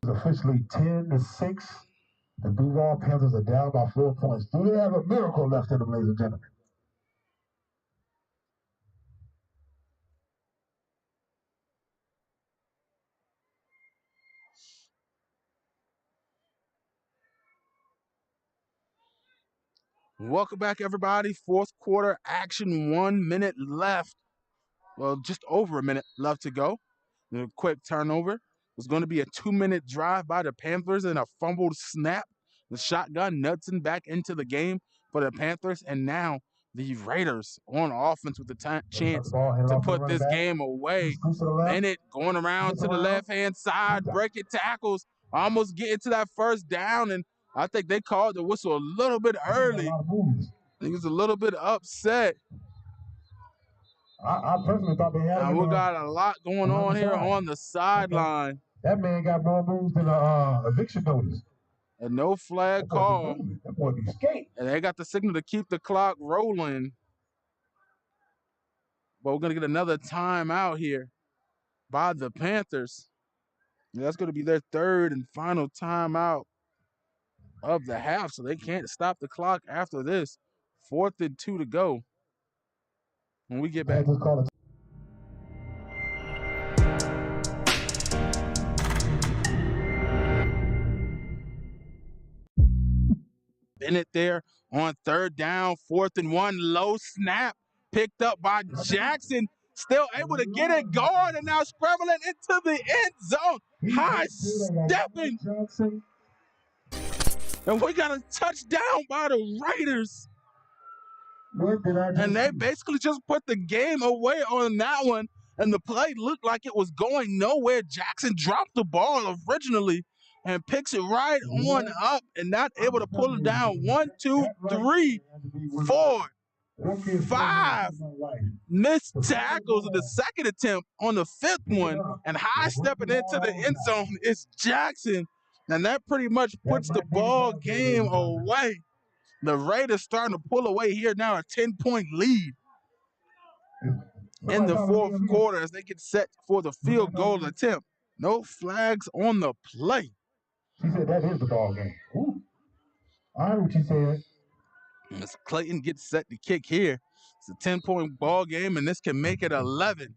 S3: Officially 10-6. The Duval Panthers are down by 4 points. Do they have a miracle left in them, ladies and gentlemen?
S2: Welcome back, everybody. Fourth quarter action, 1 minute left. Well, just over a minute left to go. A quick turnover. It's going to be a 2-minute drive by the Panthers and a fumbled snap. The shotgun Knudsen back into the game for the Panthers, and now the Raiders on offense with the chance to put this game away. Bennett going around to the left-hand side, breaking tackles, almost getting to that first down, and I think they called the whistle a little bit early. I think he's a little bit upset.
S3: I personally thought they had
S2: Now we got a lot going on here on the sideline.
S3: That man got more moves than a eviction notice.
S2: And no flag call.
S3: That boy be skate.
S2: And they got the signal to keep the clock rolling. But we're going to get another timeout here by the Panthers. And that's going to be their third and final timeout of the half, so they can't stop the clock after this. 4th and 2 to go when we get back. Bennett there on 3rd down, 4th and 1, low snap, picked up by Jackson, still able to get it going, and now scrambling into the end zone, high stepping. And we got a touchdown by the Raiders. And they basically just put the game away on that one, and the play looked like it was going nowhere. Jackson dropped the ball originally and picks it right on up and not able to pull it down. 1, 2, 3, 4, 5 missed tackles in the second attempt on the 5th one, and high stepping into the end zone is Jackson. And that pretty much puts the ball game away. The Raiders starting to pull away here now, a 10-point lead in the 4th quarter as they get set for the field goal attempt. No flags on the play.
S3: She said that is the ball game. Ooh. I heard what you said.
S2: As Clayton gets set to kick here, it's a 10-point ball game, and this can make it 11.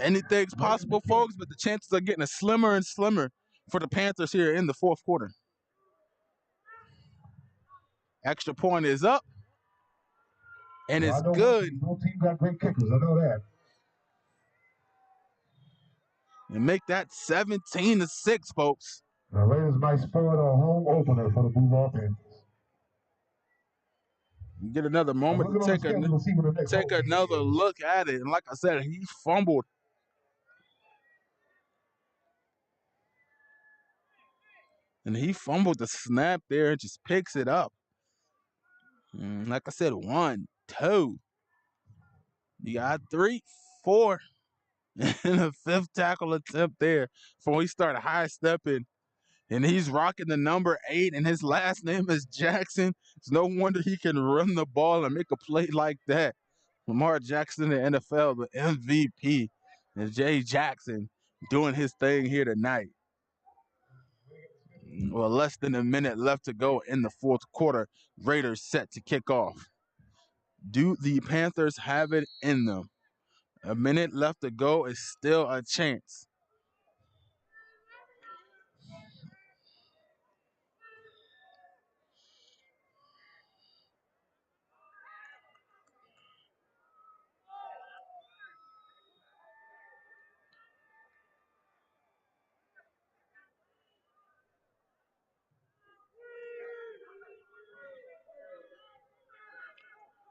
S2: Anything's possible, folks, but the chances are getting slimmer and slimmer for the Panthers here in the 4th quarter. Extra point is up, and it's good.
S3: Both teams got great kickers, I know that.
S2: And make that 17-6, folks.
S3: The Raiders might spoil a home opener for the Duval Panthers.
S2: You get another moment to take another look at it. And like I said, he fumbled. And he fumbled the snap there and just picks it up. And like I said, 1, 2. You got 3, 4. And a 5th tackle attempt there before he started high stepping. And he's rocking the number 8, and his last name is Jackson. It's no wonder he can run the ball and make a play like that. Lamar Jackson in the NFL, the MVP. And Jay Jackson doing his thing here tonight. Well, less than a minute left to go in the 4th quarter. Raiders set to kick off. Do the Panthers have it in them? A minute left to go is still a chance.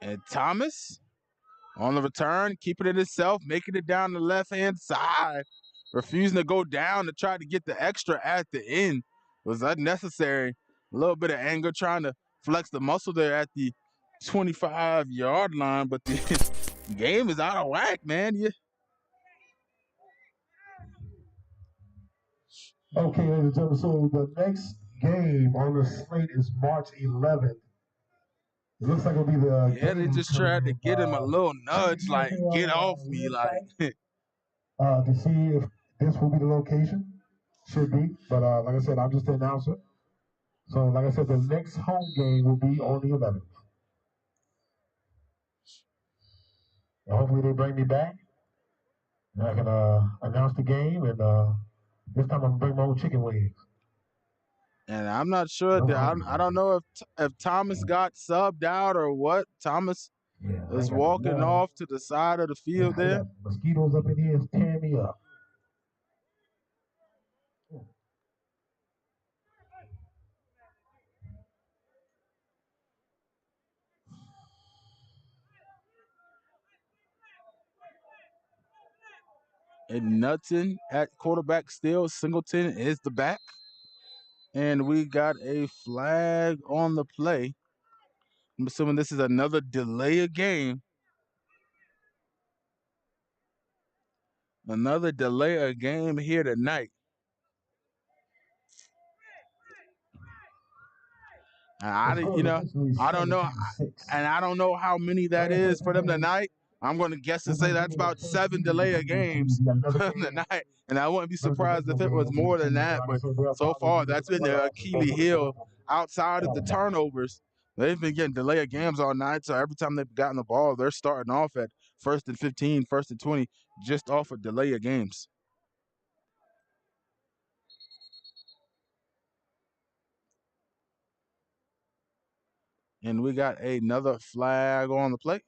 S2: And Thomas on the return, keeping it himself, making it down the left-hand side, refusing to go down to try to get the extra at the end. It was unnecessary. A little bit of anger trying to flex the muscle there at the 25-yard line, but the game is out of whack, man. Yeah.
S3: Okay, ladies and gentlemen, so the next game on the slate is March 11th. It looks like it'll be the
S2: they just tried to get him a little nudge, like, get off me, like.
S3: To see if this will be the location. Should be, but like I said, I'm just the announcer. So, like I said, the next home game will be on the 11th. And hopefully they bring me back, and I can announce the game, and this time I'm gonna bring my own chicken wings.
S2: And I'm not sure. I don't know if Thomas got subbed out or what. Thomas is walking off to the side of the field there.
S3: I got mosquitoes up in here tearing me up.
S2: And Nutson at quarterback still. Singleton is the back. And we got a flag on the play. I'm assuming this is another delay of game. Another delay of game here tonight. I don't know, and I don't know how many that is for them tonight. I'm going to guess and say that's about 7 delay of games for them tonight, and I wouldn't be surprised if it was more than that. But so far, that's been the Achilles heel. Outside of the turnovers, they've been getting delay of games all night. So every time they've gotten the ball, they're starting off at 1st and 15, 1st and 20, just off a delay of games. And we got another flag on the play.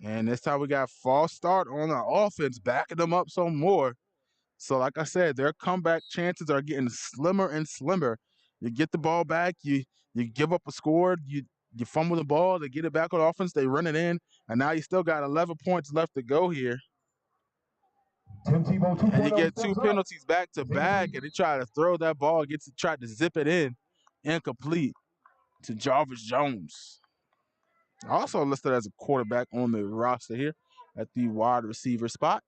S2: And this time we got false start on the offense, backing them up some more. So like I said, their comeback chances are getting slimmer and slimmer. You get the ball back, you give up a score, you fumble the ball, they get it back on offense, they run it in, and now you still got 11 points left to go here. And you get 2 penalties back to back, and they try to throw that ball, tried to zip it in, incomplete to Jarvis Jones. Also listed as a quarterback on the roster here at the wide receiver spot.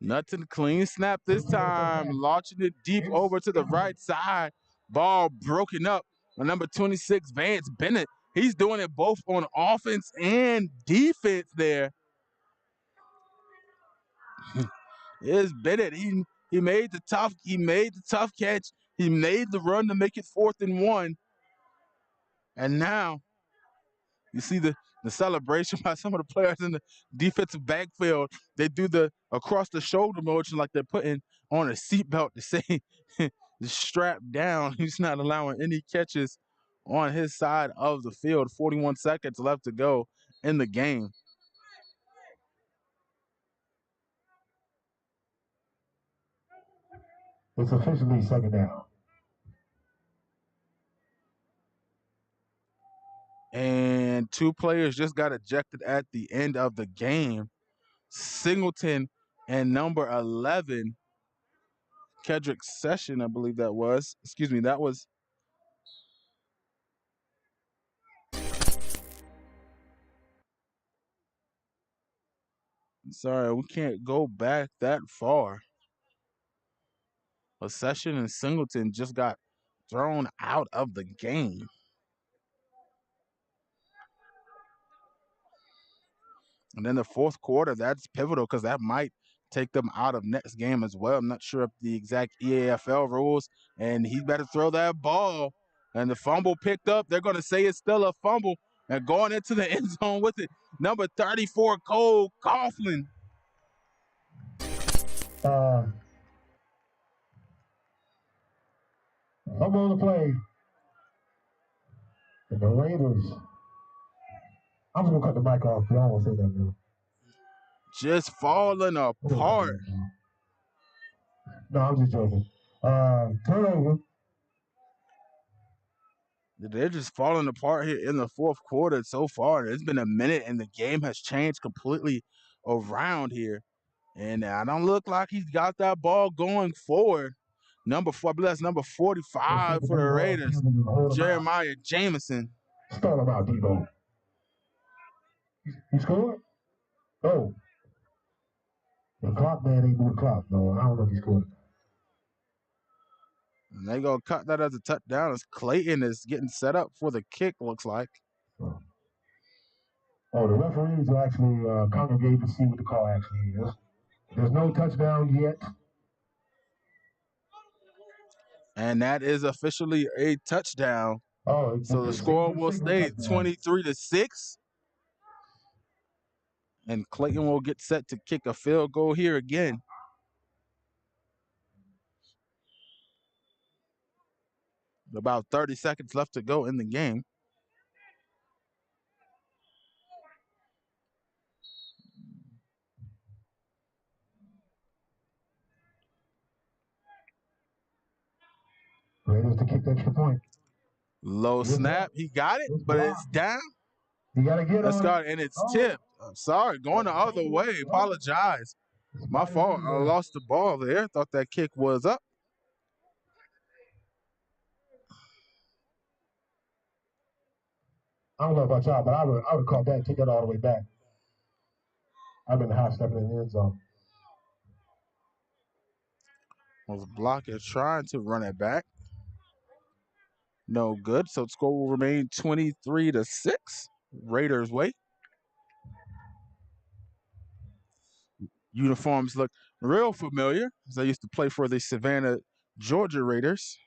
S2: Nothing clean snap this time, launching it deep over to the right side. Ball broken up by number 26, Vance Bennett. He's doing it both on offense and defense there. Here's Bennett. He made the tough catch. He made the run to make it 4th and 1. And now you see the celebration by some of the players in the defensive backfield. They do the across the shoulder motion like they're putting on a seatbelt to say strap down. He's not allowing any catches on his side of the field. 41 seconds left to go in the game.
S3: It's officially 2nd down.
S2: And 2 players just got ejected at the end of the game. Singleton and number 11, Kedrick Session, I believe that was. Excuse me, that was. Sorry, we can't go back that far. A Session and Singleton just got thrown out of the game. And then the 4th quarter, that's pivotal because that might take them out of next game as well. I'm not sure of the exact EAFL rules, and he better throw that ball. And the fumble picked up. They're going to say it's still a fumble. And going into the end zone with it, number 34, Cole Coughlin.
S3: Fumble on the play. And the Raiders. I'm just going to cut the mic off. I don't want to say that now.
S2: Just falling apart.
S3: No, I'm just joking. Turnover.
S2: They're just falling apart here in the fourth quarter so far. It's been a minute and the game has changed completely around here. And I don't look like he's got that ball going forward. Number 4, I believe that's number 45 for the Raiders, Jeremiah Jameson.
S3: Start him out, Debo. He scored? Oh. The clock man ain't moving the clock. No, I don't know if he scored.
S2: And they gonna cut that as a touchdown as Clayton is getting set up for the kick, looks like.
S3: Oh, the referees are actually congregating to see what the call actually is. There's no touchdown yet.
S2: And that is officially a touchdown.
S3: Oh,
S2: so the score will stay 23-6. And Clayton will get set to kick a field goal here again. About 30 seconds left to go in the game.
S3: Raiders to kick the extra point.
S2: Low snap. He got it, but it's down.
S3: You got to get
S2: on it. And it's tipped. I'm sorry, going the other way. Apologize. My fault. I lost the ball there. Thought that kick was up.
S3: I don't know about y'all, but I would call that and take that all the way back. I've been half stepping in the end zone.
S2: Was blocker trying to run it back. No good. So the score will remain 23-6. Raiders way. Uniforms look real familiar, as I used to play for the Savannah, Georgia Raiders.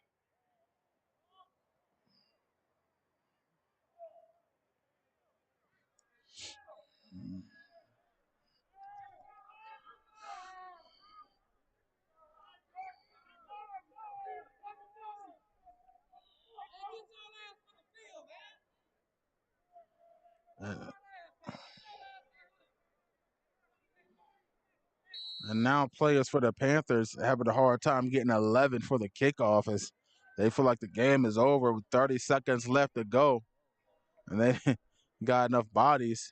S2: And now players for the Panthers having a hard time getting 11 for the kickoff as they feel like the game is over with 30 seconds left to go. And they got enough bodies.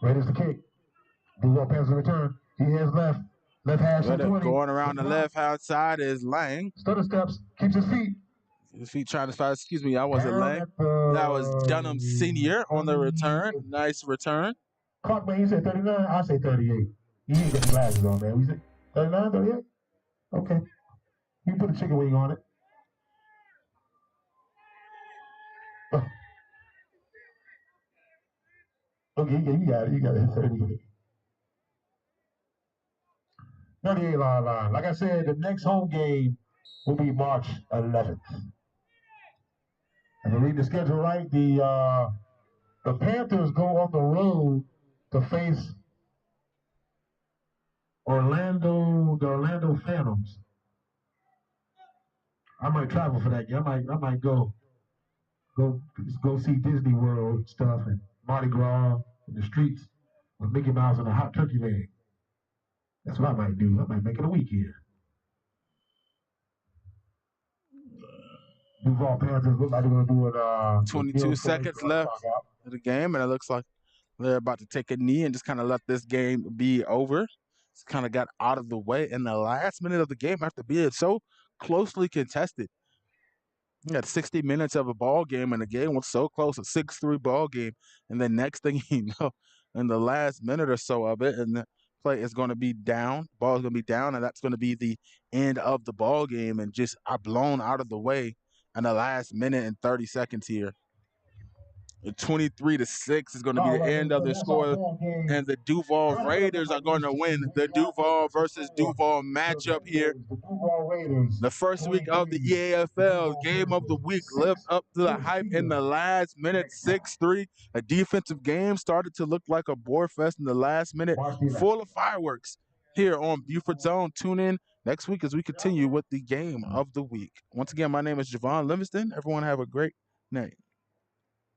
S3: Raiders the kick. Duval Panthers return. He has left. Left hash.
S2: Going around the left-hand side is Lang.
S3: Stutter steps. Keeps his feet.
S2: His feet trying to fight. Excuse me, I wasn't Lang. That was Dunham Sr. on the return. Nice return.
S3: Clock man, you said 39? I say 38. You ain't got the glasses on, man. We said 39, 38? Okay. You put a chicken wing on it. Okay, yeah, you got it. You got it. 38. 38 line. Like I said, the next home game will be March 11th. And to read the schedule right, the Panthers go on the road to face the Orlando Phantoms. I might travel for that game. I might go see Disney World stuff and Mardi Gras in the streets with Mickey Mouse and a hot turkey leg. That's what I might do. I might make it a week here. Duval Panthers look like they're going to do it.
S2: 22 seconds left of the game, and it looks like they're about to take a knee and just kind of let this game be over. It's kind of got out of the way in the last minute of the game after being so closely contested. You had 60 minutes of a ball game, and the game was so close, a 6-3 ball game. And the next thing you know, in the last minute or so of it, and the play is going to be down, ball is going to be down, and that's going to be the end of the ball game, and just are blown out of the way in the last minute and 30 seconds here. 23-6 is going to be the end of the score, and the Duval Raiders are going to win the Duval versus Duval matchup here. The first week of the EAFL game of the week lived up to the hype in the last minute. 6-3, a defensive game started to look like a bore fest in the last minute, full of fireworks here on Buford's Zone. Tune in next week as we continue with the game of the week. Once again, my name is Javon Livingston. Everyone have a great night.